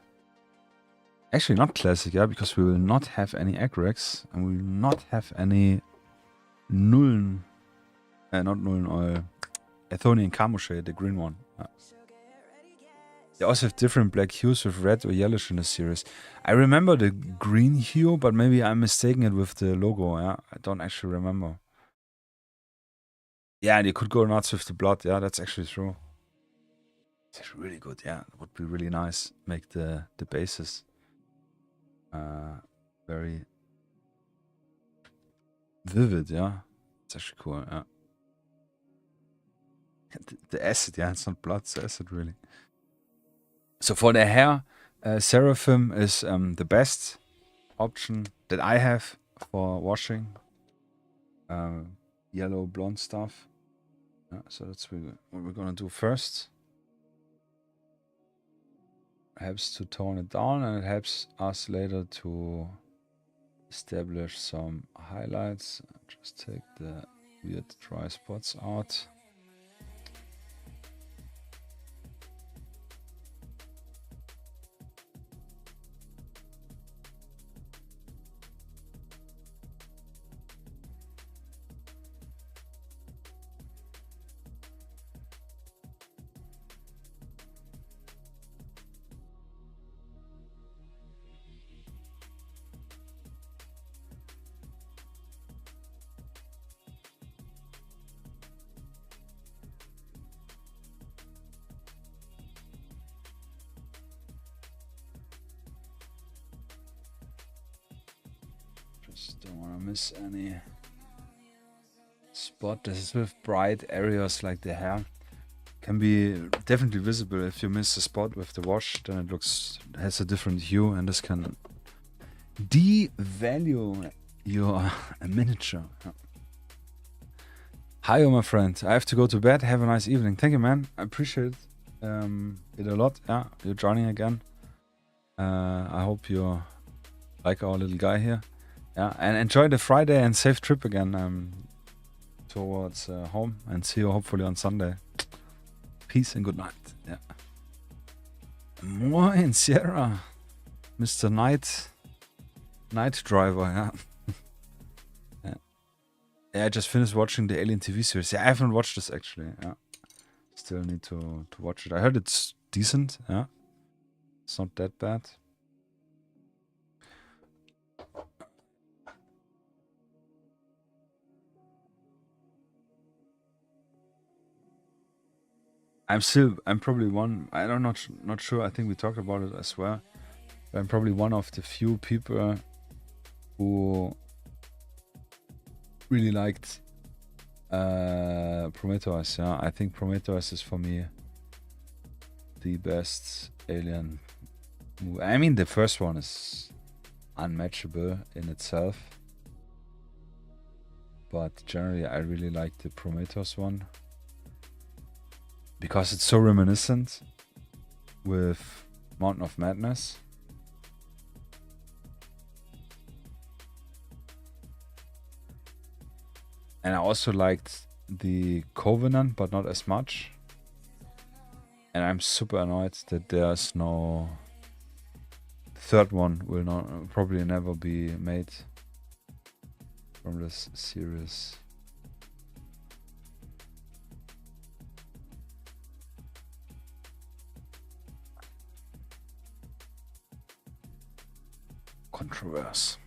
Actually, not classic, because we will not have any Agrax and we will not have any Nuln. Not Nuln oil. Athonian Camouflage, the green one. They also have different black hues with red or yellowish in the series. I remember the green hue, but maybe I'm mistaking it with the logo. I don't actually remember. Yeah, and you could go nuts with the blood. Yeah, that's actually true. It's actually really good. Yeah, it would be really nice. Make the bases very vivid. Yeah, it's actually cool. Yeah, the acid. Yeah, it's not blood. It's acid, really. So for the hair, Seraphim is the best option that I have for washing yellow blonde stuff. So that's what we're gonna do first. Helps to tone it down, and it helps us later to establish some highlights. Just take the weird dry spots out. Just don't want to miss any spot. This is with bright areas like the hair. can be definitely visible. If you miss a spot with the wash, then it has a different hue, and this can devalue your miniature. Yeah. Hi, my friend. I have to go to bed. Have a nice evening. Thank you, man. I appreciate it a lot. Yeah, you're joining again. I hope you like our little guy here. Yeah, and enjoy the Friday and safe trip again towards home, and see you hopefully on Sunday. Peace and good night. Yeah. Moin, Sierra. Mr. Night Driver, yeah. Yeah, I just finished watching the Alien TV series. Yeah, I haven't watched this actually. Yeah, still need to watch it. I heard it's decent. Yeah, it's not that bad. I'm probably one. I don't not sure. I think we talked about it as well. But I'm probably one of the few people who really liked Prometheus. Yeah, I think Prometheus is for me the best Alien movie. I mean, the first one is unmatchable in itself, but generally I really like the Prometheus one because it's so reminiscent with Mountain of Madness. And I also liked the Covenant, but not as much. And I'm super annoyed that there's no third one. Will not probably never be made from this series. Controversy.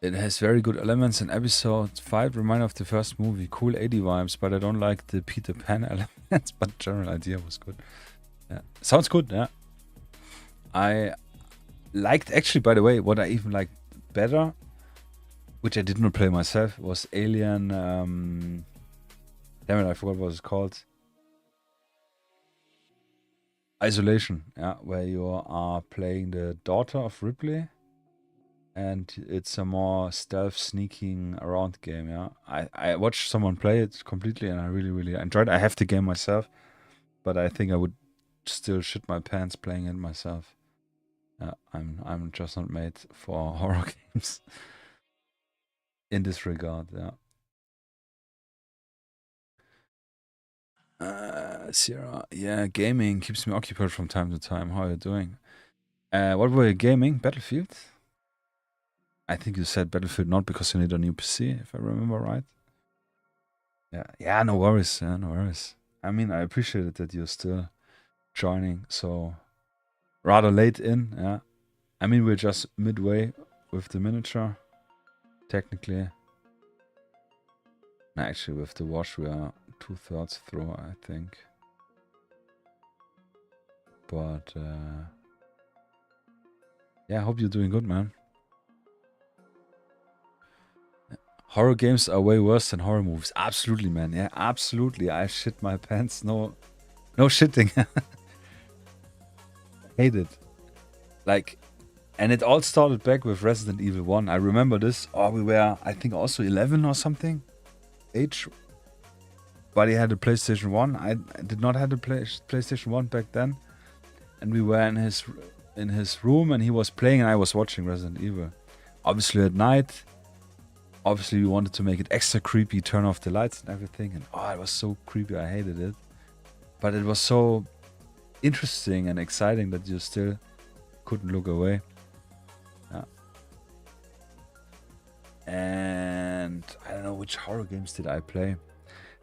It has very good elements in episode 5, remind of the first movie. Cool 80 vibes, but I don't like the Peter Pan elements, but general idea was good. Yeah. Sounds good, yeah. I liked, actually, by the way, what I even liked better, which I did not play myself, was Alien, damn it, I forgot what it's called. Isolation, yeah, where you are playing the daughter of Ripley. And it's a more stealth sneaking around game, yeah. I watched someone play it completely and I really enjoyed it. I have the game myself, but I think I would still shit my pants playing it myself. Yeah, I'm just not made for horror games in this regard, yeah. Sierra, yeah, gaming keeps me occupied from time to time. How are you doing? What were you gaming? Battlefield? I think you said Battlefield not because you need a new PC, if I remember right. Yeah, no worries, yeah, no worries. I mean, I appreciate it that you're still joining so rather late in, yeah. I mean, we're just midway with the miniature, technically. No, actually, with the wash, we are 2/3 through, I think. But, yeah, I hope you're doing good, man. Horror games are way worse than horror movies. Absolutely, man. Yeah, absolutely. I shit my pants. No shitting. Hate it. Like, and it all started back with Resident Evil 1. I remember this. Oh, we were, I think, also 11 or something. Age. Buddy had a PlayStation 1. I did not have a PlayStation 1 back then. And we were in his room and he was playing and I was watching Resident Evil. Obviously at night. Obviously, we wanted to make it extra creepy, turn off the lights and everything. And oh, it was so creepy. I hated it. But it was so interesting and exciting that you still couldn't look away. Yeah. And I don't know which horror games did I play.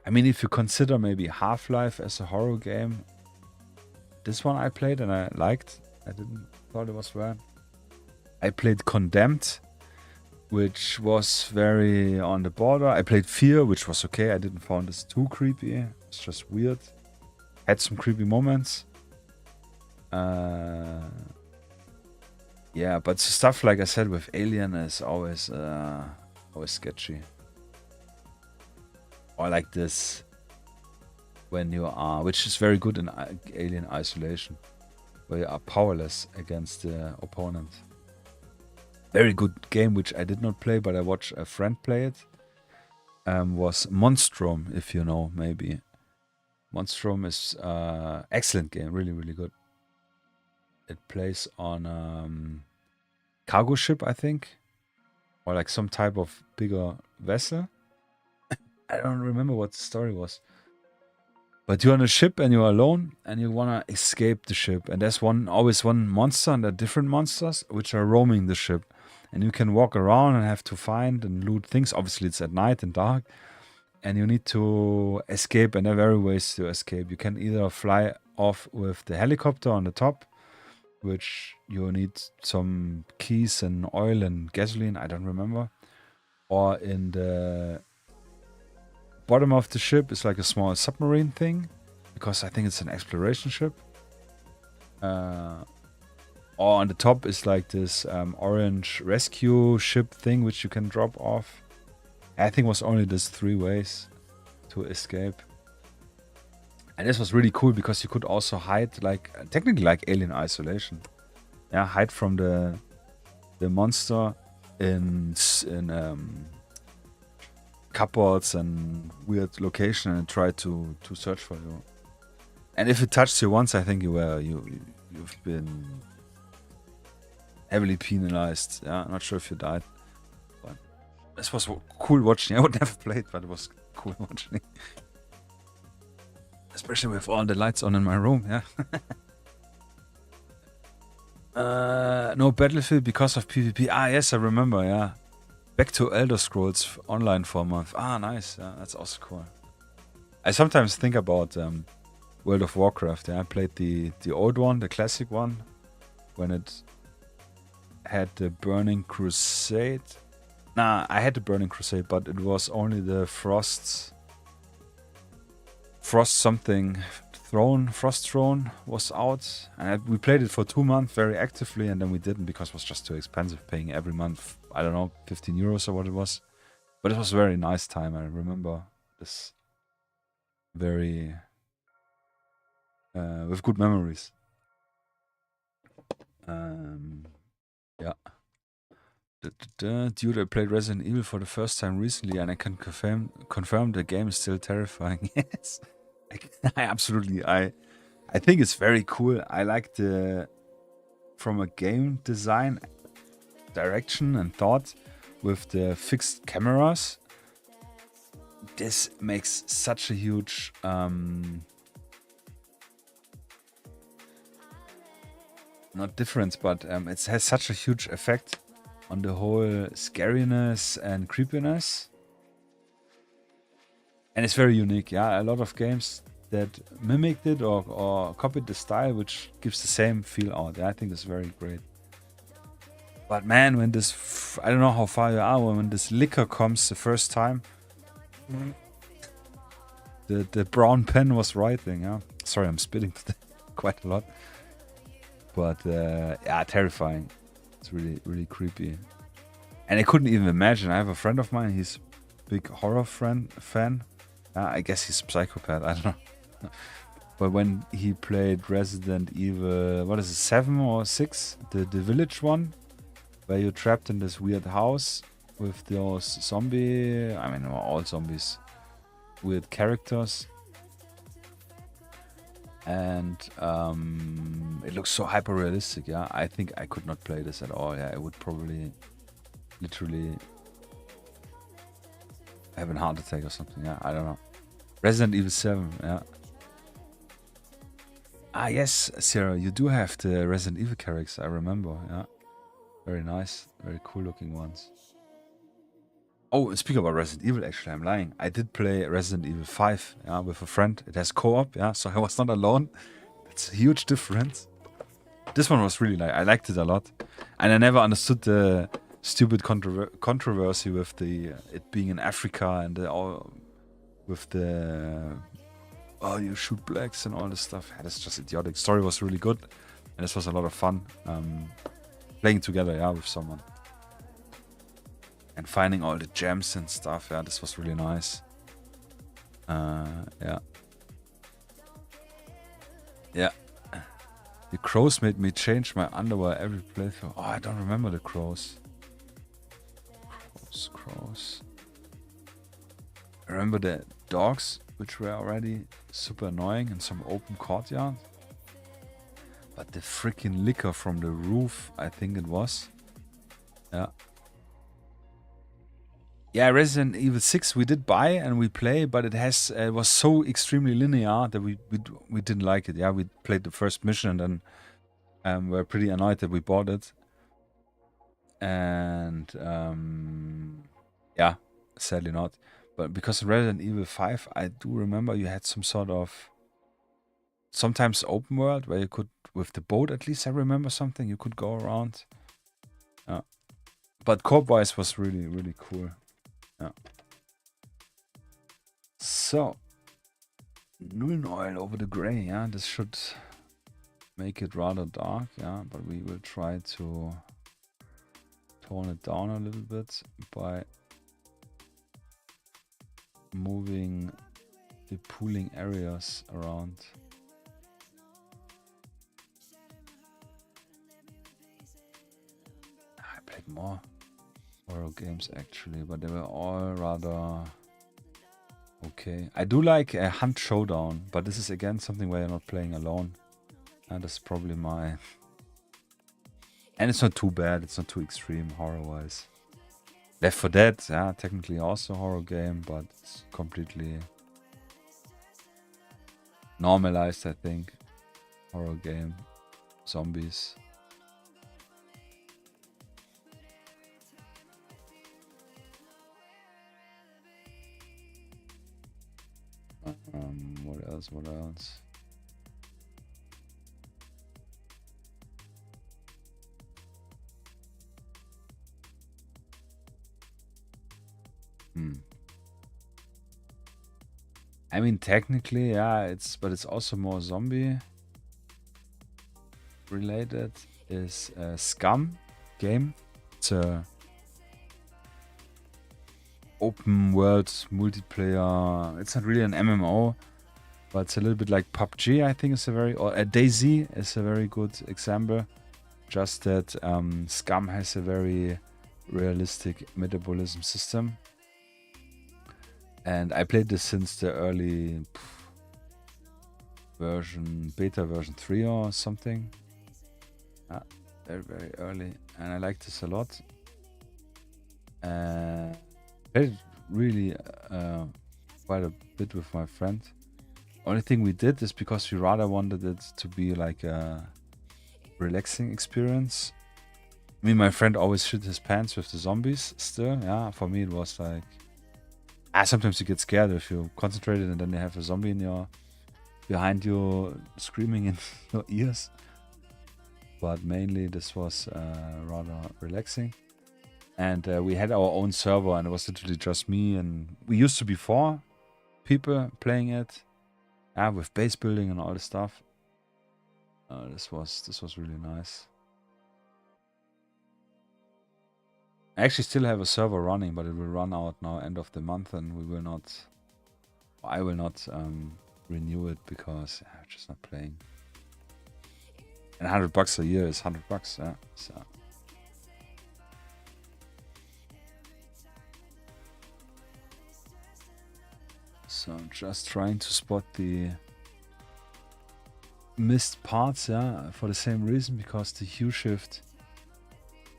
I mean, if you consider maybe Half-Life as a horror game, this one I played and I liked. I didn't thought it was bad. I played Condemned, which was very on the border. I played Fear, which was okay. I didn't find this too creepy. It's just weird. Had some creepy moments. Yeah, but stuff like I said with Alien is always sketchy. Or like this when you are, which is very good in Alien Isolation, where you are powerless against the opponent. Very good game, which I did not play, but I watched a friend play it. Was Monstrum, if you know, maybe. Monstrum is excellent game, really, really good. It plays on cargo ship, I think, or like some type of bigger vessel. I don't remember what the story was. But you're on a ship and you're alone and you wanna escape the ship. And there's always one monster and there are different monsters which are roaming the ship. And you can walk around and have to find and loot things. Obviously it's at night and dark. And you need to escape, and there are various ways to escape. You can either fly off with the helicopter on the top, which you need some keys and oil and gasoline, I don't remember. Or in the bottom of the ship is like a small submarine thing, because I think it's an exploration ship. Or on the top is like this orange rescue ship thing, which you can drop off. I think it was only these 3 ways to escape. And this was really cool because you could also hide, like technically like Alien Isolation. Yeah, hide from the monster in cupboards and weird location and try to search for you. And if it touched you once, I think you've been heavily penalized. Yeah, I'm not sure if you died. This was cool watching. I would never play it, but it was cool watching. Especially with all the lights on in my room, yeah. No Battlefield because of PvP. Ah, yes, I remember, yeah. Back to Elder Scrolls Online for a month. Ah, nice. Yeah, that's also cool. I sometimes think about World of Warcraft. Yeah, I played the old one, the classic one, when it had the Burning Crusade. Nah, I had the Burning Crusade, but it was only the Frost Throne was out. And we played it for 2 months very actively, and then we didn't because it was just too expensive, paying every month, I don't know, 15 euros or what it was. But it was a very nice time. I remember this very with good memories. Yeah. Dude, I played Resident Evil for the first time recently, and I can confirm the game is still terrifying. Yes, I absolutely. I think it's very cool. I like from a game design direction and thought with the fixed cameras. This makes such a huge not difference, but it has such a huge effect on the whole scariness and creepiness. And it's very unique, yeah. A lot of games that mimicked it or copied the style, which gives the same feel out. Yeah, I think it's very great. But man, when this, I don't know how far you are, when this liquor comes the first time, the brown pen was writing, yeah. Sorry, I'm spitting today quite a lot. But yeah, terrifying. It's really, really creepy. And I couldn't even imagine. I have a friend of mine, he's a big horror fan. I guess he's a psychopath, I don't know. But when he played Resident Evil, what is it, 7 or 6? The village one, where you're trapped in this weird house with those zombie, I mean, all zombies, weird characters. And it looks so hyper realistic, yeah. I think I could not play this at all. Yeah, I would probably literally have a heart attack or something. Yeah, I don't know. Resident Evil 7, yeah. Ah, yes, Sarah, you do have the Resident Evil characters, I remember, yeah. Very nice, very cool looking ones. Oh, speaking about Resident Evil, actually, I'm lying. I did play Resident Evil 5, yeah, with a friend. It has co-op, yeah, so I was not alone. It's a huge difference. This one was really I liked it a lot. And I never understood the stupid controversy with it being in Africa and with the oh, you shoot blacks and all this stuff. Yeah, that's just idiotic. Story was really good, and this was a lot of fun. Playing together, yeah, with someone. And finding all the gems and stuff, yeah, this was really nice. Yeah. Yeah. The crows made me change my underwear every playthrough. Oh, I don't remember the crows. Crows. I remember the dogs, which were already super annoying in some open courtyard. But the freaking liquor from the roof, I think it was. Yeah. Yeah, Resident Evil 6 we did buy and we play, but it was so extremely linear that we didn't like it. Yeah, we played the first mission and then we're pretty annoyed that we bought it. And yeah, sadly not. But because in Resident Evil 5, I do remember you had some sort of sometimes open world where you could, with the boat at least, I remember something, you could go around. But co-op-wise was really, really cool. Yeah. So, Nuln oil over the gray, yeah, this should make it rather dark, yeah, but we will try to tone it down a little bit by moving the pooling areas around. I played more horror games actually, but they were all rather okay. I do like a Hunt Showdown, but this is again something where you're not playing alone. And that's probably my... And it's not too bad, it's not too extreme horror-wise. Left 4 Dead, yeah, technically also a horror game, but it's completely normalized, I think. Horror game. Zombies. What else? What else? I mean, technically, yeah, but it's also more zombie related. Is a Scum game. It's a open world multiplayer. It's not really an MMO, but it's a little bit like PUBG. I think is or DayZ is a very good example. Just that Scum has a very realistic metabolism system. And I played this since the early beta version 3 or something. Very, very early. And I like this a lot. Played it really quite a bit with my friend. Only thing we did is because we rather wanted it to be like a relaxing experience. Me and my friend always shit his pants with the zombies still. Yeah, for me it was like... sometimes you get scared if you concentrated and then you have a zombie behind you screaming in your ears. But mainly this was rather relaxing. And we had our own server and it was literally just me, and we used to be 4 people playing it. With base building and all this stuff. This was really nice. I actually still have a server running, but it will run out now end of the month, and I will not renew it because I'm just not playing. And $100 a year is $100, yeah. So just trying to spot the missed parts, yeah, for the same reason, because the hue shift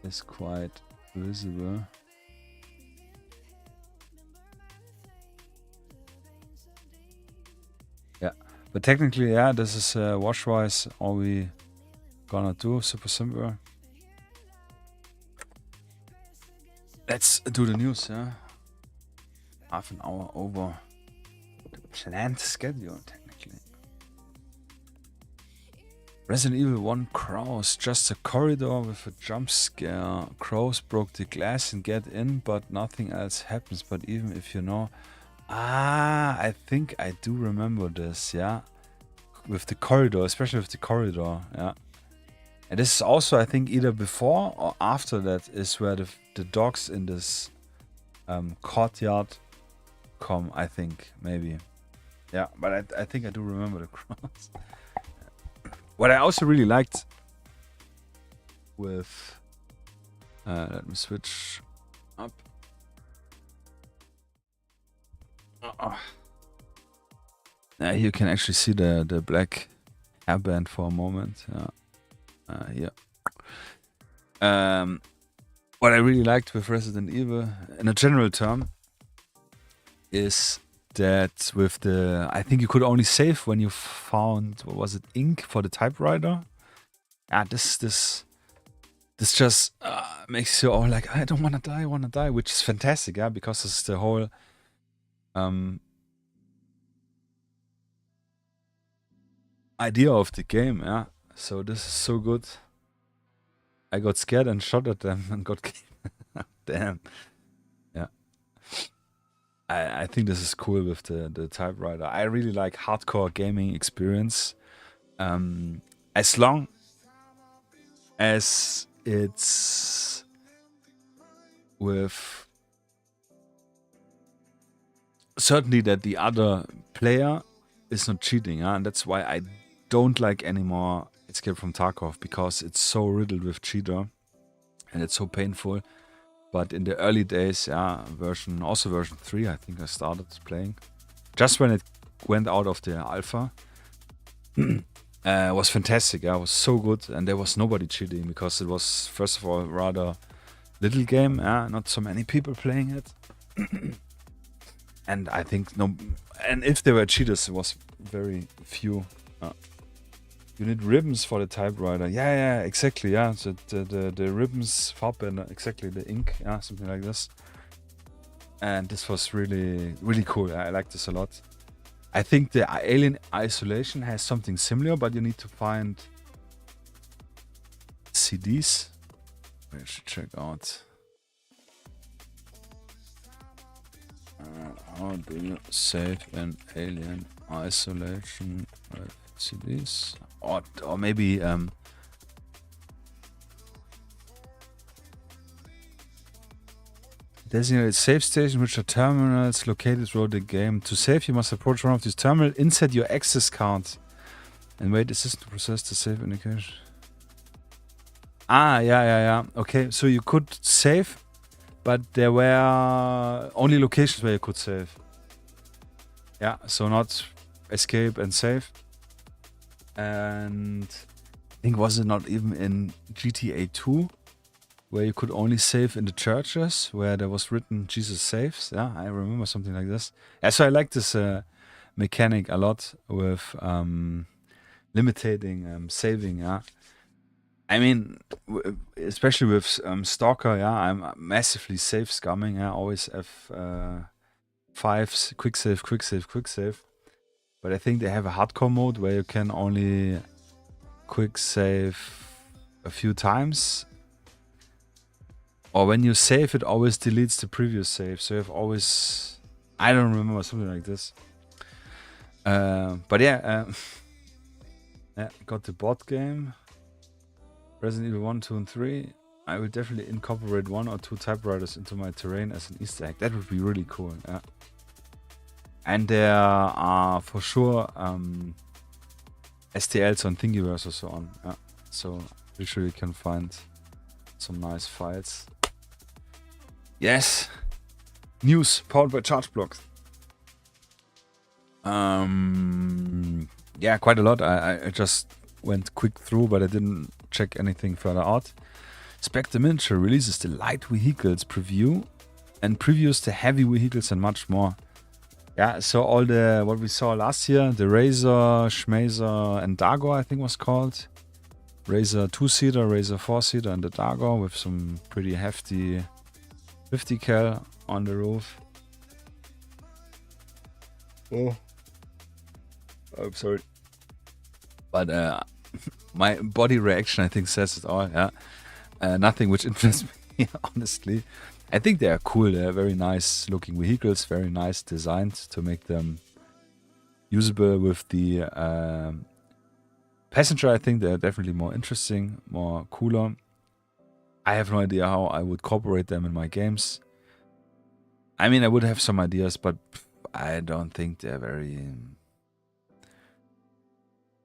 is quite visible. Yeah, but technically, yeah, this is wash-wise all we gonna do. Super simple. Let's do the news, yeah. Half an hour over the planned schedule, technically. Resident Evil 1 Crows, just a corridor with a jump scare. Crows broke the glass and get in, but nothing else happens. But even if you know... I think I do remember this, yeah. With the corridor, especially with the corridor, yeah. And this is also, I think, either before or after that is where the dogs in this courtyard come, I think, maybe. Yeah, but I think I do remember the crows. What I also really liked with... let me switch up. You can actually see the black hairband for a moment. Here. What I really liked with Resident Evil, in a general term, is that with the... I think you could only save when you found, what was it, ink for the typewriter? Yeah, this just makes you all like, I don't want to die, which is fantastic, yeah, because it's the whole idea of the game, yeah. So this is so good. I got scared and shot at them and got killed. Damn. Yeah. I think this is cool with the typewriter. I really like hardcore gaming experience. As long as it's with certainty that the other player is not cheating, and that's why I don't like anymore Escape from Tarkov, because it's so riddled with cheater and it's so painful. But in the early days, version 3, I think I started playing just when it went out of the alpha. Was fantastic. It was so good, and there was nobody cheating because it was, first of all, rather little game. Not so many people playing it, and I think no. And if there were cheaters, it was very few. You need ribbons for the typewriter. Yeah, exactly. Yeah, so the ribbons, Farbbänder, exactly, the ink. Yeah, something like this. And this was really cool. I like this a lot. I think the Alien Isolation has something similar, but you need to find CDs. I should check out. How do you save an Alien Isolation with CDs? Or maybe designate save station, which are terminals located throughout the game. To save, you must approach one of these terminals, insert your access card, and wait the system to process the save indication. Yeah. Okay, so you could save, but there were only locations where you could save. Yeah, so not escape and save. And I think, was it not even in GTA 2, where you could only save in the churches, where there was written Jesus saves? Yeah, I remember something like this. Yeah, so I like this mechanic a lot with limiting saving. Yeah, I mean, especially with Stalker. Yeah, I'm massively save scumming. I always have 5 quick save. But I think they have a hardcore mode where you can only quick save a few times. Or when you save, it always deletes the previous save. So you have always... I don't remember, something like this. But yeah, got the bot game. Resident Evil 1, 2, and 3. I will definitely incorporate 1 or 2 typewriters into my terrain as an Easter egg. That would be really cool, yeah. And there are for sure STLs on Thingiverse or so on. Yeah. So pretty sure you can find some nice files. Yes. News powered by charge blocks. Yeah, quite a lot. I just went quick through, but I didn't check anything further out. Spectre Miniature releases the light vehicles preview and previews the heavy vehicles and much more. Yeah, so all the what we saw last year, the Razor, Schmazer, and Dago, I think was called. Razor 2-seater, Razor 4-seater, and the Dago with some pretty hefty 50 cal on the roof. Oh, I'm sorry. But my body reaction, I think, says it all. Yeah, nothing which interests me, honestly. I think they are cool. They're very nice looking vehicles, very nice designed to make them usable with the passenger. I think they're definitely more interesting, more cooler. I have no idea how I would incorporate them in my games. I mean, I would have some ideas, but I don't think they're very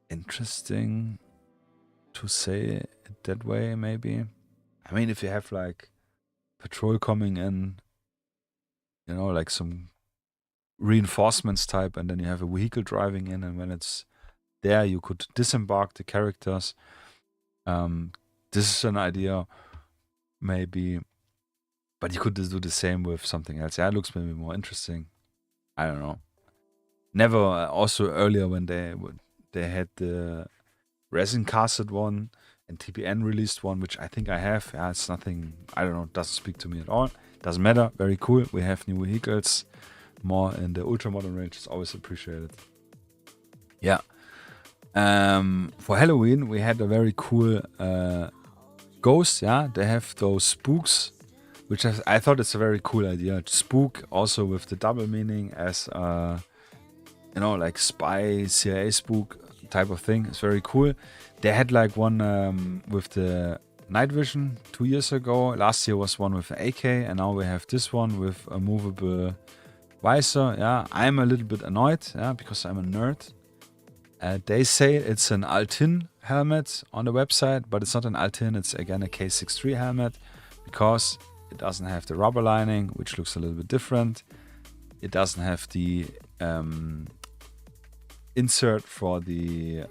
interesting. to say it that way, maybe. I mean, if you have like patrol coming in, you know, like some reinforcements type, and then you have a vehicle driving in, and when it's there, you could disembark the characters. This is an idea, maybe, but you could do the same with something else. Yeah, it looks maybe more interesting. I don't know. Never. Also earlier when they had the resin casted one and TPN released one, which I think I have. Yeah, it's nothing. I don't know. Doesn't speak to me at all. Doesn't matter. Very cool. We have new vehicles. More in the Ultramodern range is always appreciated. Yeah. For Halloween, we had a very cool ghost. Yeah, they have those spooks, which I thought it's a very cool idea. Spook also with the double meaning as you know, like spy, CIA spook type of thing. It's very cool. They had like one with the night vision 2 years ago. Last year was one with an AK, and now we have this one with a movable visor. Yeah, I'm a little bit annoyed, yeah, because I'm a nerd. They say it's an Altin helmet on the website, but it's not an Altin. It's again a K63 helmet because it doesn't have the rubber lining, which looks a little bit different. It doesn't have the insert for the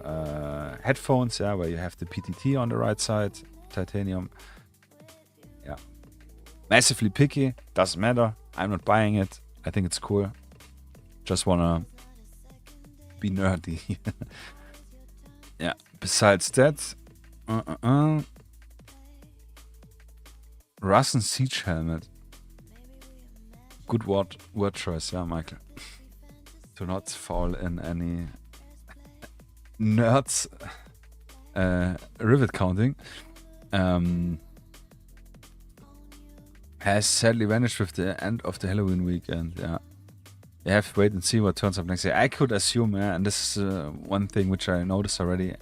headphones, yeah, where you have the PTT on the right side, titanium. Yeah, massively picky. Doesn't matter. I'm not buying it. I think it's cool. Just wanna be nerdy. Yeah. Besides that, Russian siege helmet. Good word choice, yeah, Michael. To not fall in any nerds rivet counting. Has sadly vanished with the end of the Halloween weekend. Yeah, you have to wait and see what turns up next year. I could assume, yeah, and this is one thing which I noticed already,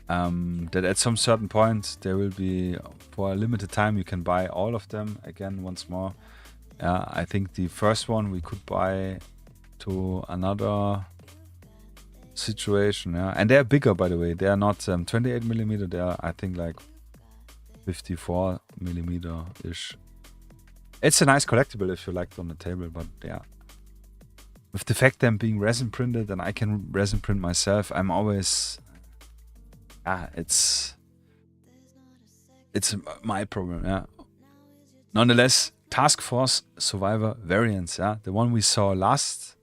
that at some certain point there will be, for a limited time, you can buy all of them again once more. I think the first one we could buy to another situation, yeah, and they're bigger, by the way. They are not 28mm. They are, I think, like 54mm ish. It's a nice collectible if you like it on the table, but yeah, with the fact them being resin printed and I can resin print myself, I'm always it's my problem. Yeah. Nonetheless, Task Force Survivor variants. Yeah, the one we saw last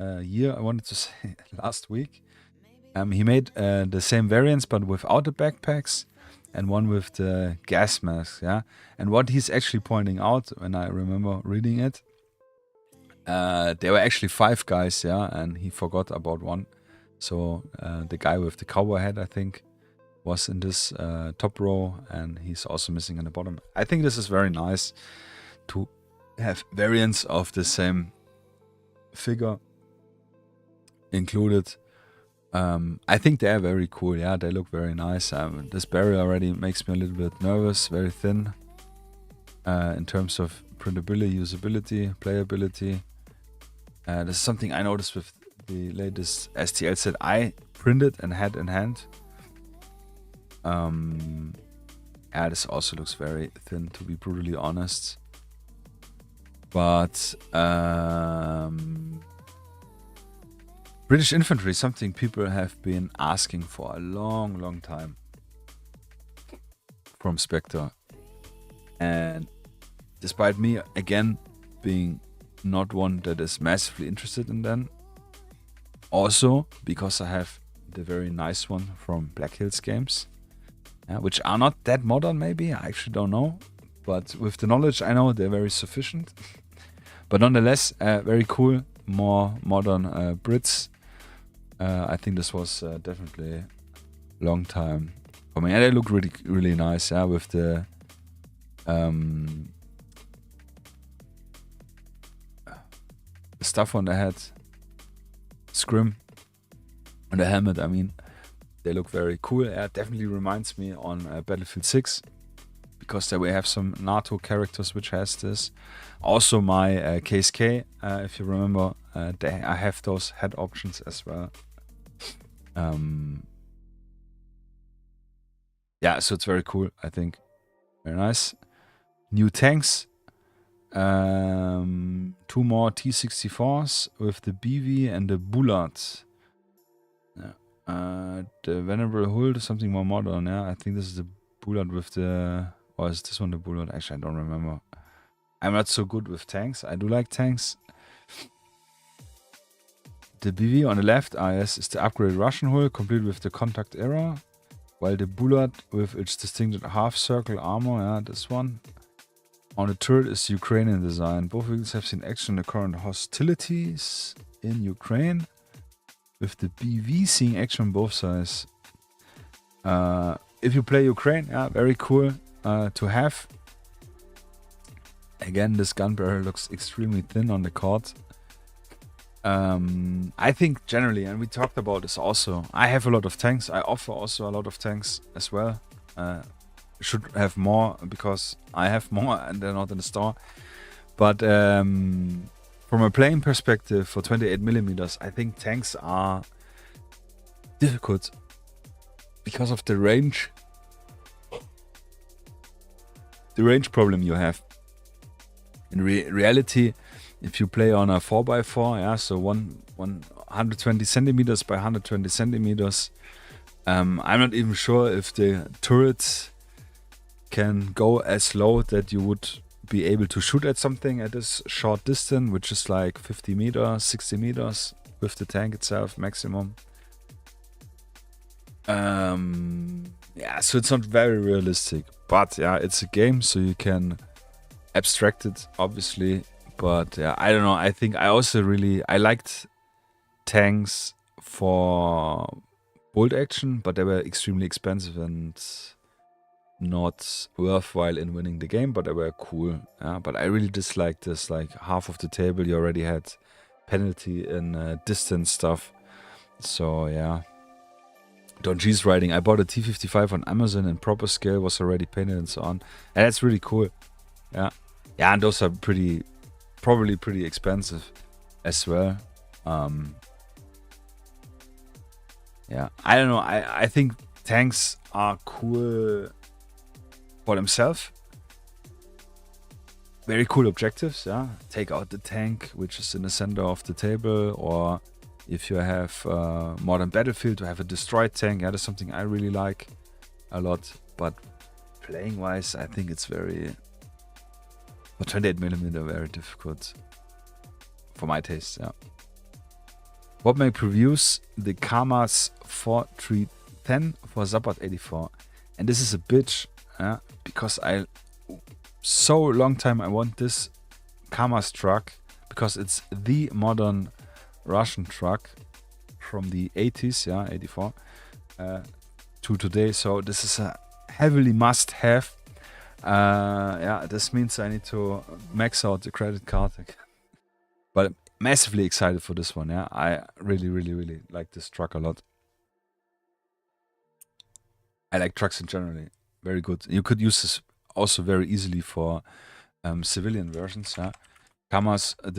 year. I wanted to say last week. He made the same variants but without the backpacks, and one with the gas masks. Yeah, and what he's actually pointing out, when I remember reading it, there were actually 5 guys. Yeah, and he forgot about one. So the guy with the cowboy hat, I think, was in this top row, and he's also missing in the bottom. I think this is very nice to have variants of the same figure included. I think they are very cool. Yeah, they look very nice. This barrier already makes me a little bit nervous, very thin in terms of printability, usability, playability. This is something I noticed with the latest STL set I printed and had in hand. Yeah, this also looks very thin, to be brutally honest. But British infantry, something people have been asking for a long time from Spectre. And despite me, again, being not one that is massively interested in them, also because I have the very nice one from Black Hills Games, which are not that modern, maybe, I actually don't know. But with the knowledge I know, they're very sufficient. But nonetheless, very cool, more modern Brits. I think this was definitely a long time for me. And they look really nice, yeah, with the stuff on the head, scrim on the helmet. I mean, they look very cool. It definitely reminds me on Battlefield 6, because there we have some NATO characters which has this. Also my KSK, if you remember, I have those head options as well. Yeah, so it's very cool, I think. Very nice. New tanks. 2 more T-64s with the BV and the Bullard. Yeah. The Venerable Hull, something more modern. Yeah, I think this is the Bullard with the... Or is this one the Bullard? Actually, I don't remember. I'm not so good with tanks. I do like tanks. The BV on the left, yes, is the upgraded Russian hull, complete with the contact error. While the Bullard with its distinctive half-circle armor, yeah, this one. On the turret is Ukrainian design. Both vehicles have seen action in the current hostilities in Ukraine, with the BV seeing action on both sides. If you play Ukraine, yeah, very cool to have. Again, this gun barrel looks extremely thin on the card. I think generally, and we talked about this also, I have a lot of tanks. I offer also a lot of tanks as well. Should have more because I have more and they're not in the store. But from a playing perspective for 28mm, I think tanks are difficult because of the range. The range problem you have. In reality, if you play on a 4x4, yeah, so 120 centimeters by 120 centimeters, I'm not even sure if the turret can go as low that you would be able to shoot at something at this short distance, which is like 50 meters, 60 meters with the tank itself maximum. Yeah, so it's not very realistic, but yeah, it's a game, so you can abstract it, obviously. But yeah, I don't know. I think I also I liked tanks for bolt action, but they were extremely expensive and not worthwhile in winning the game, but they were cool. Yeah, but I really disliked this. Like half of the table, you already had penalty in distance stuff. So yeah. Don G's writing, I bought a T55 on Amazon and proper scale was already painted and so on. And that's really cool. Yeah. Yeah, and those are probably pretty expensive as well. Yeah, I don't know. I think tanks are cool for themselves. Very cool objectives, yeah. Take out the tank, which is in the center of the table, or if you have Modern Battlefield to have a destroyed tank, yeah, that's something I really like a lot. But playing wise, I think it's very, for 28mm, very difficult for my taste, yeah. What may produce the Karmas 4310 for Zapad 84? And this is a bitch, yeah, because so long time I want this Karmas truck, because it's the modern Russian truck from the 80s, yeah, 84, to today. So this is a heavily must-have. Yeah, this means I need to max out the credit card. But I'm massively excited for this one, yeah. I really like this truck a lot. I like trucks in general. Very good. You could use this also very easily for civilian versions, yeah. The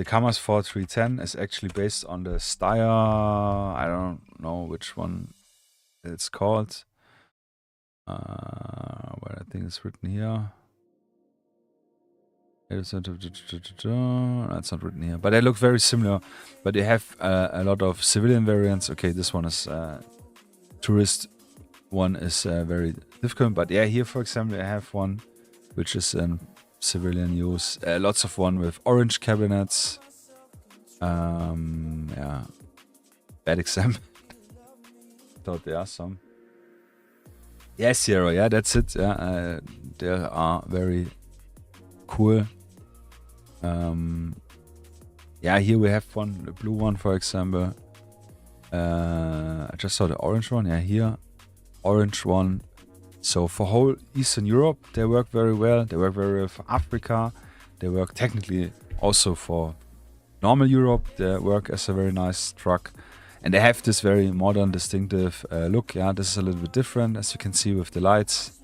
Karmas 4310 is actually based on the Steyr, I don't know which one it's called. Well, I think it's written here. It's not written here, but they look very similar. But they have a lot of civilian variants. Okay, this one is tourist. One is very difficult, but yeah, here for example, I have one which is in civilian use. Lots of one with orange cabinets. Yeah, bad example. Thought there are some. Yeah, Sierra. Yeah, that's it. Yeah, they are very cool. Yeah, here we have one, the blue one, for example. I just saw the orange one. Yeah, here, orange one. So for whole Eastern Europe, they work very well. They work very well for Africa. They work technically also for normal Europe. They work as a very nice truck. And they have this very modern, distinctive look. Yeah, this is a little bit different, as you can see with the lights.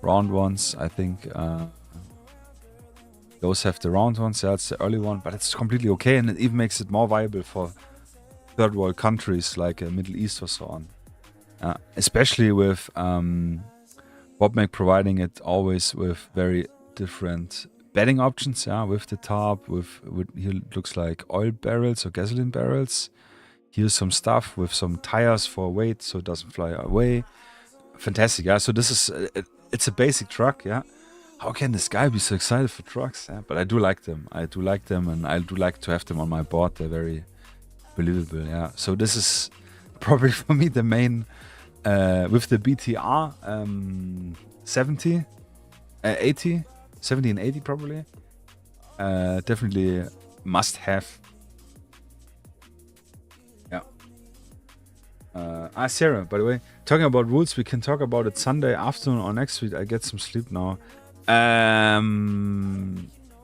Round ones, I think. Those have the round ones. Yeah, it's the early one, but it's completely okay. And it even makes it more viable for third world countries like Middle East or so on. Especially with Wargaming providing it always with very different bedding options, yeah, with the top, with here it looks like oil barrels or gasoline barrels. Here's some stuff with some tires for weight so it doesn't fly away. Fantastic, yeah. So this is it's a basic truck, yeah. How can this guy be so excited for trucks? Yeah? But I do like them. I do like them, and I do like to have them on my board. They're very believable, yeah. So this is probably for me the main with the BTR 70, 80, 70 and 80 probably. Definitely must have. Yeah. Sarah, by the way, talking about rules, we can talk about it Sunday afternoon or next week. I get some sleep now.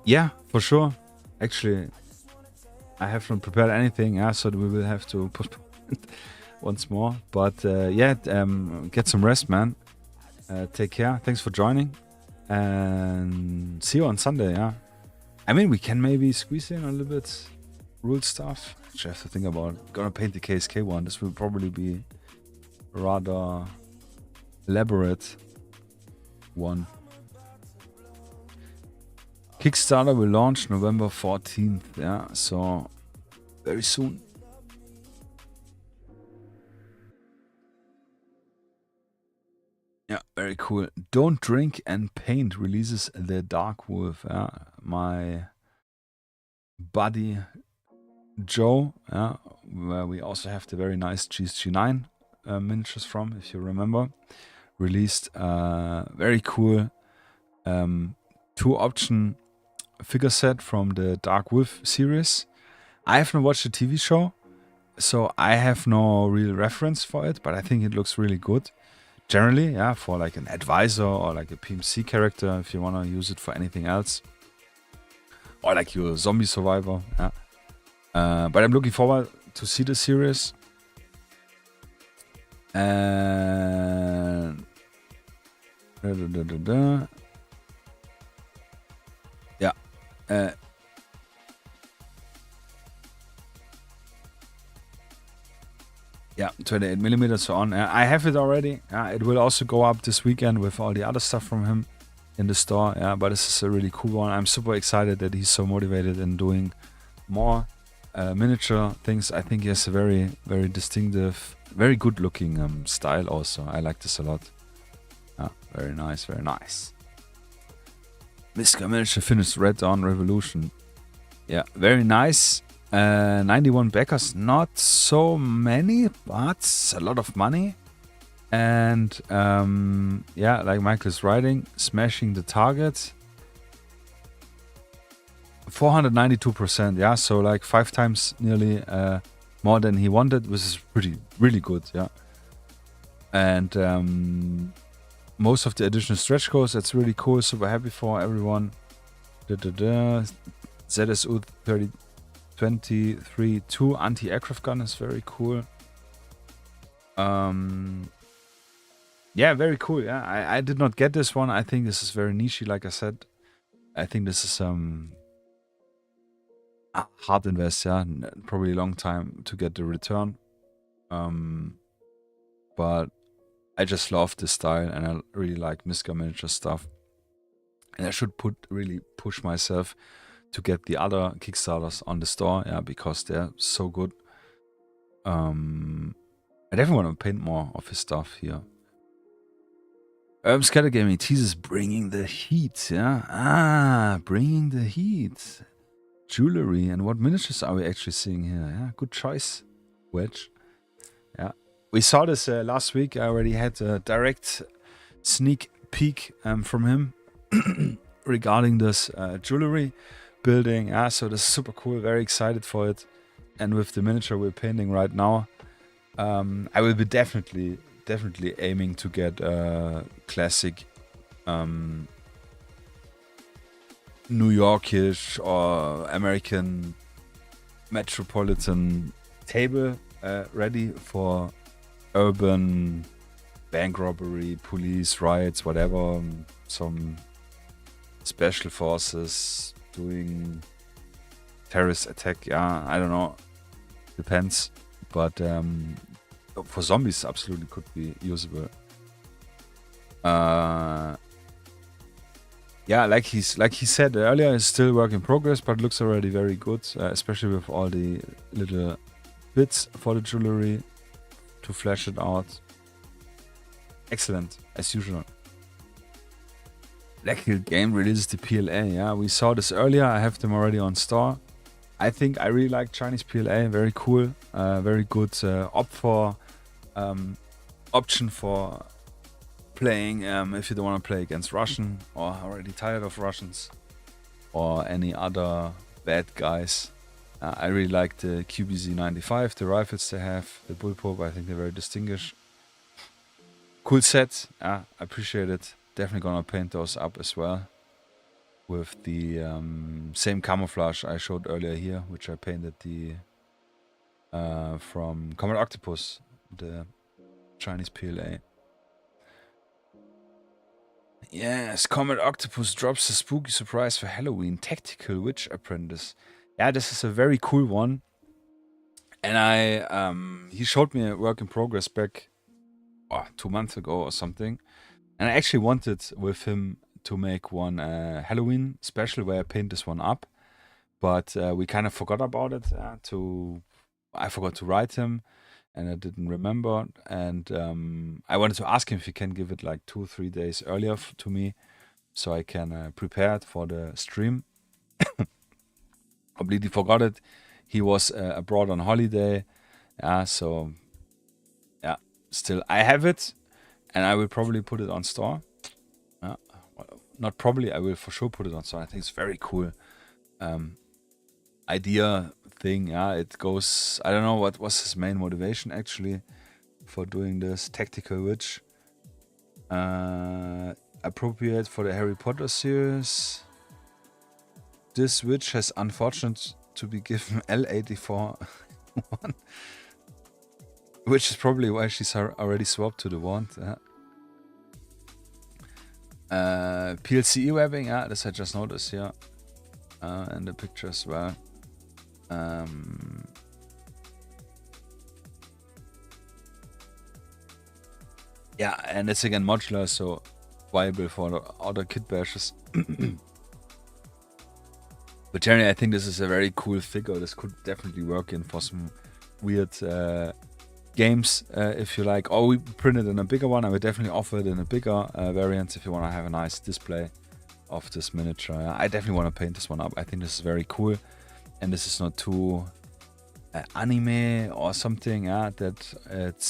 Yeah, for sure. Actually, I haven't prepared anything, yeah, so we will have to postpone it once more. But yeah, get some rest, man. Take care. Thanks for joining. And see you on Sunday, yeah. I mean, we can maybe squeeze in a little bit rule stuff. Which I have to think about. Gonna paint the KSK one. This will probably be a rather elaborate one. Kickstarter will launch November 14th, yeah, so very soon. Yeah, very cool. Don't Drink and Paint releases The Dark Wolf. Yeah, my buddy Joe, yeah, where we also have the very nice GSG9 miniatures from, if you remember, released very cool 2-option figure set from the Dark Wolf series. I haven't watched the TV show, so I have no real reference for it, but I think it looks really good. Generally, yeah, for like an advisor or like a PMC character, if you want to use it for anything else. Or like your zombie survivor, yeah. But I'm looking forward to see the series. And yeah. Yeah, 28mm so on. I have it already. It will also go up this weekend with all the other stuff from him in the store. Yeah, but this is a really cool one. I'm super excited that he's so motivated in doing more miniature things. I think he has a very, very distinctive, very good looking style also. I like this a lot. Very nice, very nice. Mr. Miniature finished Red Dawn Revolution. Yeah, very nice. 91 backers, not so many, but a lot of money. And yeah, like Michael is writing, smashing the target. 492%, yeah, so like 5 times nearly more than he wanted, which is really good, yeah. And most of the additional stretch goals, that's really cool, super happy for everyone. ZSU 23-2 anti-aircraft gun is very cool. Yeah, very cool, yeah. I did not get this one. I think this is very niche, like I said. I think this is hard invest, yeah, probably a long time to get the return. But I just love this style, and I really like Miska miniature stuff. And I should really push myself to get the other Kickstarters on the store, yeah, because they're so good. I definitely want to paint more of his stuff here. Scatter Gaming teases bringing the heat, yeah. Bringing the heat. Jewelry, and what miniatures are we actually seeing here? Yeah, good choice, Wedge. Yeah, we saw this last week. I already had a direct sneak peek from him regarding this jewelry building. Yeah, so this is super cool. Very excited for it. And with the miniature we're painting right now, I will be definitely aiming to get a classic New Yorkish or American metropolitan table ready for urban bank robbery, police riots, whatever. Some special forces doing terrorist attack. Yeah, I don't know. Depends. But for zombies, absolutely could be usable. Yeah, like he said earlier, it's still work in progress, but looks already very good, especially with all the little bits for the jewelry to flesh it out. Excellent, as usual. Black Hill Game releases the PLA. Yeah, we saw this earlier. I have them already on store. I think I really like Chinese PLA. Very cool. Very good option for playing if you don't want to play against Russian or already tired of Russians or any other bad guys. I really like the QBZ95, the rifles they have, the bullpup. I think they're very distinguished. Cool set. I appreciate it. Definitely gonna paint those up as well with the same camouflage I showed earlier here, which I painted the from Comet Octopus, the Chinese PLA. Yes, Comet Octopus drops a spooky surprise for Halloween. Tactical Witch Apprentice. Yeah, this is a very cool one. And he showed me a work in progress back 2 months ago or something. And I actually wanted with him to make one Halloween special where I paint this one up. But we kind of forgot about it. I forgot to write him. And I didn't remember, and I wanted to ask him if he can give it like 2 or 3 days earlier to me, so I can prepare it for the stream. Completely forgot it. He was abroad on holiday, so yeah. Still, I have it, and I will probably put it on store. Well, not probably, I will for sure put it on store. I think it's very cool. Idea thing, it goes. I don't know what was his main motivation actually for doing this. Tactical Witch, appropriate for the Harry Potter series. This witch has unfortunate to be given L84 one, which is probably why she's already swapped to the wand. PLCE webbing, this I just noticed here, in the picture as well. Yeah, and it's again modular, so viable for the other kit bashes. But generally, I think this is a very cool figure. This could definitely work in for some weird games, if you like. Or we print it in a bigger one. I would definitely offer it in a bigger variant if you want to have a nice display of this miniature. I definitely want to paint this one up. I think this is very cool. And this is not too anime or something that it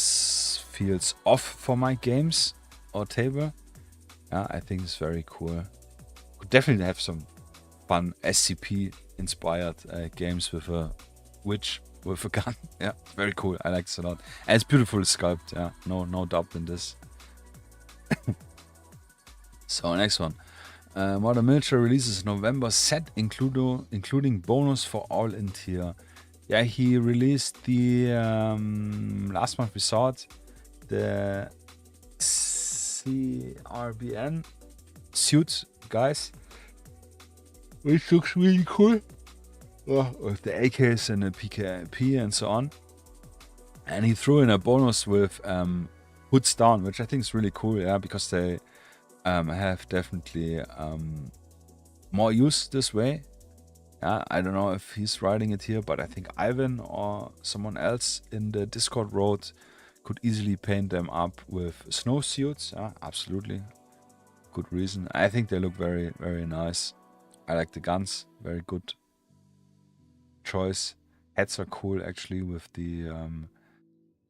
feels off for my games or table. I think it's very cool. Could definitely have some fun SCP inspired games with a witch with a gun. Yeah, very cool. I like this a lot. And it's beautiful sculpt. Yeah, no doubt in this. So next one. Modern Miniature releases November set including bonus for all in tier. Yeah, he released the last month we saw it, the CRBN suit, guys, which looks really cool. With the AKs and the PKP and so on. And he threw in a bonus with hoods down, which I think is really cool. Yeah, because they have definitely more use this way. I don't know if he's writing it here, but I think Ivan or someone else in the Discord wrote could easily paint them up with snowsuits. Absolutely. Good reason. I think they look very, very nice. I like the guns. Very good choice. Hats are cool actually with the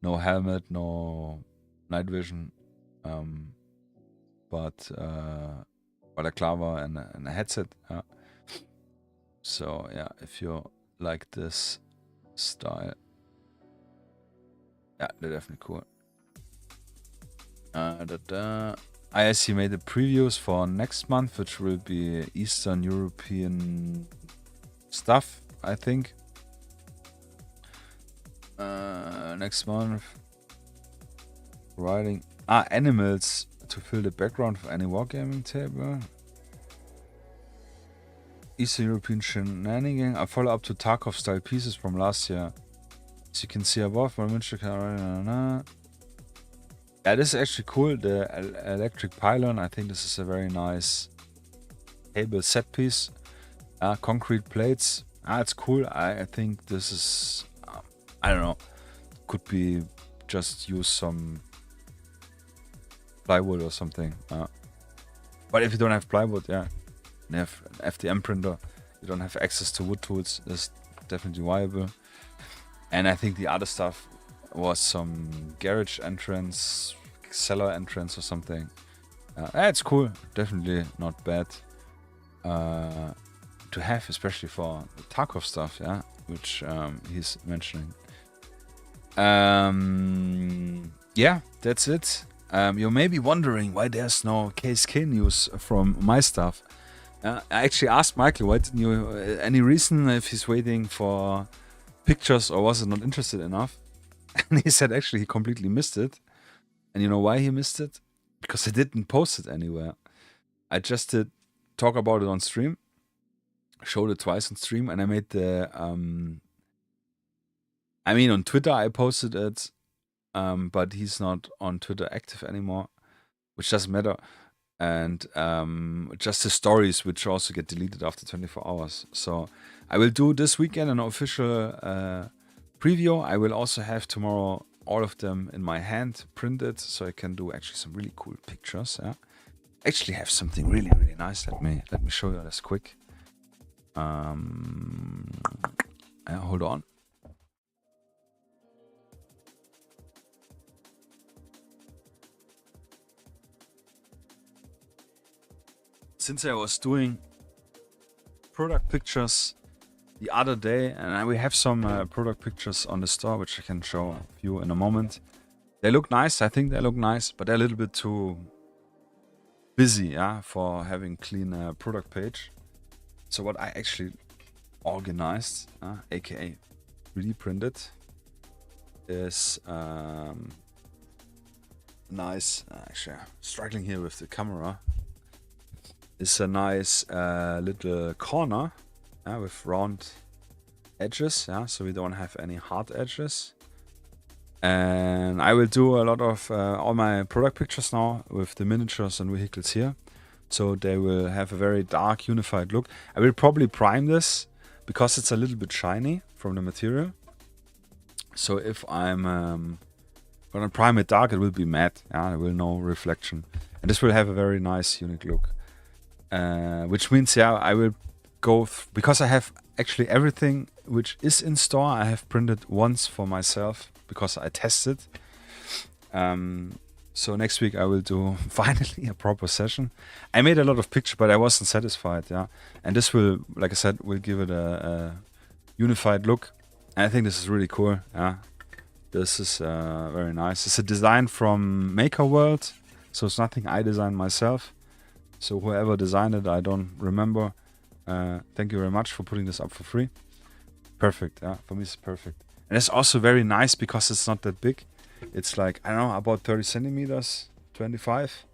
no helmet, no night vision. But balaclava and a headset. So yeah, if you like this style, yeah, they're definitely cool. ISC made the previews for next month, which will be Eastern European stuff, I think. Next month, writing animals to fill the background of any wargaming table. Eastern European shenanigan. I follow up to Tarkov style pieces from last year. As you can see above, my miniature can Yeah, this is actually cool. The electric pylon. I think this is a very nice table set piece. Concrete plates. It's cool. I think this is. I don't know. Could be just use some plywood or something. But if you don't have plywood, yeah, you have an FDM printer. You don't have access to wood tools. That's definitely viable. And I think the other stuff was some garage entrance, cellar entrance or something. It's cool. Definitely not bad to have, especially for the Tarkov stuff, yeah, which he's mentioning. Yeah, that's it. You may be wondering why there's no KSK news from my stuff. I actually asked Michael, why didn't you, any reason if he's waiting for pictures or was it not interested enough? And he said actually he completely missed it. And you know why he missed it? Because I didn't post it anywhere. I just did talk about it on stream, showed it twice on stream, and I made the, I mean on Twitter I posted it, but he's not on Twitter active anymore, which doesn't matter. And just the stories which also get deleted after 24 hours. So I will do this weekend an official preview. I will also have tomorrow all of them in my hand printed, so I can do actually some really cool pictures. Yeah, actually have something really nice. Let me show you this quick. Hold on. Since I was doing product pictures the other day, and we have some product pictures on the store, which I can show you in a moment. They look nice. I think they look nice, but they're a little bit too busy, yeah, for having clean product page. So what I actually organized, aka 3D printed, is nice. Actually, struggling here with the camera. Is a nice little corner with round edges, yeah, so we don't have any hard edges. And I will do a lot of all my product pictures now with the miniatures and vehicles here, so they will have a very dark unified look. I will probably prime this because it's a little bit shiny from the material. So if I'm gonna prime it dark, it will be matte, yeah, there will no reflection, and this will have a very nice unique look. Which means, yeah, I will go because I have actually everything which is in store. I have printed once for myself because I tested. So next week I will do finally a proper session. I made a lot of pictures, but I wasn't satisfied. Yeah, and this will, like I said, will give it a unified look. And I think this is really cool. Yeah, this is very nice. It's a design from Maker World, so it's nothing I designed myself. So whoever designed it, I don't remember. Thank you very much for putting this up for free. Perfect, yeah, for me it's perfect. And it's also very nice because it's not that big. It's like, I don't know, about 30 centimeters, 25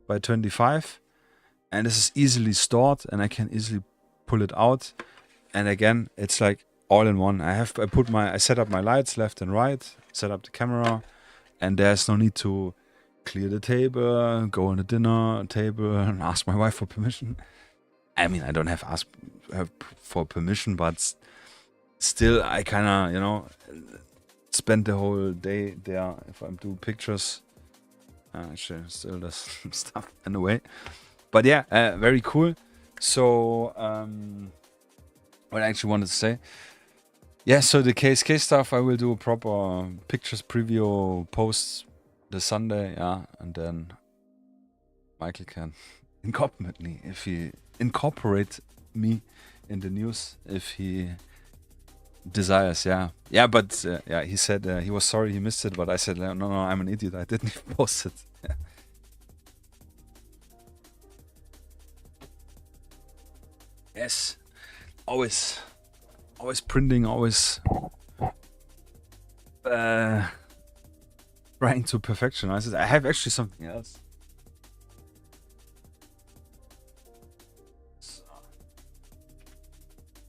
by 25. And this is easily stored and I can easily pull it out. And again, it's like all in one. I set up my lights left and right, set up the camera, and there's no need to clear the table, go on the dinner table and ask my wife for permission. I mean, I don't have to ask her for permission, but still I kind of, you know, spend the whole day there if I'm doing pictures. Actually, still does some stuff in a way. But yeah, very cool. So, what I actually wanted to say. Yeah, so the KSK stuff, I will do a proper pictures preview post the Sunday, yeah, and then Michael can incorporate me in the news if he desires, yeah. Yeah, but yeah, he said he was sorry he missed it, but I said no, I'm an idiot. I didn't even post it. Yeah. Yes, always printing, always trying to perfectionize it. I have actually something else. So,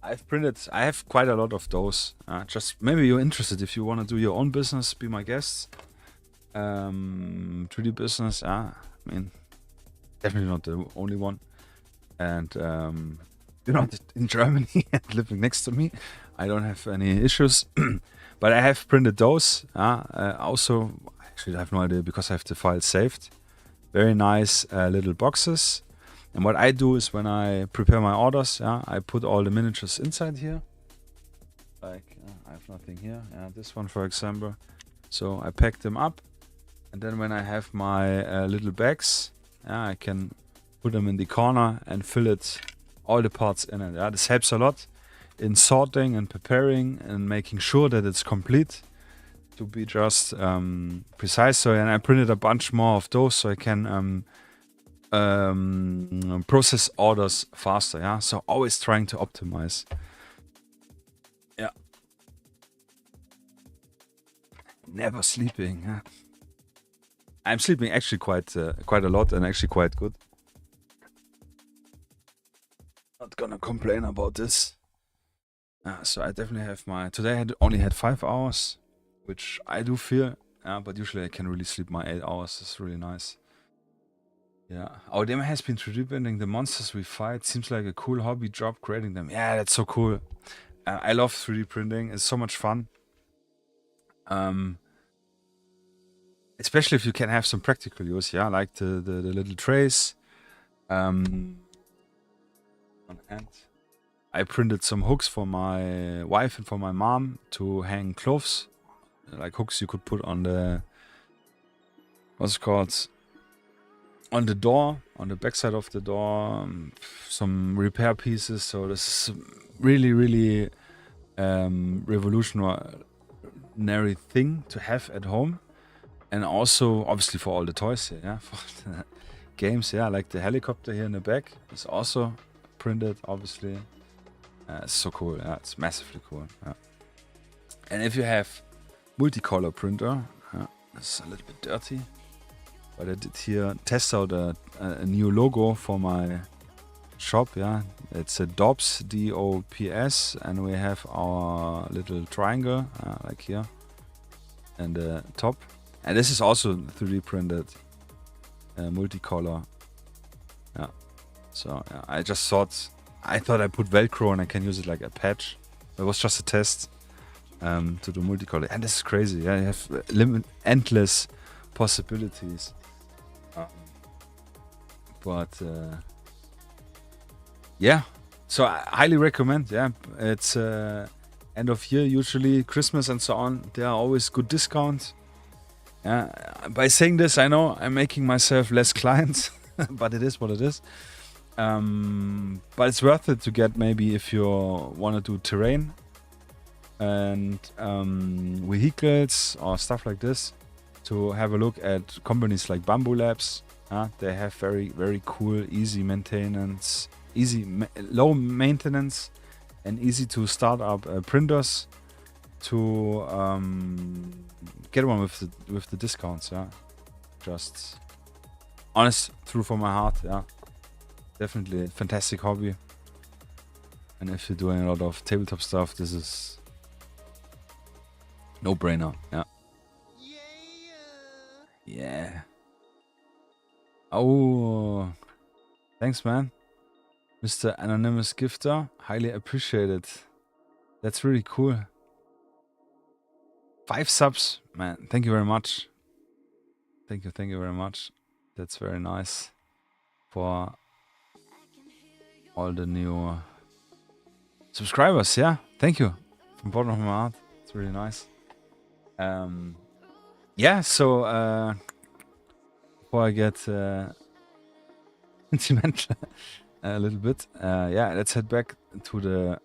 I have quite a lot of those. Just maybe you're interested if you want to do your own business, be my guest. 3D business, I mean, definitely not the only one. And you're not in Germany and living next to me. I don't have any issues. But I have printed those. Also, actually, I have no idea because I have the file saved. Very nice little boxes. And what I do is when I prepare my orders, I put all the miniatures inside here. Like, I have nothing here. This one, for example. So I pack them up. And then when I have my little bags, I can put them in the corner and fill it, all the parts in it. This helps a lot in sorting and preparing and making sure that it's complete to be just precise. So, and I printed a bunch more of those so I can process orders faster. So always trying to optimize. Never sleeping. I'm sleeping actually quite a lot and actually quite good. Not gonna complain about this. So I definitely have my... Today I only had 5 hours, which I do feel. But usually I can really sleep my 8 hours. It's really nice. Our demo has been 3D printing the monsters we fight. Seems like a cool hobby job creating them. Yeah, that's so cool. I love 3D printing. It's so much fun. Especially if you can have some practical use, like the little trays. On hand, I printed some hooks for my wife and for my mom to hang clothes, like hooks you could put on the what's it called, on the door, on the backside of the door. Some repair pieces. So this is really revolutionary thing to have at home. And also, obviously, for all the toys here, for the games, like the helicopter here in the back is also printed, obviously. It's so cool, it's massively cool. And if you have multicolor printer, it's a little bit dirty, but I did here test out a new logo for my shop, It's a DOPS, D-O-P-S, and we have our little triangle, like here, and the top. And this is also 3D printed, multicolor. So I just thought I put Velcro and I can use it like a patch. It was just a test to do multicolor, and this is crazy. You have endless possibilities. So I highly recommend. It's end of year, usually Christmas and so on. There are always good discounts. By saying this, I know I'm making myself less clients, but it is what it is. But it's worth it to get, maybe if you want to do terrain and vehicles or stuff like this, to have a look at companies like Bamboo Labs. They have very cool, easy maintenance, low maintenance and easy to start up printers to get one with the discounts. Just honest, true from my heart. Definitely a fantastic hobby. And if you're doing a lot of tabletop stuff, this is no brainer. Yeah. Oh, thanks, man, Mr. Anonymous Gifter. Highly appreciated. That's really cool. 5 subs, man. Thank you very much. Thank you very much. That's very nice for all the new subscribers. Thank you from the bottom of my heart. It's really nice. So before I get sentimental a little bit, let's head back to the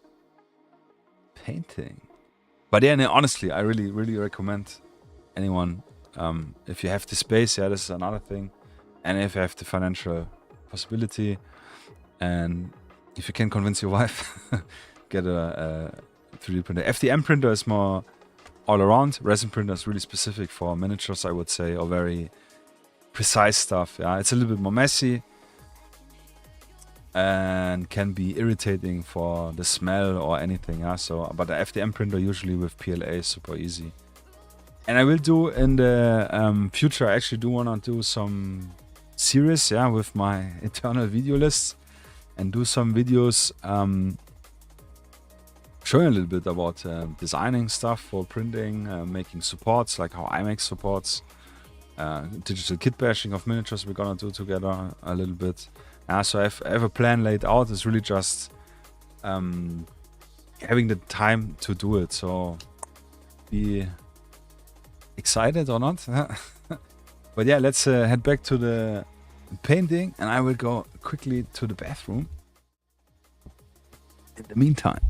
painting. But honestly, I really recommend anyone, if you have the space, this is another thing, and if you have the financial possibility, and if you can convince your wife, get a 3D printer. FDM printer is more all around. Resin printer is really specific for miniatures, I would say, or very precise stuff. It's a little bit more messy and can be irritating for the smell or anything. But the FDM printer usually with PLA is super easy. And I will do in the future, I actually do want to do some series, yeah, with my internal video lists and do some videos showing a little bit about designing stuff for printing, making supports, like how I make supports, digital kit bashing of miniatures we're gonna do together a little bit. So I have a plan laid out. It's really just having the time to do it. So be excited or not. But yeah, let's head back to the painting, and I will go quickly to the bathroom in the meantime.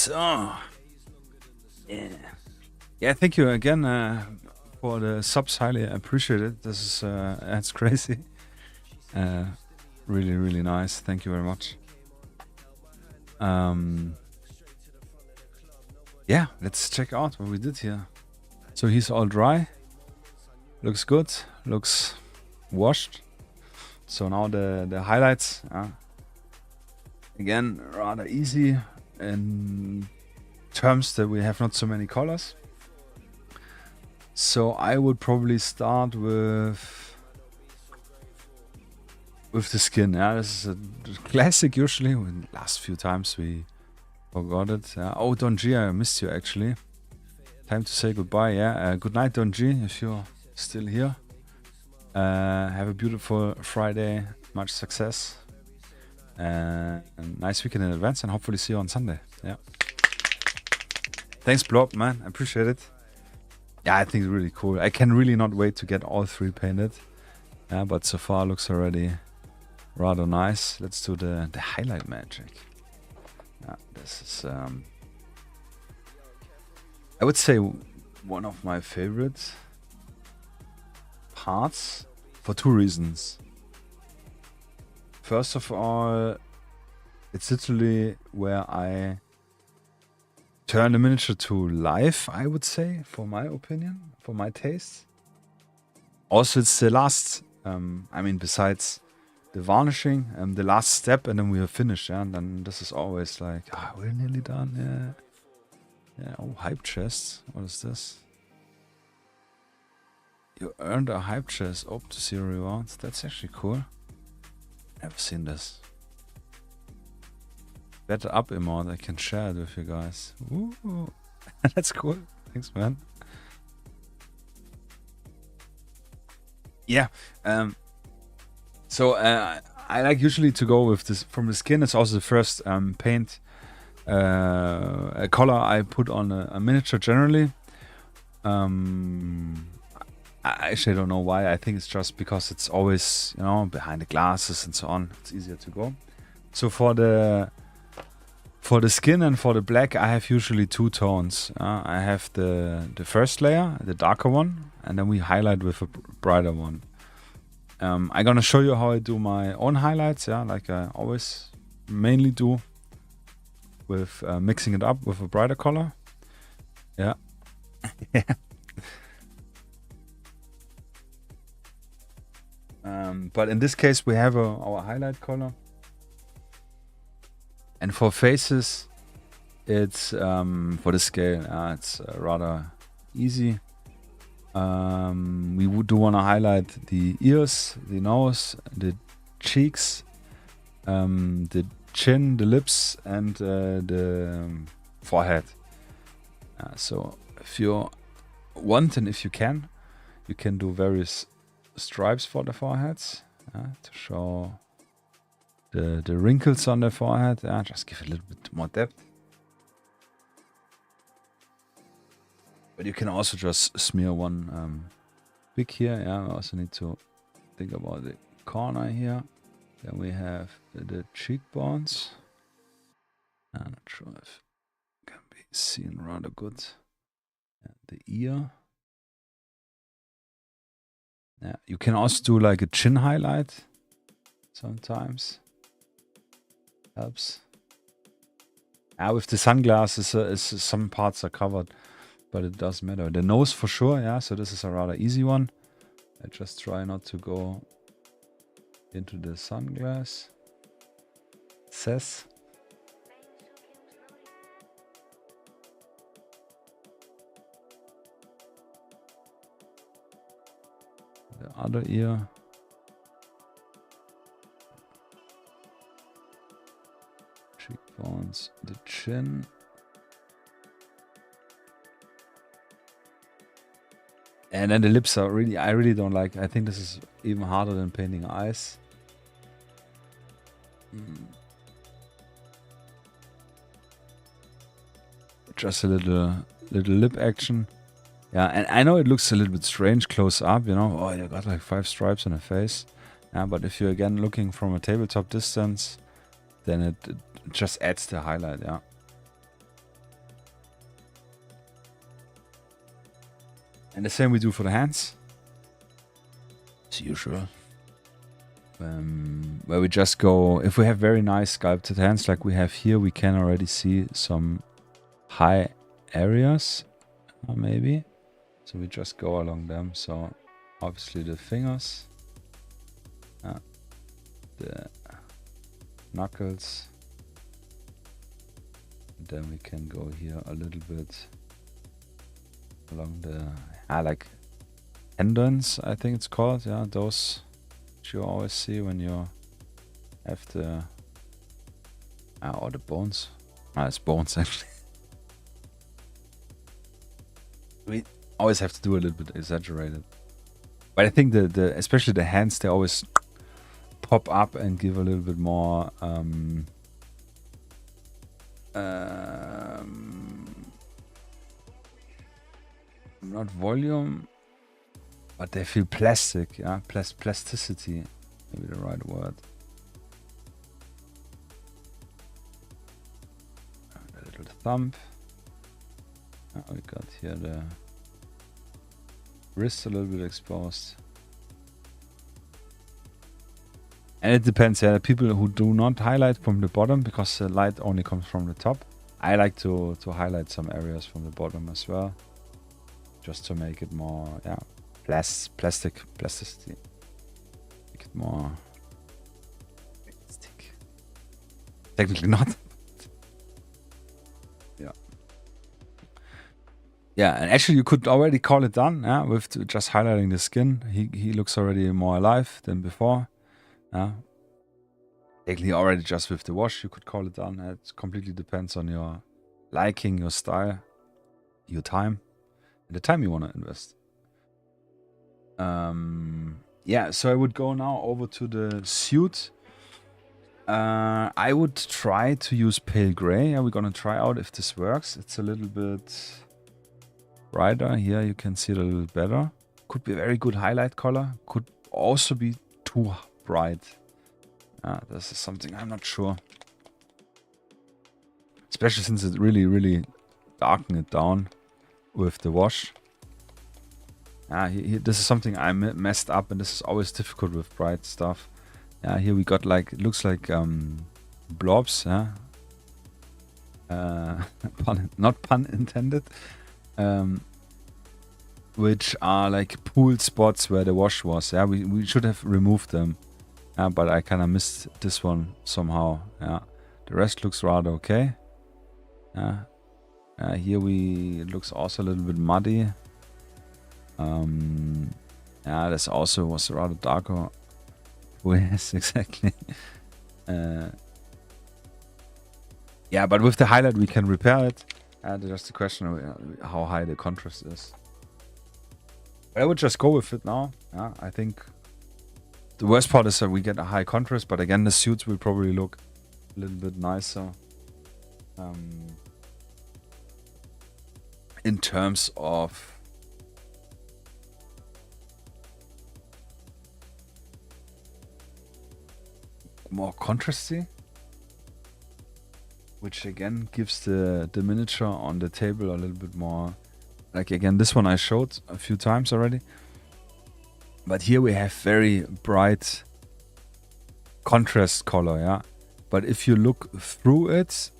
So, yeah, thank you again for the subs. Highly appreciate it. This is it's crazy. Really, really nice. Thank you very much. Yeah, let's check out what we did here. So he's all dry. Looks good. Looks washed. So now the highlights. Again, rather easy in terms that we have not so many colors. So I would probably start with the skin. Yeah, this is a classic usually. In the last few times we forgot it. Oh, Don G, I missed you actually. Time to say goodbye. Yeah, good night, Don G, if you're still here. Have a beautiful Friday. Much success. And nice weekend in advance, and hopefully see you on Sunday. Yeah. Thanks, Blob, man. I appreciate it. Yeah, I think it's really cool. I can really not wait to get all three painted. Yeah, but so far looks already rather nice. Let's do the highlight magic. Yeah, this is I would say one of my favorite parts for two reasons. First of all, it's literally where I turn the miniature to life, I would say, for my opinion, for my taste. Also, it's the last, I mean, besides the varnishing, the last step, and then we are finished, yeah? And then this is always like, we're nearly done, yeah. Yeah, oh, hype chest. What is this? You earned a hype chest up to 0 rewards. That's actually cool. Never seen this. Better up emote. I can share it with you guys. Ooh, that's cool. Thanks, man. Yeah. So I like usually to go with this from the skin. It's also the first paint color I put on a miniature generally. I actually don't know why. I think it's just because it's always, you know, behind the glasses and so on. It's easier to go. So for the skin and for the black, I have usually two tones. I have the first layer, the darker one, and then we highlight with a brighter one. I'm gonna show you how I do my own highlights, yeah, like I always mainly do. with mixing it up with a brighter color. Yeah. But in this case, we have our highlight color. And for faces, it's for the scale, it's rather easy. We do want to highlight the ears, the nose, the cheeks, the chin, the lips, and the forehead. So if you want and if you can do various stripes for the foreheads to show the wrinkles on the forehead. Just give it a little bit more depth. But you can also just smear one wig here. I also need to think about the corner here. Then we have the cheekbones. I'm not sure if it can be seen rather good. And the ear. Yeah, you can also do like a chin highlight sometimes. Helps. With the sunglasses, some parts are covered, but it does matter. The nose for sure, so this is a rather easy one. I just try not to go into the sunglass. Says. The other ear. Cheekbones, the chin. And then the lips are really, I really don't like. I think this is even harder than painting eyes. Just a little lip action. Yeah, and I know it looks a little bit strange close up, you know. Oh, you got like 5 stripes on the face. Yeah, but if you're again looking from a tabletop distance, then it just adds the highlight, yeah. And the same we do for the hands. As usual. Where we just go, if we have very nice sculpted hands like we have here, we can already see some high areas, maybe. So we just go along them. So obviously the fingers, the knuckles. Then we can go here a little bit along the like tendons, I think it's called. Yeah, those which you always see when you have the or the bones. It's bones actually. We always have to do a little bit exaggerated, but I think the especially the hands, they always pop up and give a little bit more not volume, but they feel plastic. Yeah, plasticity, maybe the right word. A little thumb. We got here the wrist a little bit exposed. And it depends, yeah, the people who do not highlight from the bottom because the light only comes from the top. I like to highlight some areas from the bottom as well, just to make it more, yeah, plasticity. Make it more realistic. Technically not. Yeah, and actually you could already call it done, yeah, with just highlighting the skin. He looks already more alive than before. Yeah. Technically already just with the wash you could call it done. It completely depends on your liking, your style, your time, and the time you want to invest. Yeah, so I would go now over to the suit. I would try to use pale gray. Yeah, we're gonna try out if this works. It's a little bit brighter. Here you can see it a little better. Could be a very good highlight color. Could also be too bright. This is something I'm not sure. Especially since it really darkened it down with the wash. This is something I messed up, and this is always difficult with bright stuff. Here we got like, it looks like blobs, not pun intended, which are like pool spots where the wash was. Yeah, we should have removed them. Yeah, but I kind of missed this one somehow. Yeah, the rest looks rather okay. Yeah, here it looks also a little bit muddy. Yeah, this also was rather darker. Yes, exactly. Yeah, but with the highlight we can repair it. Just a question of how high the contrast is. But I would just go with it now. Yeah, I think the worst part is that we get a high contrast, but again, the suits will probably look a little bit nicer. In terms of more contrasty, which again gives the miniature on the table a little bit more. Like again, this one I showed a few times already. But here we have very bright contrast color, yeah. But if you look through it,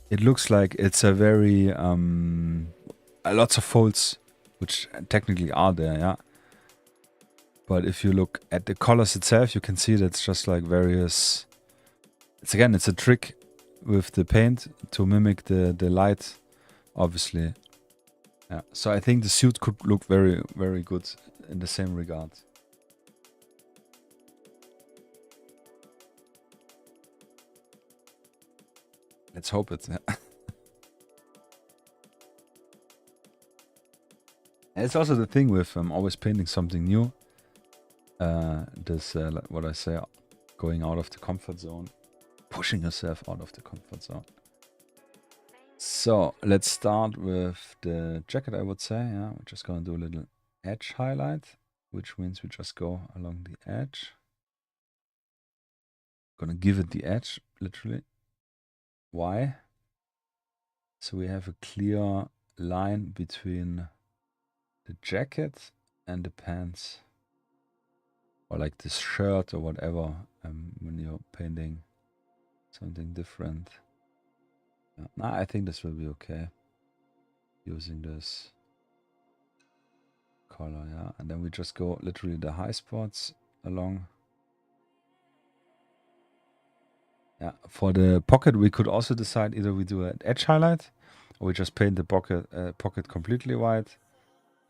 it looks like it's a very lots of folds, which technically are there, yeah. But if you look at the colors itself, you can see that it's just like various. It's a trick with the paint to mimic the light, obviously. Yeah. So I think the suit could look very, very good in the same regard. Let's hope it. It's also the thing with always painting something new. What I say, going out of the comfort zone, pushing yourself out of the comfort zone. So let's start with the jacket, I would say. Yeah, we're just gonna do a little edge highlight, which means we just go along the edge. Gonna give it the edge, literally. Why? So we have a clear line between the jacket and the pants, or like this shirt or whatever, when you're painting something different. Nah, I think this will be okay using this color, yeah. And then we just go literally the high spots along. Yeah, for the pocket we could also decide either we do an edge highlight or we just paint the pocket completely white.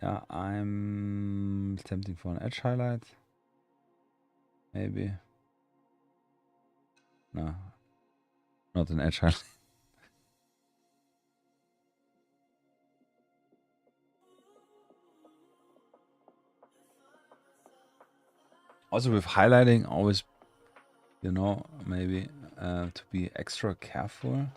Yeah, I'm tempting for an edge highlight. Maybe. No, not an edge highlight. Also with highlighting, always, maybe to be extra careful.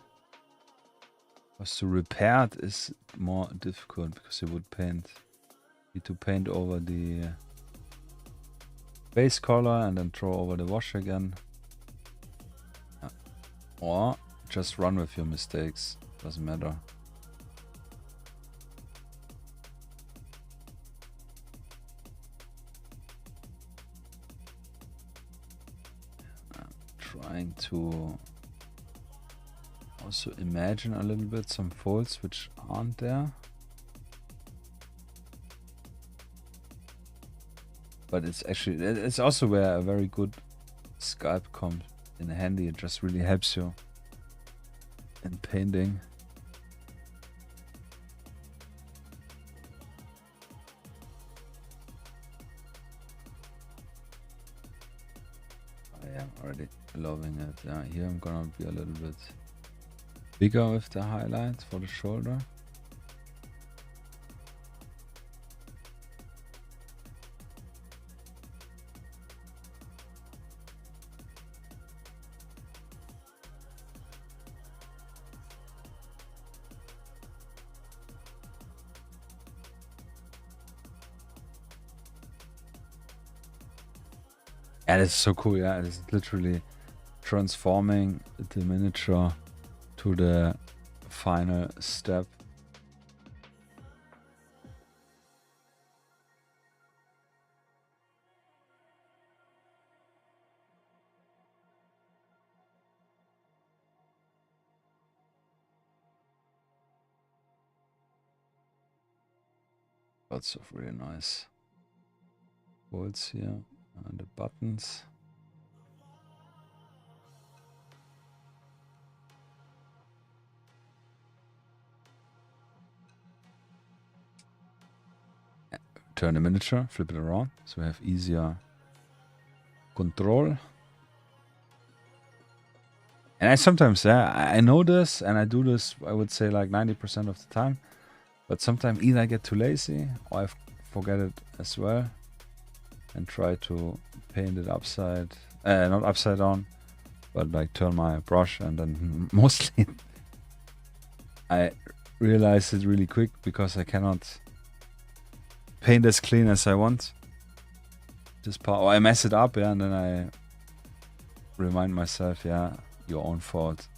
Because to repair it is more difficult because you would need to paint over the base color and then throw over the wash again. Yeah. Or just run with your mistakes, doesn't matter. Trying to also imagine a little bit some folds which aren't there. But it's also where a very good sculpt comes in handy. It just really helps you in painting. I am already loving it. Yeah, here I'm gonna be a little bit bigger with the highlight for the shoulder. Yeah, this is so cool. Yeah, it is literally transforming the miniature to the final step. Lots of really nice bolts here and the buttons. Turn the miniature, flip it around, so we have easier control. And I sometimes, I know this, and I do this, I would say like 90% of the time. But sometimes either I get too lazy, or I forget it as well, and try to paint it upside, not upside down, but like turn my brush, and then mostly I realize it really quick because I cannot paint as clean as I want this part, or I mess it up, and then I remind myself, your own fault,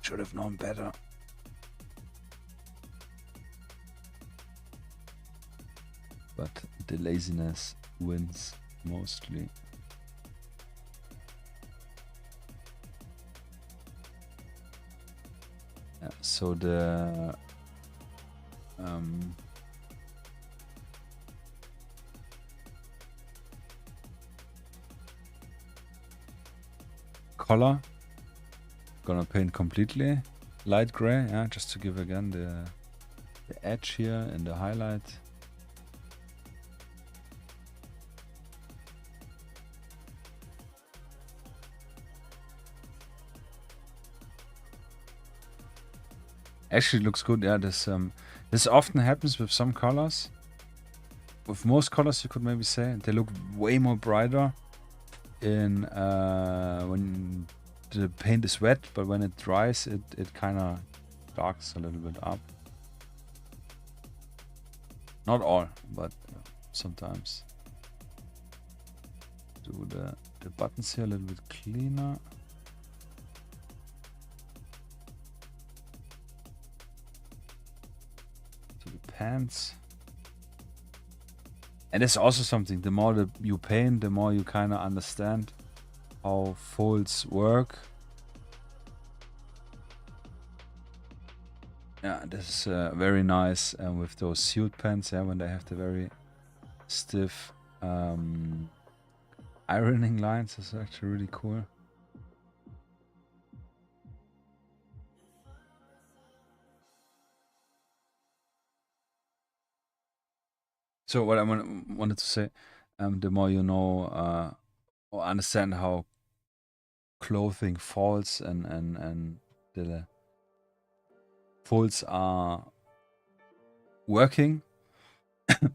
should have known better. But the laziness wins mostly. So the color, gonna paint completely light gray, just to give again the edge here and the highlight. Actually looks good. This often happens with some colors. With most colors, you could maybe say they look way more brighter in when the paint is wet, but when it dries, it kind of darks a little bit up. Not all, but sometimes. Do the buttons here a little bit cleaner. To the pants. And it's also something, the more that you paint, the more you kind of understand how folds work. Yeah, this is very nice with those suit pants, when they have the very stiff ironing lines. This is actually really cool. So what I wanted to say, the more you know or understand how clothing folds and the folds are working,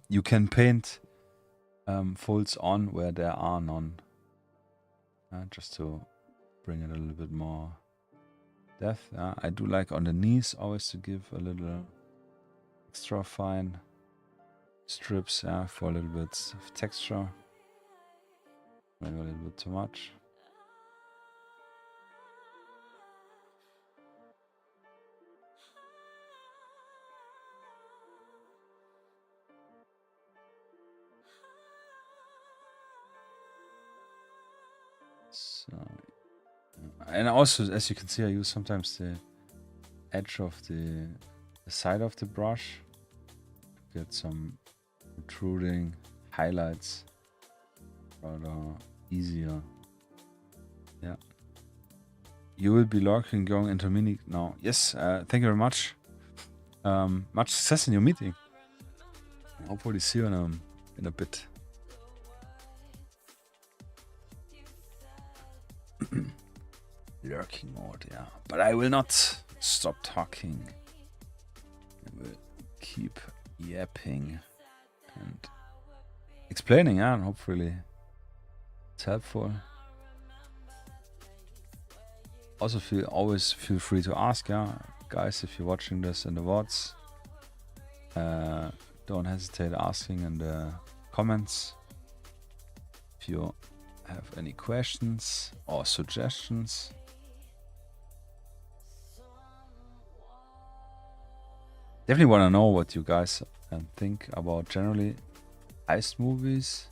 you can paint folds on where there are none. Just to bring it a little bit more depth. I do like on the knees always to give a little extra fine strips, for a little bit of texture. Maybe a little bit too much. So, and also, as you can see, I use sometimes the edge of the side of the brush to get some protruding highlights rather easier. Yeah. You will be lurking going into mini now. Yes, thank you very much. Much success in your meeting. Hopefully see you in a bit. Lurking mode, but I will not stop talking. I will keep yapping and explaining, and hopefully it's helpful. Also always feel free to ask, guys, if you're watching this in the VODs, don't hesitate asking in the comments. If you have any questions or suggestions. Definitely want to know what you guys think about generally heist movies,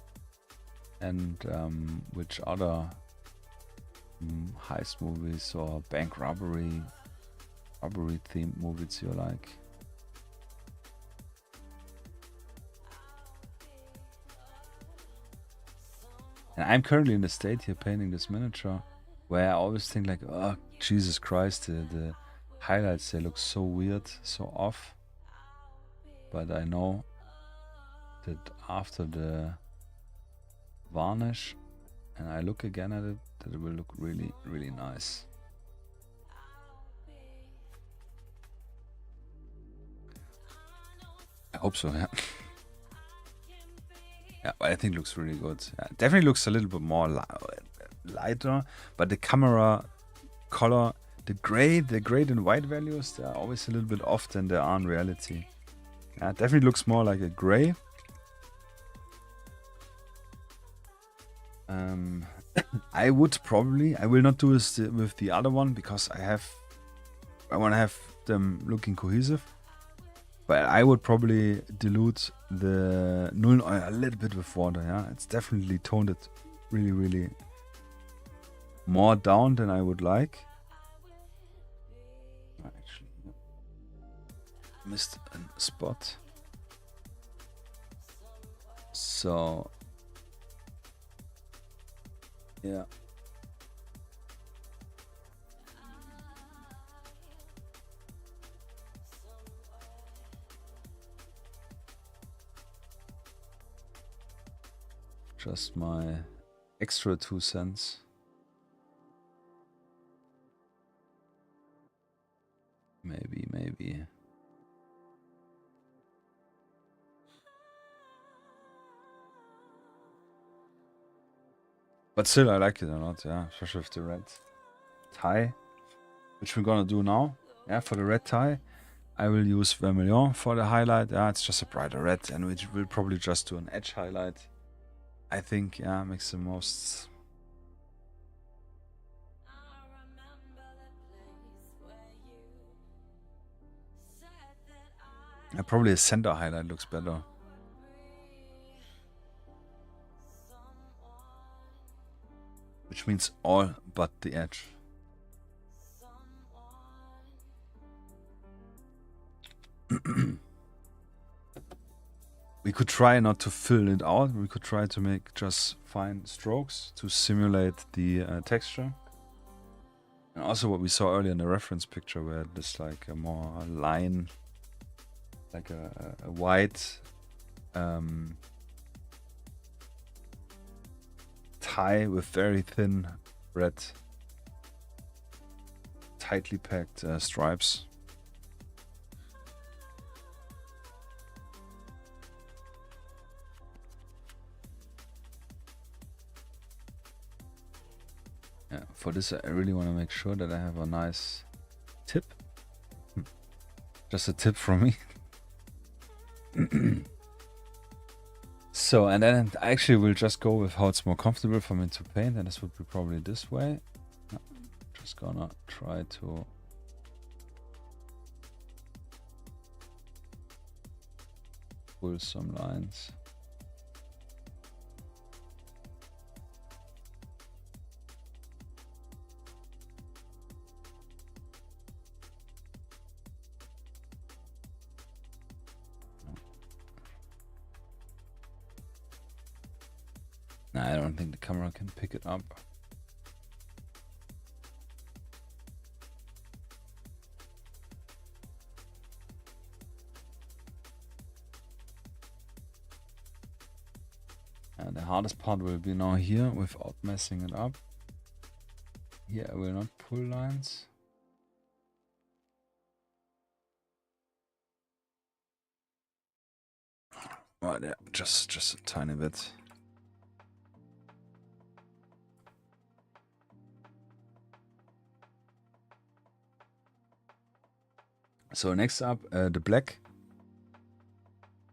and which other heist movies or bank robbery themed movies you like. And I'm currently in the state here painting this miniature where I always think like, oh, Jesus Christ, the highlights, they look so weird, so off. But I know that after the varnish and I look again at it, that it will look really, really nice. I hope so, yeah. Yeah, but I think it looks really good. Yeah, definitely looks a little bit more lighter, but the camera color, the gray and white values, they are always a little bit off than they are in reality. Yeah, it definitely looks more like a gray. I will not do this with the other one because I want to have them looking cohesive. But I would probably dilute the Nuln oil a little bit with water, yeah. It's definitely toned it really, really more down than I would like. I actually missed a spot. So, yeah. Just my extra 2 cents. Maybe. But still, I like it a lot, yeah. Especially with the red tie, which we're gonna do now. Yeah, for the red tie, I will use Vermilion for the highlight. Yeah, it's just a brighter red, and we will probably just do an edge highlight. I think, yeah, makes the most. Probably a center highlight looks better. Which means all but the edge. We could try not to fill it out. We could try to make just fine strokes to simulate the texture. And also what we saw earlier in the reference picture where there's like a more line, like a white tie with very thin red, tightly packed stripes. Yeah, for this I really want to make sure that I have a nice tip. Just a tip from me. So, and then I actually will just go with how it's more comfortable for me to paint, and this would be probably this way. Just gonna try to pull some lines. I don't think the camera can pick it up. And the hardest part will be now here without messing it up. Here I will not pull lines. Right, yeah, just a tiny bit. So next up, the black.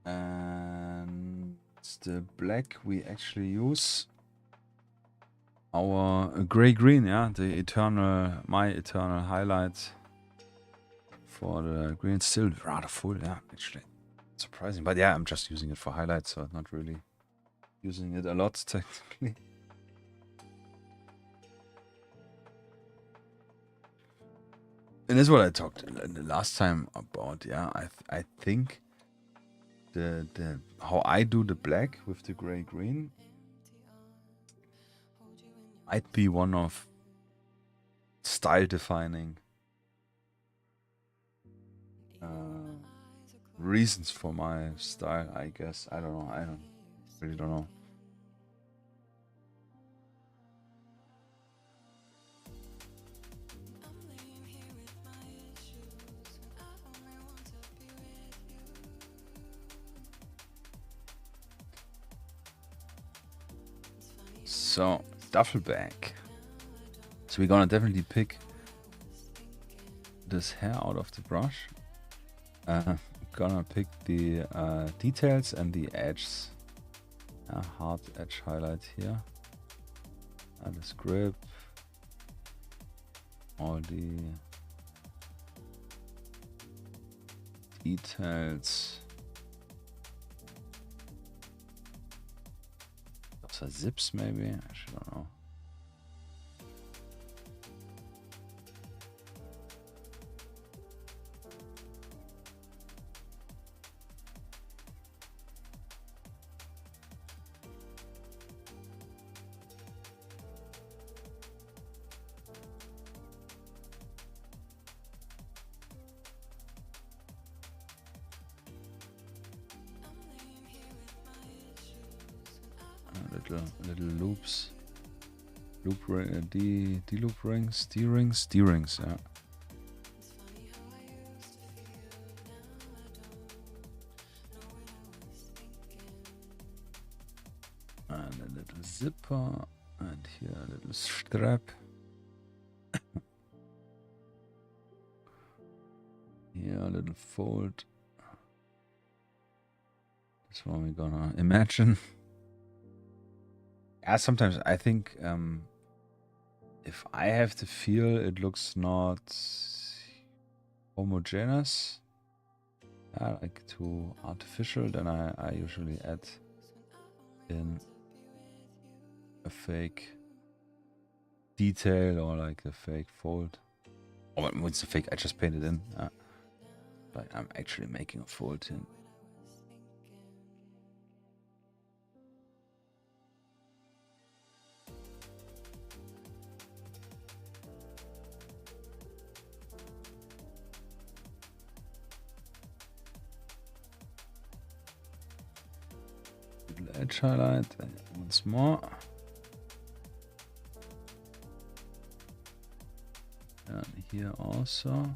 And the black we actually use our gray-green, yeah, my eternal highlight for the green. Still rather full, yeah, actually. Surprising, but yeah, I'm just using it for highlights, so not really using it a lot, technically. And that's what I talked the last time about. Yeah, I think the how I do the black with the gray green might be one of style defining reasons for my style, I guess. I don't know. I really don't know. So, duffel bag. So we're gonna definitely pick this hair out of the brush. Gonna pick the details and the edges. Hard edge highlight here. This grip. All the details. Those are zips maybe? I actually don't know. Little loops, D-loop rings, D-rings, yeah. And a little zipper, and here a little strap. Here a little fold. This one we're gonna imagine. Yeah, sometimes I think if I have the feel it looks not homogeneous, like too artificial, then I usually add in a fake detail or like a fake fold. Or when it's a fake, I just paint it in. But I'm actually making a fold in. Edge highlight once more. And here also.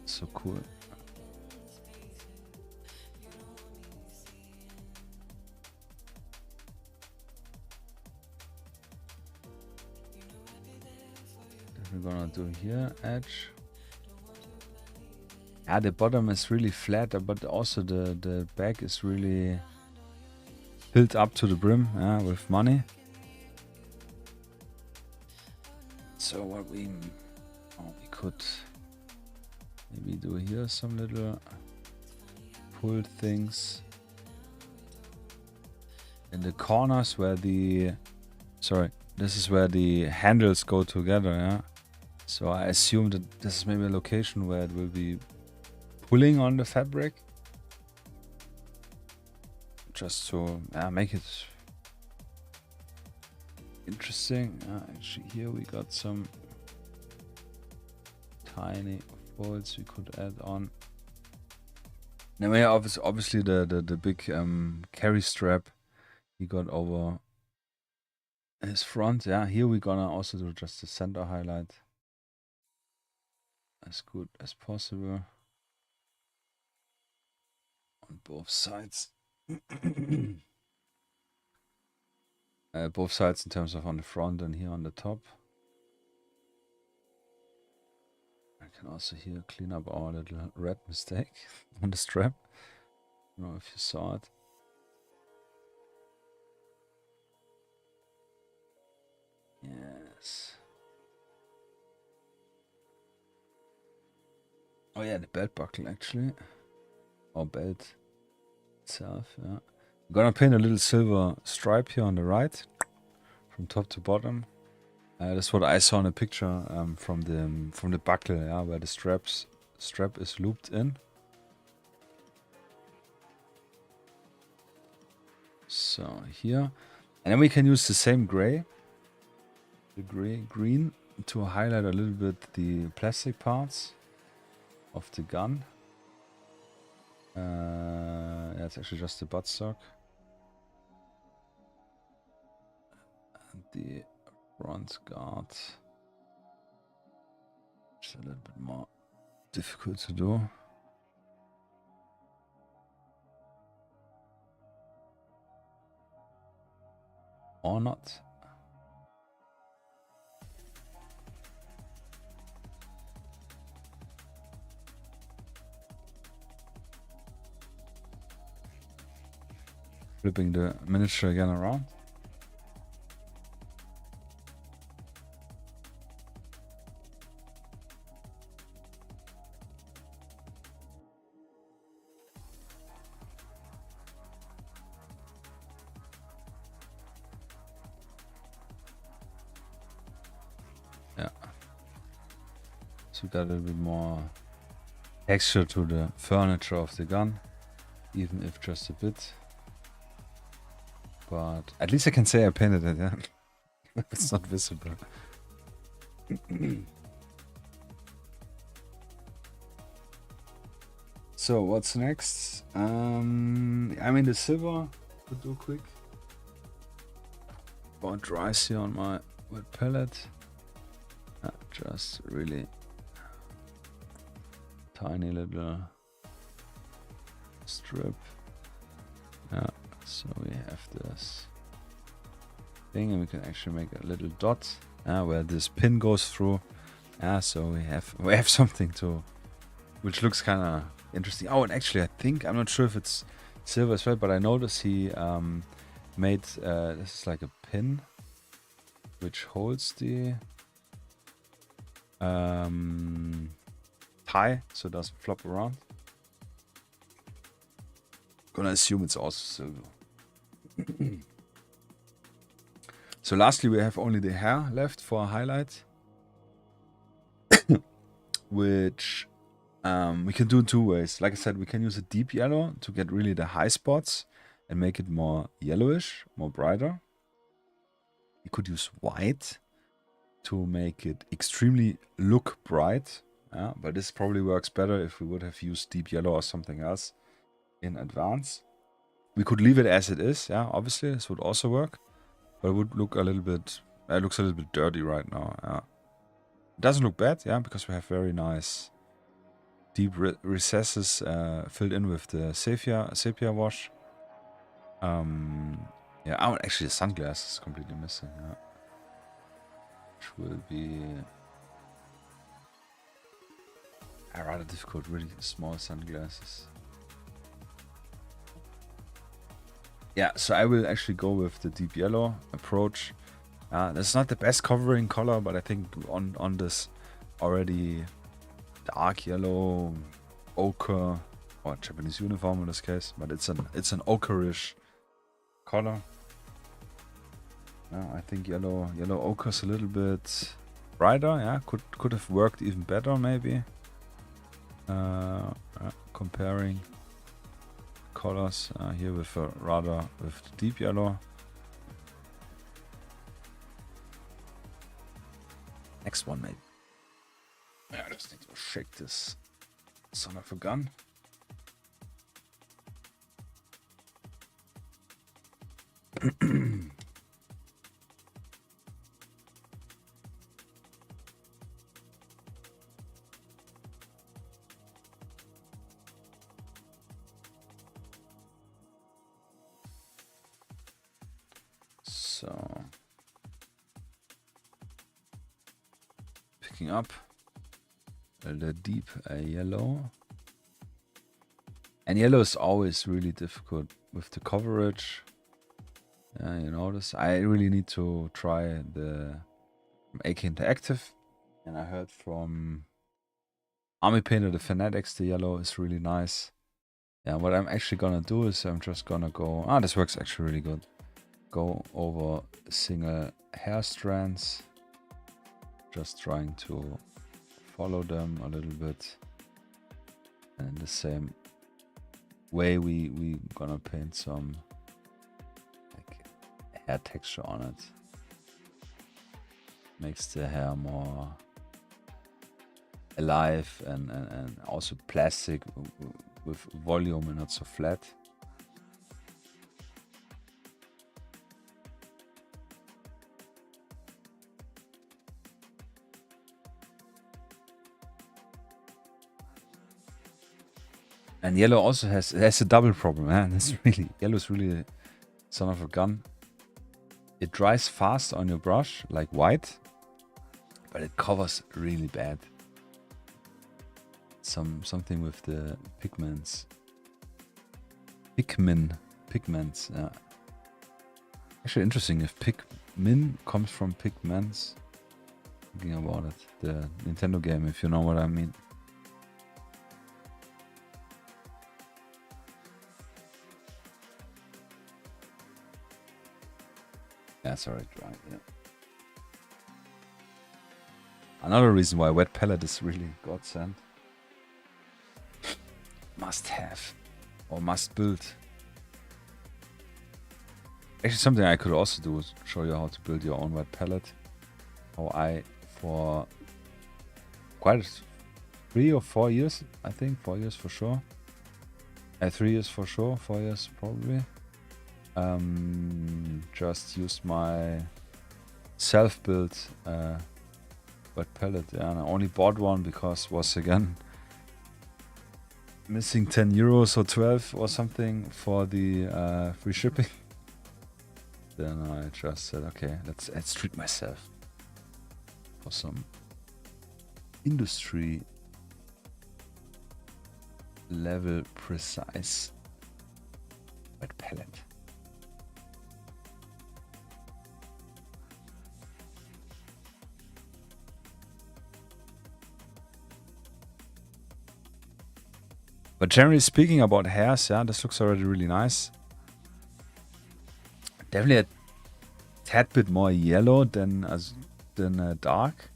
So cool. That we're gonna do here, edge. Yeah, the bottom is really flat, but also the bag is really filled up to the brim, with money. So what we could maybe do here some little pull things in the corners where the this is where the handles go together, yeah. So I assume that this is maybe a location where it will be pulling on the fabric, just to make it interesting. Actually, here we got some tiny folds we could add on. Now, yeah, obviously the big carry strap he got over his front. Yeah, here we're gonna also do just the center highlight as good as possible. On both sides. Both sides in terms of on the front and here on the top. I can also here clean up our little red mistake on the strap. I don't know if you saw it. Yes. Oh yeah, the belt buckle actually. Or belt itself, yeah. I'm gonna paint a little silver stripe here on the right, from top to bottom. That's what I saw in a picture from the buckle, yeah, where the strap is looped in. So here, And then we can use the same gray, the green, to highlight a little bit the plastic parts of the gun. Yeah, it's actually just the buttstock. And the front guard. Just a little bit more difficult to do. Or not. Flipping the miniature again around. Yeah. So we got a little bit more texture to the furniture of the gun, even if just a bit. But at least I can say I painted it, yeah. It's not visible. So what's next? I mean the silver to do quick. About dries here on my wet palette. Just really tiny little strip. Yeah. So we have this thing, and we can actually make a little dot where this pin goes through. So we have something to, which looks kind of interesting. Oh, and actually, I think I'm not sure if it's silver as well, but I noticed he made this is like a pin which holds the tie, so it doesn't flop around. Gonna assume it's also silver. So lastly, we have only the hair left for a highlight, which we can do in two ways. Like I said, we can use a deep yellow to get really the high spots and make it more yellowish, more brighter. You could use white to make it extremely look bright, but this probably works better if we would have used deep yellow or something else in advance. We could leave it as it is, obviously this would also work, but it would look a little bit, it looks a little bit dirty right now. It doesn't look bad, because we have very nice deep recesses filled in with the sepia wash. Oh, actually the sunglasses is completely missing, which will be rather difficult, really small sunglasses. Yeah, so I will actually go with the deep yellow approach. That's not the best covering color, but I think on this already dark yellow, ochre, or Japanese uniform in this case, but it's an ochreish color. I think yellow ochre is a little bit brighter. Could have worked even better maybe. Comparing colors here with with the deep yellow. Next one maybe. I just need to shake this son of a gun. So picking up the deep yellow, and yellow is always really difficult with the coverage. You notice I really need to try the AK Interactive, and I heard from Army Painter the Fanatics the yellow is really nice. What I'm actually gonna do is I'm just gonna go, this works actually really good. Go over single hair strands, just trying to follow them a little bit, and in the same way we gonna paint some like hair texture on it. Makes the hair more alive and also plastic with volume and not so flat. And yellow also has a double problem, man. It's really yellow's really son of a gun. It dries fast on your brush like white, but it covers really bad. Something with the pigments. Pigments, yeah. Actually interesting if pigmin comes from pigments. Thinking about it, the Nintendo game, if you know what I mean. That's already dry, yeah. Another reason why wet palette is really godsend. Must have. Or must build. Actually something I could also do is show you how to build your own wet palette. How I, for quite 3 or 4 years, I think, 4 years for sure. 3 years for sure, 4 years probably. Just used my self-built wet palette, and I only bought one because was again missing 10 euros or 12 or something for the free shipping. Then I just said, okay, let's treat myself for some industry level precise wet palette. But generally speaking about hairs, yeah, this looks already really nice. Definitely a tad bit more yellow than dark.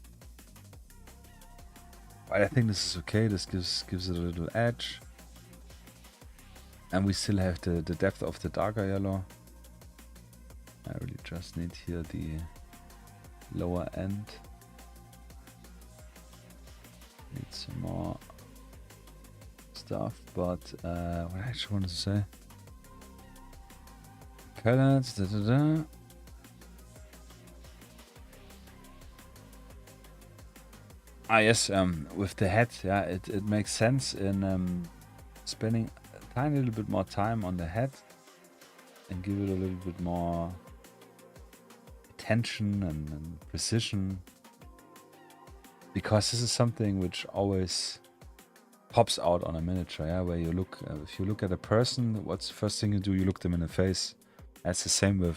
But I think this is okay. This gives it a little edge. And we still have the depth of the darker yellow. I really just need here the lower end. Need some more stuff, but what I actually wanted to say. Palettes, Ah yes, with the head, yeah, it makes sense in spending a tiny little bit more time on the head and give it a little bit more attention and precision, because this is something which always pops out on a miniature, yeah, where you look, if you look at a person, what's the first thing you do? You look them in the face. That's the same with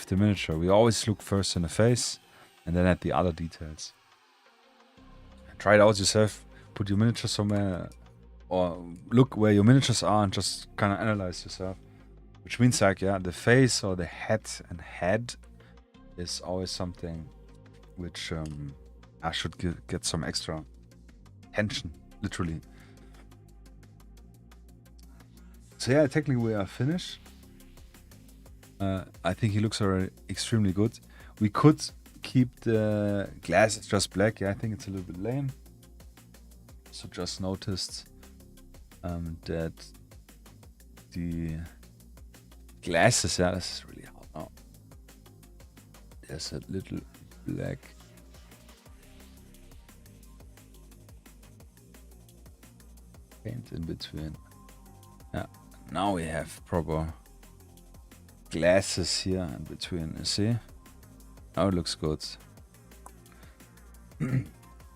the miniature. We always look first in the face and then at the other details. Try it out yourself, put your miniature somewhere, or look where your miniatures are and just kind of analyze yourself. Which means like, yeah, the face or the head and head is always something which I should get some extra attention, literally. So yeah, technically we are finished. I think he looks already extremely good. We could keep the glasses just black. Yeah, I think it's a little bit lame. So just noticed that the glasses, yeah, this is really hard now. There's a little black paint in between. Yeah, now we have proper glasses here in between, you see? Now it looks good.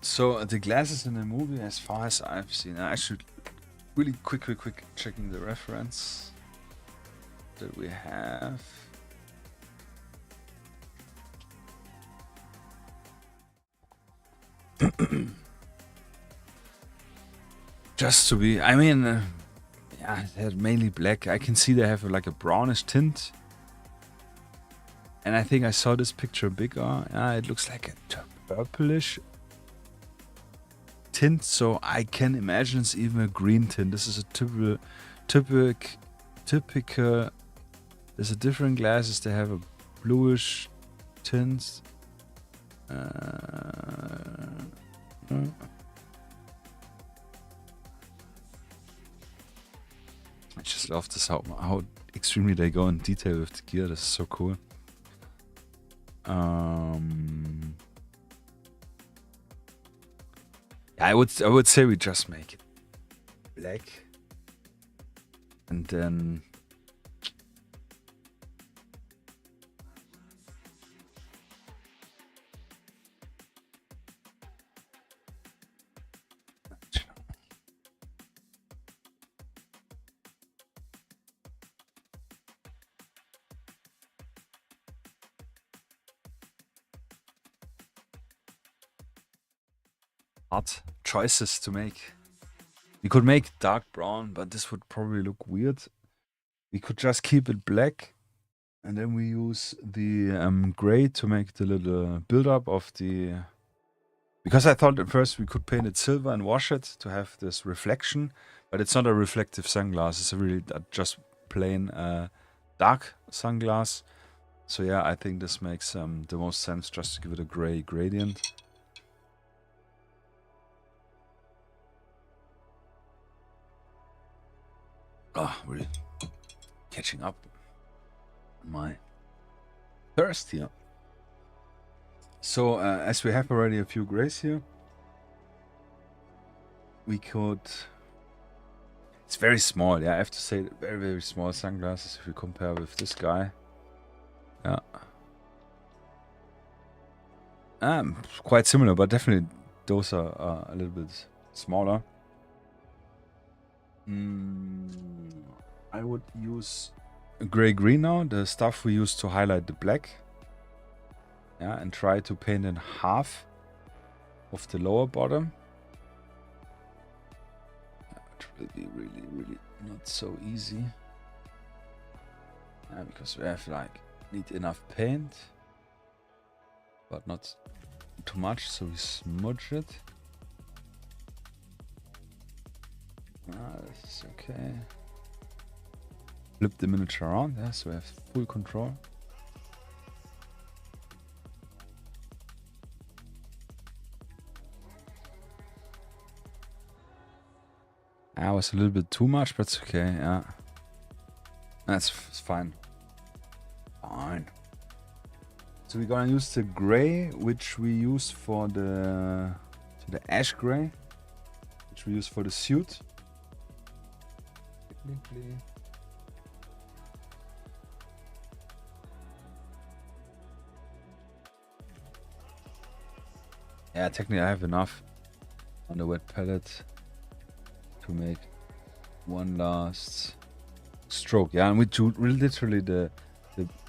So the glasses in the movie, as far as I've seen, I should really quick checking the reference that we have. Just to be, I mean, yeah, they're mainly black. I can see they have like a brownish tint. And I think I saw this picture bigger. Yeah, it looks like a purplish tint, so I can imagine it's even a green tint. This is a typical. There's a different glasses. They have a bluish tints. I just love this, how extremely they go in detail with the gear. This is so cool. I would say we just make it black, and then hard choices to make. We could make dark brown, but this would probably look weird. We could just keep it black, and then we use the gray to make the little build-up of the... Because I thought at first we could paint it silver and wash it to have this reflection, but it's not a reflective sunglass. It's a really just plain dark sunglass. So yeah, I think this makes the most sense, just to give it a gray gradient. Oh, really catching up on my thirst here. So as we have already a few grays here, we could... It's very small, yeah, I have to say, very, very small sunglasses if you compare with this guy. Yeah. Quite similar, but definitely those are a little bit smaller. I would use gray-green now, the stuff we used to highlight the black. Yeah, and try to paint in half of the lower bottom. It will be really, really not so easy. Yeah, because we have need enough paint, but not too much, so we smudge it. This is okay. Flip the miniature around, yeah, so we have full control. That was a little bit too much, but it's okay, yeah. That's fine. Fine. So we're gonna use the gray, which we use for the ash gray, which we use for the suit. Technically. Yeah, technically I have enough on the wet palette to make one last stroke. Yeah, and we do literally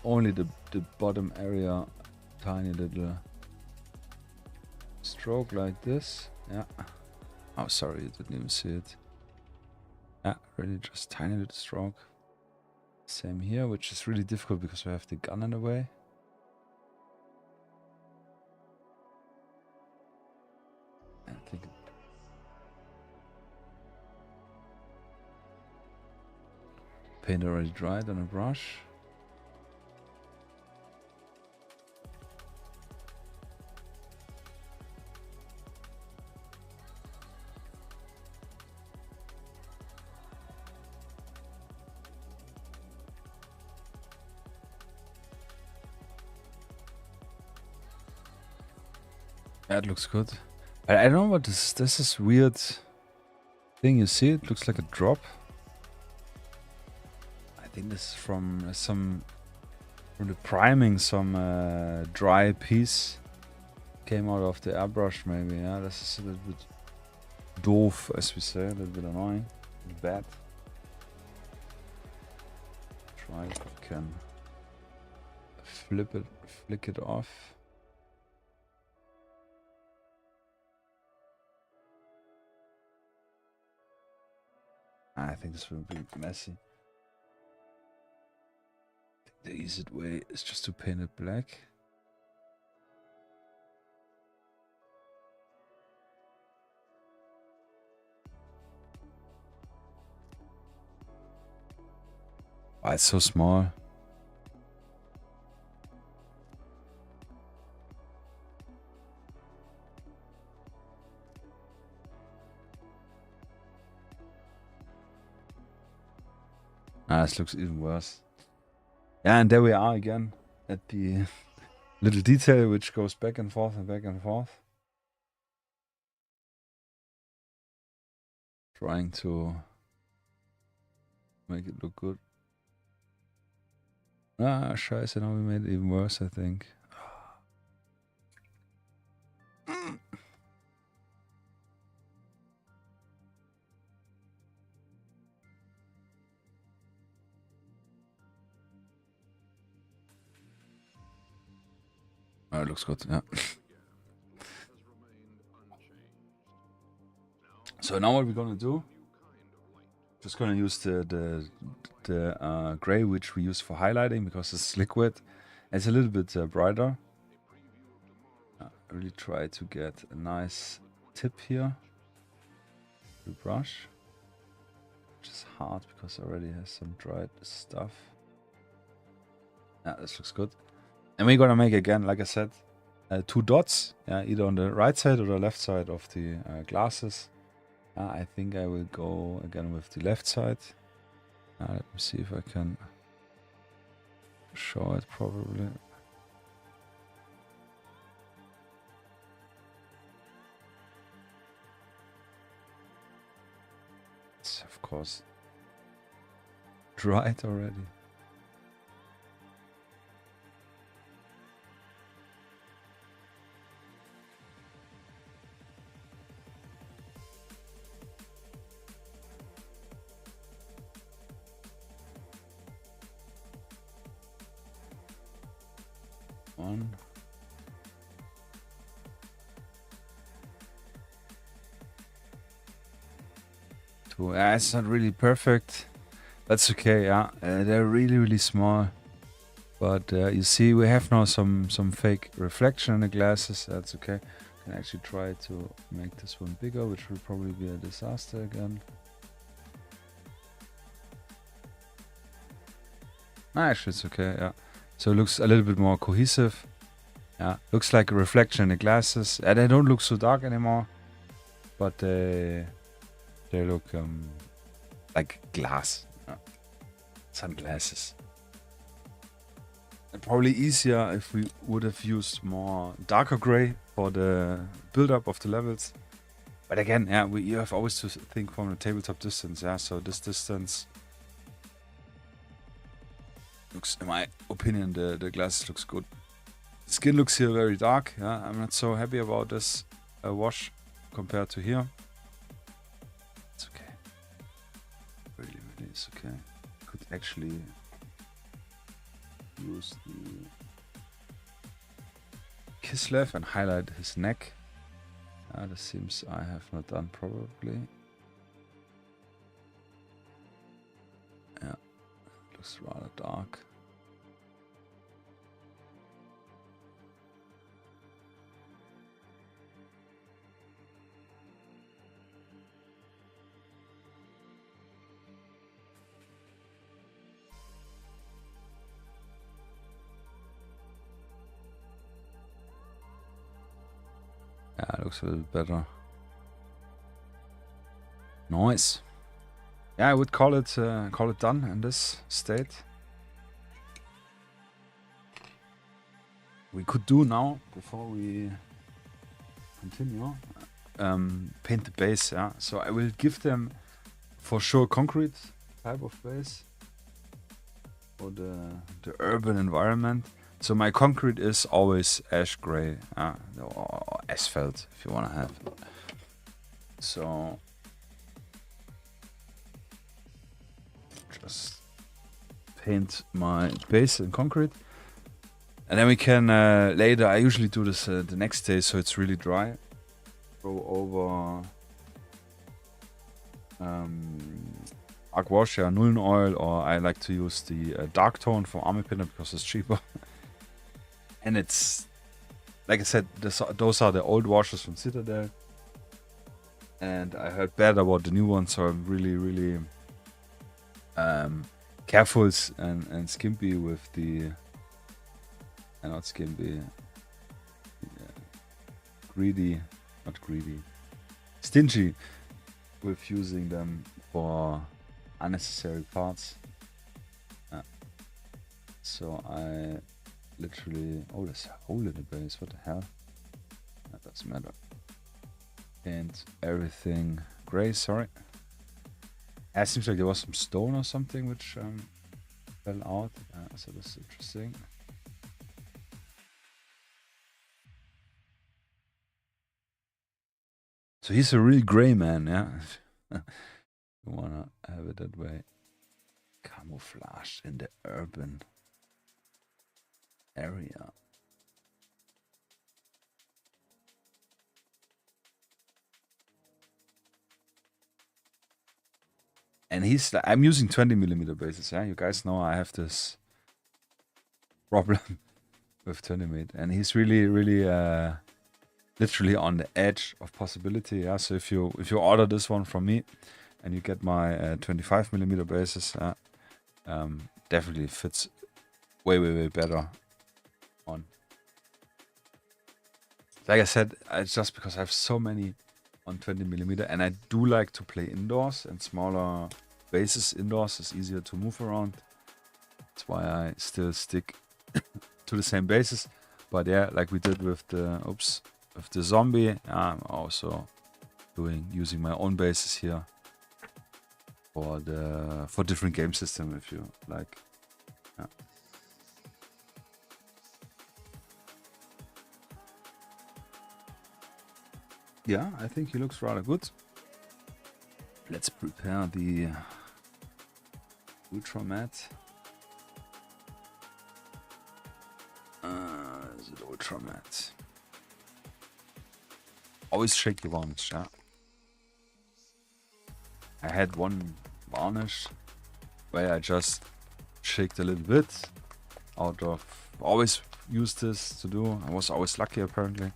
only the bottom area, tiny little stroke like this. Yeah. Oh, sorry, you didn't even see it. Yeah, really just tiny little stroke. Same here, which is really difficult because we have the gun in the way. I think paint already dried on a brush. That looks good. I don't know what this is weird thing. You see, it looks like a drop. I think this is from from the priming, some dry piece came out of the airbrush maybe. Yeah, this is a little bit doof, as we say, a little bit annoying, a little bad. Try if I can flick it off. I think this will be messy. The easiest way is just to paint it black. Oh, it's so small. Ah, this looks even worse. Yeah, and there we are again at the little detail which goes back and forth and back and forth. Trying to make it look good. Ah, scheiße, now we made it even worse, I think. Oh, it looks good, yeah. So now what we're gonna do? Just gonna use the gray which we use for highlighting because it's liquid. It's a little bit brighter. I really try to get a nice tip here. The brush, which is hard because it already has some dried stuff. Yeah, this looks good. And we're gonna make again, like I said, 2 dots. Yeah, either on the right side or the left side of the glasses. I think I will go again with the left side. Let me see if I can show it properly. It's of course dried already. One. Two. It's not really perfect. That's okay, yeah. They're really, really small. But you see, we have now some fake reflection in the glasses. That's okay. Can actually try to make this one bigger, which will probably be a disaster again. Actually, it's okay, yeah. So it looks a little bit more cohesive. Yeah, looks like a reflection in the glasses. They don't look so dark anymore, but they look like glass. Yeah. Sunglasses. And probably easier if we would have used more darker gray for the build-up of the levels. But again, yeah, you have always to think from the tabletop distance. Yeah, so this distance looks, in my opinion, the glasses looks good. The skin looks here very dark. Yeah, I'm not so happy about this wash compared to here. It's okay. Really, really is okay. Could actually use the Kislev and highlight his neck. This seems I have not done probably. Yeah, looks rather dark. Yeah, it looks a little better. Nice. Yeah, I would call it done in this state. We could do now, before we continue, paint the base. Yeah, so I will give them for sure concrete type of base for the urban environment. So my concrete is always ash gray, or asphalt if you want to have. So just paint my base in concrete, and then we can later. I usually do this the next day, so it's really dry. Go over arc wash, yeah, Nullen oil, or I like to use the dark tone from Army Pinner because it's cheaper. And it's, like I said, those are the old washes from Citadel. And I heard bad about the new one, so I'm really, really careful and skimpy with the... not skimpy. Greedy. Not greedy. Stingy with using them for unnecessary parts. So I literally... Oh, there's a hole in the base. What the hell? That doesn't matter. Paint everything gray, sorry. It seems like there was some stone or something which fell out. So that's interesting. So he's a real gray man, yeah? You wanna have it that way. Camouflage in the urban area. And he's like, I'm using 20mm bases, yeah? You guys know I have this problem with 20mm. And he's really, really literally on the edge of possibility, yeah? So if you order this one from me and you get my 25mm bases, definitely fits way better on. Like I said, it's just because I have so many on 20mm, and I do like to play indoors, and smaller bases indoors is easier to move around. That's why I still stick to the same bases. But yeah, like we did with the with the zombie, I'm also using my own bases here for different game system, if you like. Yeah. Yeah, I think he looks rather good. Let's prepare the Ultramat. Is it Ultramat? Always shake the varnish, yeah. I had one varnish where I just shaked a little bit out of... Always use this to do. I was always lucky apparently.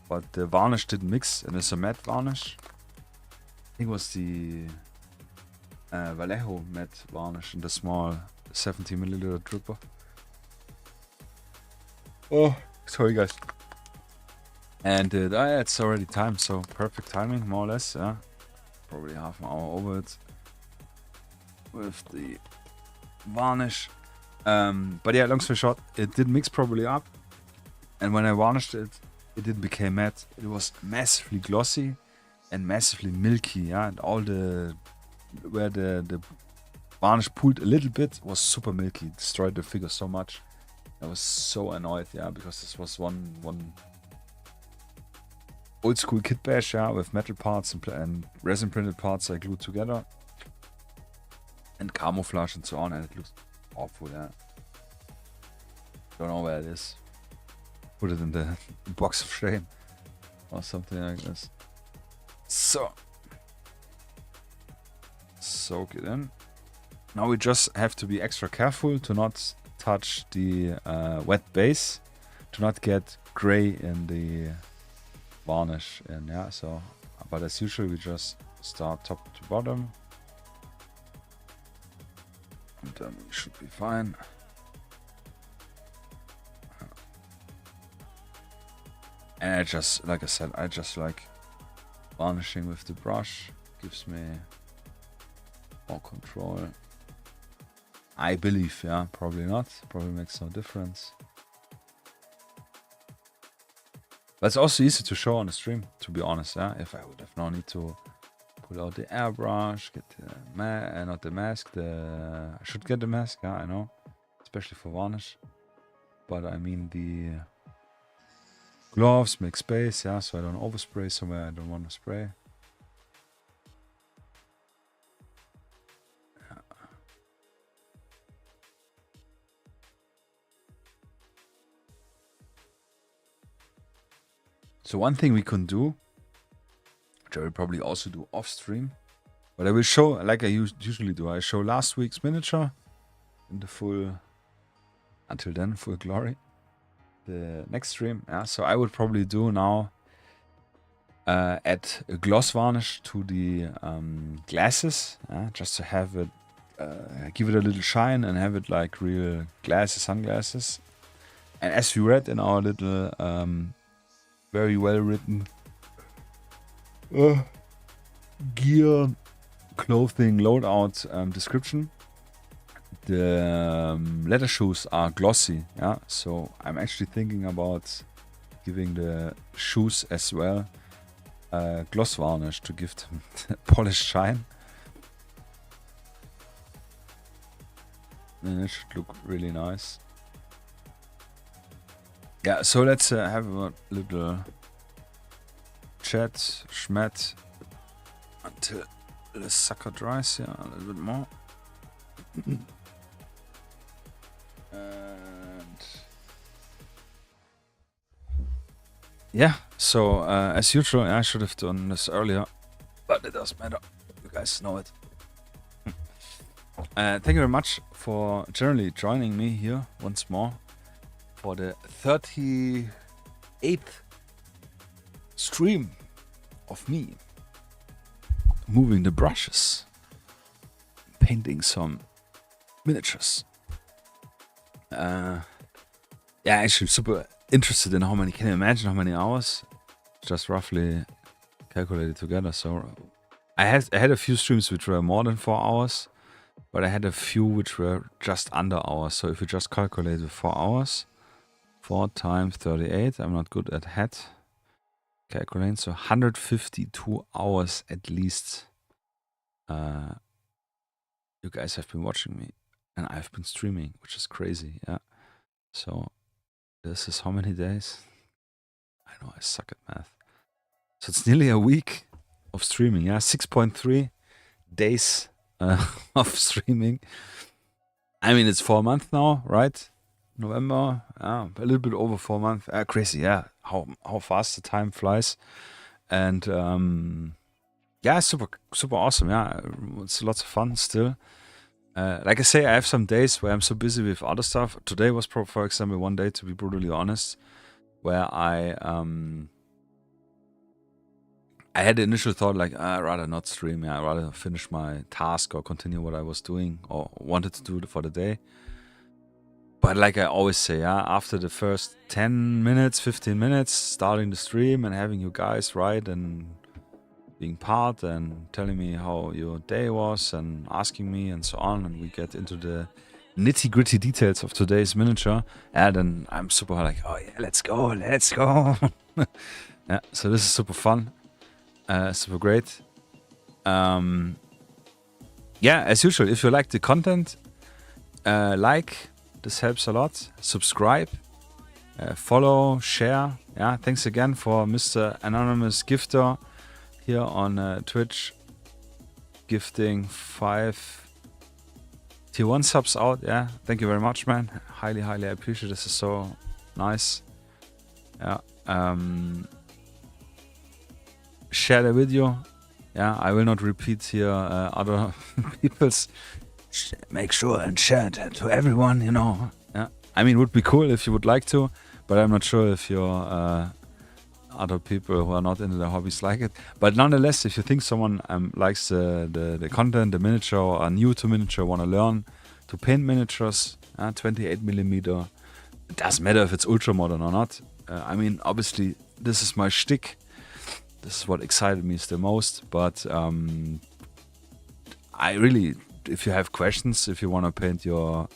But the varnish didn't mix, and it's a matte varnish. I think it was the Vallejo matte varnish in the small 70ml dripper. Oh, sorry guys. And it's already time, so perfect timing, more or less. Yeah, probably half an hour over it with the varnish. But yeah, long story short, it did mix probably up, and when I varnished it, it didn't become matte. It was massively glossy and massively milky. Yeah, and all where the varnish pulled a little bit was super milky. It destroyed the figure so much. I was so annoyed, yeah, because this was one old school kit bash, yeah, with metal parts and resin printed parts I glued together, and camouflage and so on, and it looks awful, yeah. Don't know where it is. Put it in the box of shame or something like this. So soak it in. Now we just have to be extra careful to not touch the wet base, to not get gray in the varnish. And yeah, so, but as usual, we just start top to bottom, and then we should be fine. And I just, like I said, I just like varnishing with the brush. Gives me more control. I believe, yeah, probably not. Probably makes no difference. But it's also easy to show on the stream, to be honest, yeah. If I would have no need to pull out the airbrush, get the not the mask, I should get the mask, yeah, I know. Especially for varnish. But I mean the gloves make space, yeah, so I don't overspray somewhere I don't want to spray. So one thing we can do, which I will probably also do off stream, but I will show, like I usually do, I show last week's miniature in the full, until then, full glory. The next stream, yeah, so I would probably do now, add a gloss varnish to the glasses, just to have it, give it a little shine and have it like real glasses, sunglasses. And as we read in our little very well written gear clothing loadout description, the leather shoes are glossy, yeah. So I'm actually thinking about giving the shoes as well gloss varnish to give them polished shine. And it should look really nice. Yeah, so let's have a little chat, schmet, until the sucker dries here a little bit more. And yeah, so as usual, I should have done this earlier, but it doesn't matter. You guys know it. Thank you very much for generally joining me here once more for the 38th stream of me moving the brushes, painting some miniatures. Yeah, actually super interested in how many, can you imagine how many hours? Just roughly calculated together. So I had a few streams which were more than 4 hours, but I had a few which were just under hours. So if you just calculate the 4 hours, 4 times 38, I'm not good at head calculating, so 152 hours at least. You guys have been watching me, and I've been streaming, which is crazy, yeah. So this is how many days? I know I suck at math. So it's nearly a week of streaming, yeah. 6.3 days of streaming. I mean, it's 4 months now, right? November, a little bit over 4 months. Crazy, yeah. How fast the time flies, and yeah, super awesome. Yeah, it's lots of fun still. Like I say, I have some days where I'm so busy with other stuff. Today was, for example, one day, to be brutally honest, where I had the initial thought like, I'd rather not stream. Yeah, I'd rather finish my task or continue what I was doing or wanted to do for the day. But like I always say, yeah, after the first 10 minutes, 15 minutes, starting the stream and having you guys write and being part and telling me how your day was and asking me and so on, and we get into the nitty-gritty details of today's miniature, and then I'm super like, oh yeah, let's go. Yeah, so this is super fun, super great. Yeah, as usual, if you like the content, this helps a lot. Subscribe, follow, share. Yeah, thanks again for Mr. Anonymous Gifter here on Twitch, gifting 5 tier 1 subs out. Yeah, thank you very much, man. Highly appreciate this. Is so nice. Yeah, share the video. Yeah, I will not repeat here other people's. Make sure and share it to everyone, you know. Yeah, I mean, it would be cool if you would like to, but I'm not sure if your other people who are not into the hobbies like it. But nonetheless, if you think someone likes the content, the miniature, or are new to miniature, want to learn to paint miniatures, 28mm, it doesn't matter if it's ultramodern or not. I mean, obviously, this is my shtick. This is what excited me the most. But I really, if you have questions, if you want to paint your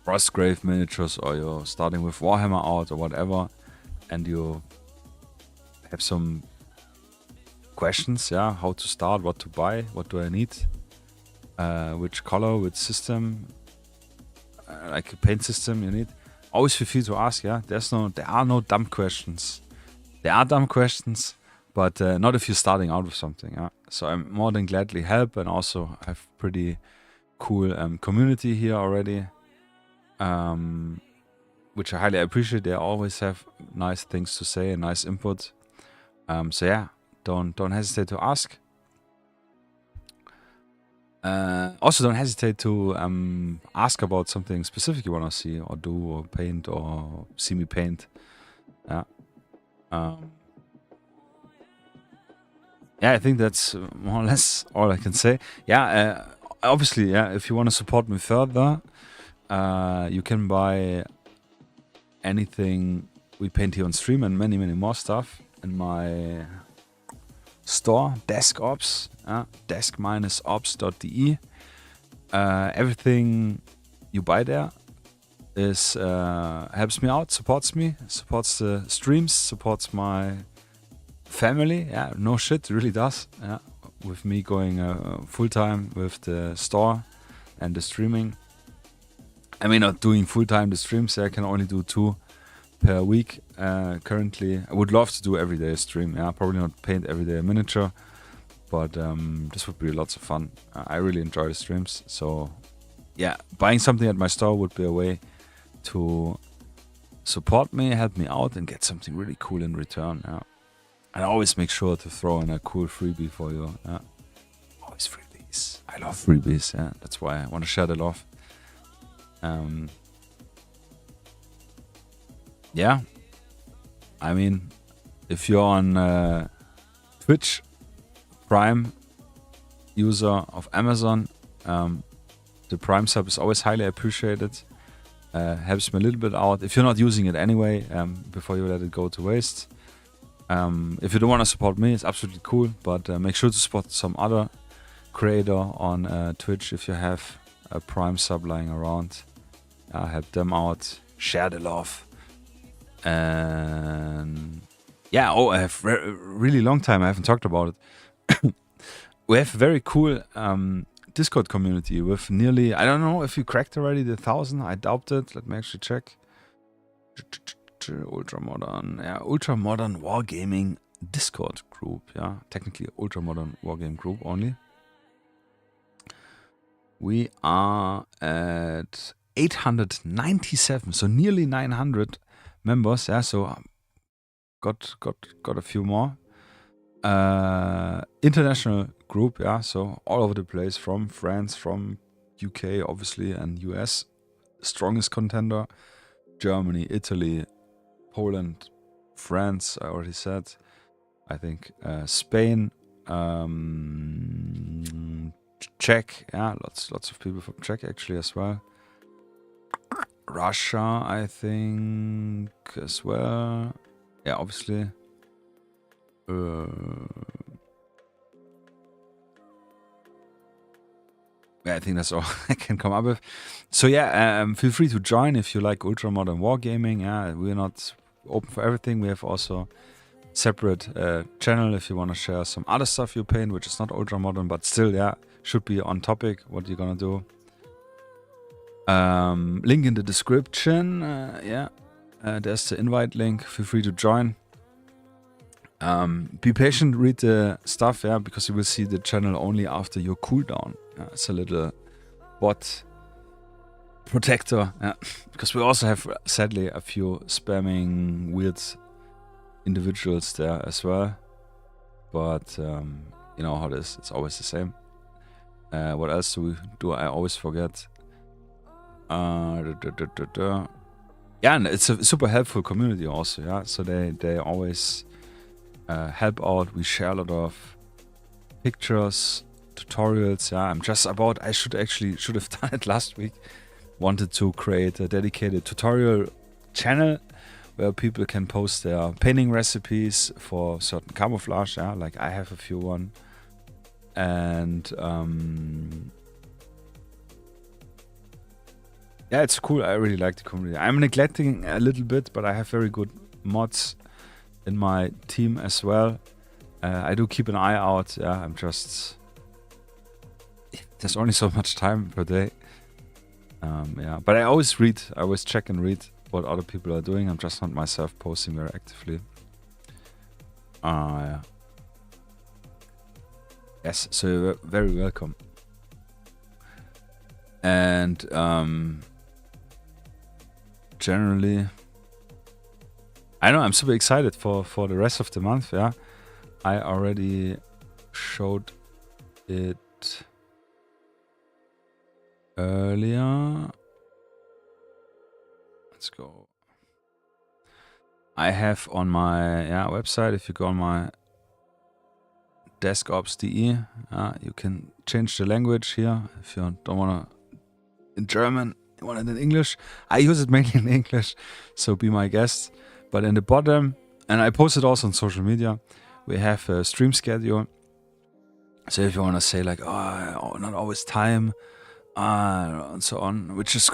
Frostgrave miniatures, or you're starting with Warhammer out or whatever, and you have some questions, yeah, how to start, what to buy, what do I need, which color, which system, like a paint system you need, always feel free to ask. Yeah, there are no dumb questions. There are dumb questions, but not if you're starting out with something. Yeah, so I'm more than gladly help, and also have pretty cool community here already, which I highly appreciate. They always have nice things to say and nice input. So yeah, don't hesitate to ask. Also, don't hesitate to ask about something specific you want to see or do or paint or see me paint. Yeah. Yeah, I think that's more or less all I can say. Yeah, obviously, yeah, if you want to support me further, you can buy anything we paint here on stream and many more stuff in my store, Desk Ops, desk-ops.de. Everything you buy there is helps me out, supports me, supports the streams, supports my family. Yeah, no shit, really does. Yeah, with me going full time with the store and the streaming. I mean, not doing full time the streams. I can only do 2 per week currently. I would love to do every day a stream. Yeah, probably not paint every day a miniature, but this would be lots of fun. I really enjoy the streams. So yeah, buying something at my store would be a way to support me, help me out, and get something really cool in return. Yeah. And I always make sure to throw in a cool freebie for you. Yeah. Always freebies. I love freebies. Yeah, that's why I want to share the love. Yeah, I mean, if you're on Twitch, Prime user of Amazon, the Prime sub is always highly appreciated. Helps me a little bit out. If you're not using it anyway, before you let it go to waste. If you don't want to support me, it's absolutely cool, but make sure to support some other creator on Twitch if you have a Prime sub lying around. Help them out, share the love. And yeah, I have really long time I haven't talked about it. We have a very cool Discord community with nearly, I don't know if you cracked already the 1,000. I doubt it. Let me actually check. Ultramodern, yeah, Ultramodern Wargaming Discord group. Yeah, technically Ultramodern Wargaming group only. We are at 897, so nearly 900 members. Yeah, so got a few more. International group. Yeah, so all over the place, from France, from UK, obviously, and US. Strongest contender: Germany, Italy, Poland, France. I already said. I think Spain. Czech, yeah, lots of people from Czech actually as well. Russia, I think, as well. Yeah, obviously. Yeah, I think that's all I can come up with. So yeah, feel free to join if you like Ultramodern Wargaming. Yeah, we're not open for everything. We have also separate channel if you want to share some other stuff you paint, which is not Ultramodern, but still, yeah, should be on topic what you're gonna do. Link in the description. Yeah, there's the invite link. Feel free to join. Be patient, read the stuff, yeah, because you will see the channel only after your cooldown. It's a little bot protector, yeah, because we also have sadly a few spamming weird individuals there as well. But you know how it is, it's always the same. What else do I always forget? Yeah, and it's a super helpful community also, yeah. So they always help out. We share a lot of pictures, tutorials. Yeah, I'm just about. I should have done it last week. Wanted to create a dedicated tutorial channel where people can post their painting recipes for certain camouflage. Yeah, like I have a few one, and yeah, it's cool. I really like the community. I'm neglecting a little bit, but I have very good mods in my team as well. I do keep an eye out. Yeah, I'm just... There's only so much time per day. Yeah, but I always read. I always check and read what other people are doing. I'm just not myself posting very actively. Yeah. Yes, so you're very welcome. And generally, I know I'm super excited for the rest of the month. Yeah, I already showed it earlier. Let's go. I have on my website, if you go on my deskops.de, you can change the language here if you don't want to in German, you want it in English. I use it mainly in English, so be my guest. But in the bottom, and I post it also on social media, we have a stream schedule. So if you want to say like, oh, not always time, and so on, which is,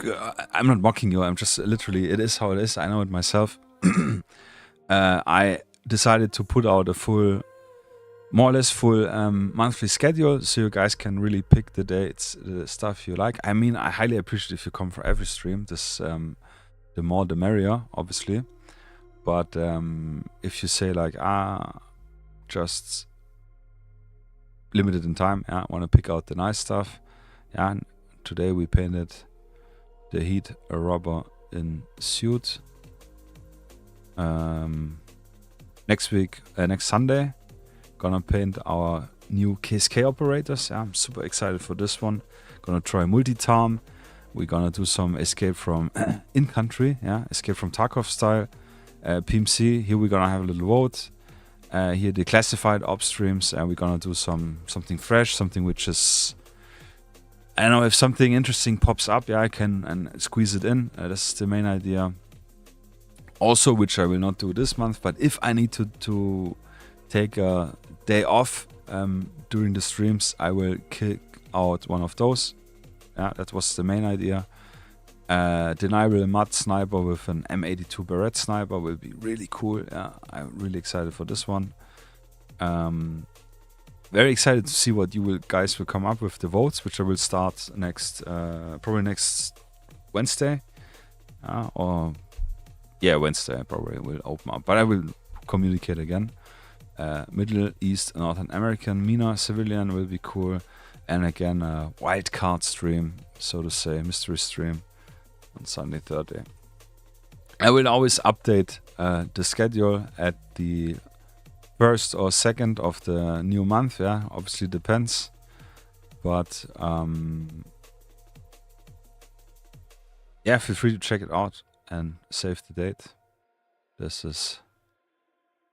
I'm not mocking you, I'm just literally, it is how it is, I know it myself. I decided to put out a full, more or less full monthly schedule, so you guys can really pick the dates, the stuff you like. I mean, I highly appreciate if you come for every stream, this, the more the merrier, obviously. But if you say like, just limited in time, yeah, want to pick out the nice stuff, yeah, and today we painted the Heat a rubber in suit. Next week, next Sunday, gonna paint our new KSK operators. Yeah, I'm super excited for this one. Gonna try multi-tarm. We're gonna do some escape from in-country, yeah, escape from Tarkov style. PMC, here we're gonna have a little vote. Here the classified op streams, and we're gonna do something fresh, something which is, I don't know, if something interesting pops up, yeah, I can and squeeze it in. That's the main idea. Also, which I will not do this month, but if I need to take a day off during the streams, I will kick out one of those. Yeah, that was the main idea. Deniable mud sniper with an M82 Barrett sniper will be really cool. Yeah, I'm really excited for this one. Very excited to see what you guys will come up with the votes, which I will start next, probably next Wednesday, or yeah, Wednesday probably will open up. But I will communicate again. Middle East, Northern American, MENA civilian will be cool, and again a wild card stream, so to say, mystery stream on Sunday 30. I will always update the schedule at the 1st or 2nd of the new month, yeah, obviously depends, but yeah, feel free to check it out and save the date. This is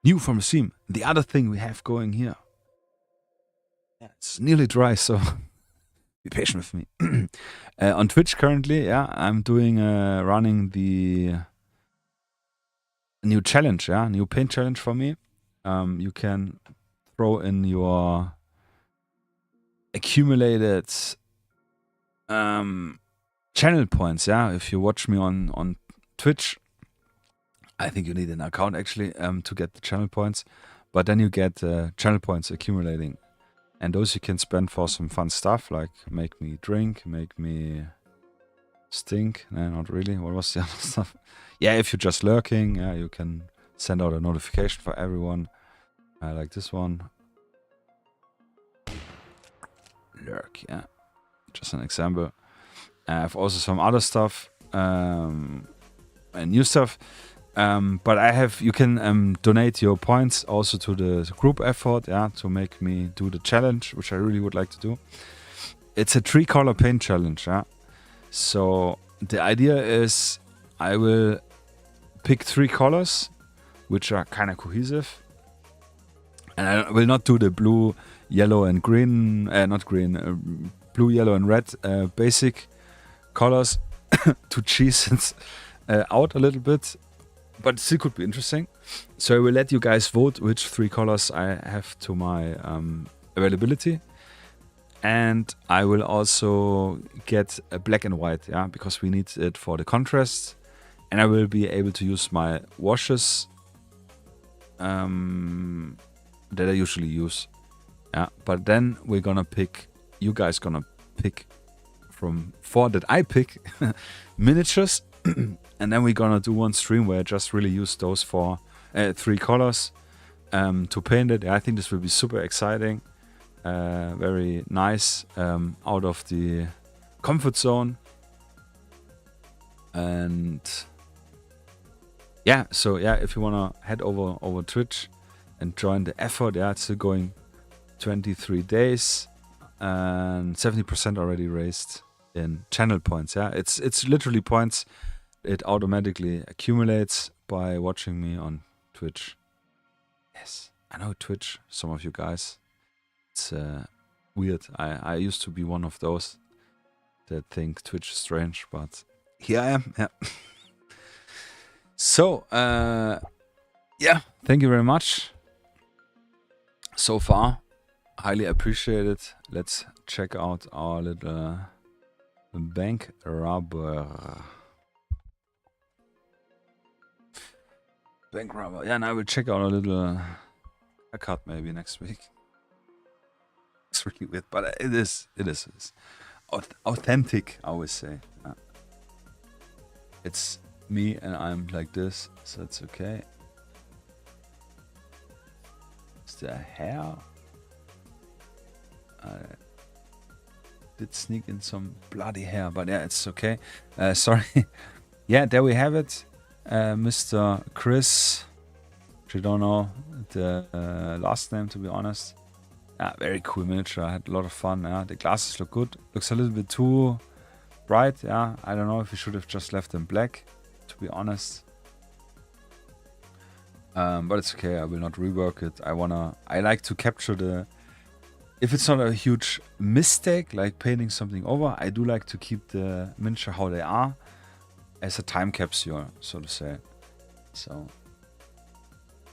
new from the stream. The other thing we have going here, yeah, it's nearly dry, so be patient with me. On Twitch currently, yeah, I'm doing running the new challenge, yeah, new paint challenge for me. You can throw in your accumulated channel points, yeah. If you watch me on Twitch, I think you need an account actually to get the channel points, but then you get channel points accumulating, and those you can spend for some fun stuff like make me drink, make me stink. No, not really. What was the other stuff? Yeah, if you're just lurking, yeah, you can send out a notification for everyone, like this one. Lurk, yeah, just an example. I have also some other stuff, and new stuff. But I have, you can donate your points also to the group effort, yeah, to make me do the challenge, which I really would like to do. It's a 3-color paint challenge, yeah. So the idea is I will pick 3 colors which are kind of cohesive, and I will not do the blue, yellow, and green, not green, blue, yellow, and red basic colors to cheese it out a little bit. But it still could be interesting. So I will let you guys vote which 3 colors I have to my availability. And I will also get a black and white, yeah, because we need it for the contrast. And I will be able to use my washes that I usually use. Yeah, but then we're gonna pick, you guys gonna pick from 4 that I pick miniatures. And then we're gonna do one stream where I just really use those 3 colors to paint it. I think this will be super exciting, very nice, out of the comfort zone. And yeah, so yeah, if you wanna head over Twitch and join the effort, yeah, it's still going 23 days and 70% already raised in channel points. Yeah, it's literally points. It automatically accumulates by watching me on Twitch. Yes, I know Twitch, some of you guys. It's weird. I used to be one of those that think Twitch is strange, but here I am. Yeah. So, yeah, thank you very much so far. Highly appreciate it. Let's check out our little Bank robber. Bank robber. Yeah, and I will check out a little haircut maybe next week. It's really weird, but it is authentic, I would say. It's me and I'm like this, so it's okay. Is there hair? I did sneak in some bloody hair, but yeah, it's okay. Sorry. Yeah, there we have it. Mr. Chris. Which I don't know the last name, to be honest. Yeah, very cool miniature. I had a lot of fun. Yeah, the glasses look good. Looks a little bit too bright. Yeah, I don't know if we should have just left them black, to be honest. But it's okay. I will not rework it. I like to capture the. If it's not a huge mistake, like painting something over, I do like to keep the miniature how they are, as a time capsule, so to say. So.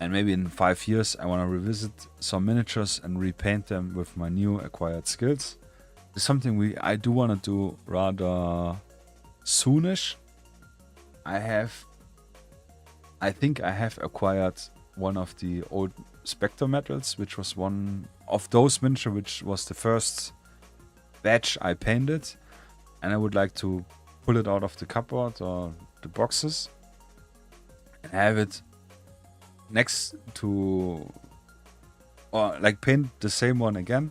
And maybe in 5 years, I want to revisit some miniatures and repaint them with my new acquired skills. It's something I do want to do rather soonish. I think I have acquired one of the old Spectre medals, which was one of those miniatures, which was the first batch I painted. And I would like to pull it out of the cupboard or the boxes and have it next to, or like paint the same one again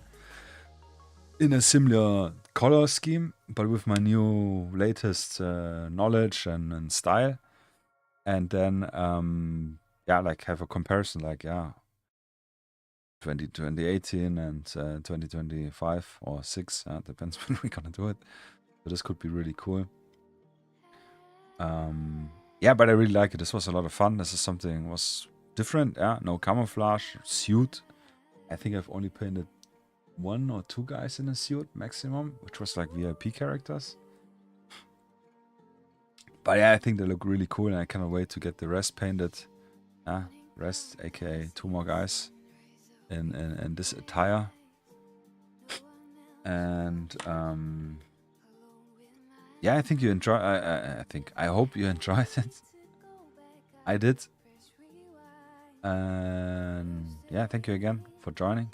in a similar color scheme, but with my new latest knowledge and style. And then yeah, like have a comparison, like 2018 and 2025 or 6, depends when we're gonna do it. So this could be really cool. Yeah, but I really like it. This was a lot of fun. This is something was different. Yeah, no camouflage suit. I think I've only painted 1 or 2 guys in a suit maximum, which was like VIP characters. But yeah, I think they look really cool, and I cannot wait to get the rest painted. Rest, aka 2 more guys in this attire. And yeah, I think you enjoy. I hope you enjoyed it. I did. And yeah, thank you again for joining.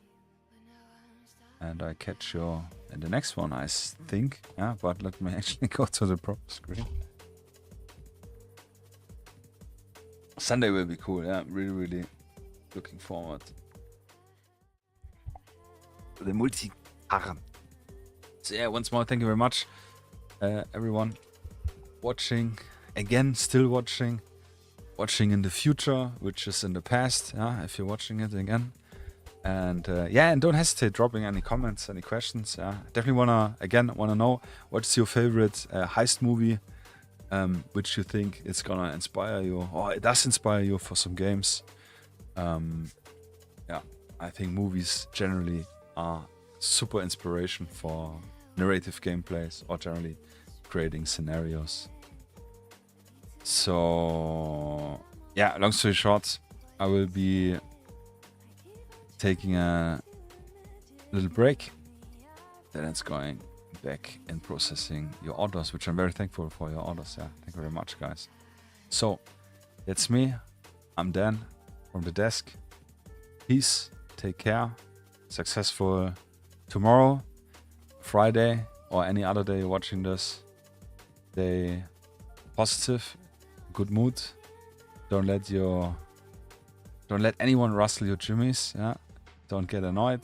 And I catch you in the next one, I think. Yeah, but let me actually go to the proper screen. Sunday will be cool. Yeah, really, really looking forward to the multi-arm. So yeah, once more, thank you very much, everyone watching. Again, still watching in the future, which is in the past. Yeah, if you're watching it again. And yeah, and don't hesitate dropping any comments, any questions. Yeah, definitely wanna know what's your favorite heist movie, which you think is gonna inspire you, or it does inspire you for some games. Yeah, I think movies generally are super inspiration for narrative gameplays or generally creating scenarios. So yeah, long story short, I will be taking a little break. Then it's going back and processing your orders, which I'm very thankful for your orders. Yeah, thank you very much, guys. So that's me. I'm Dan from the desk. Peace. Take care. Successful tomorrow, Friday, or any other day you're watching this. Stay positive, good mood. Don't let anyone rustle your jimmies. Yeah. Don't get annoyed.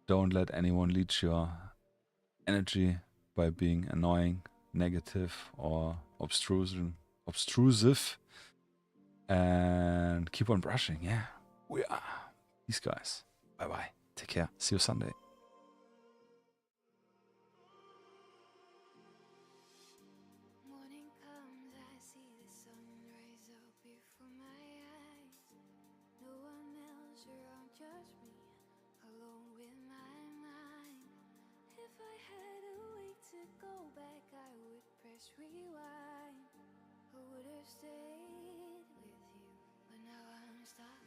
Don't let anyone leech your energy by being annoying, negative, or obtrusive. And keep on brushing. Yeah, we are these guys. Bye bye. Take care. See you Sunday. Rewind, I would have stayed with you, but now I'm stuck.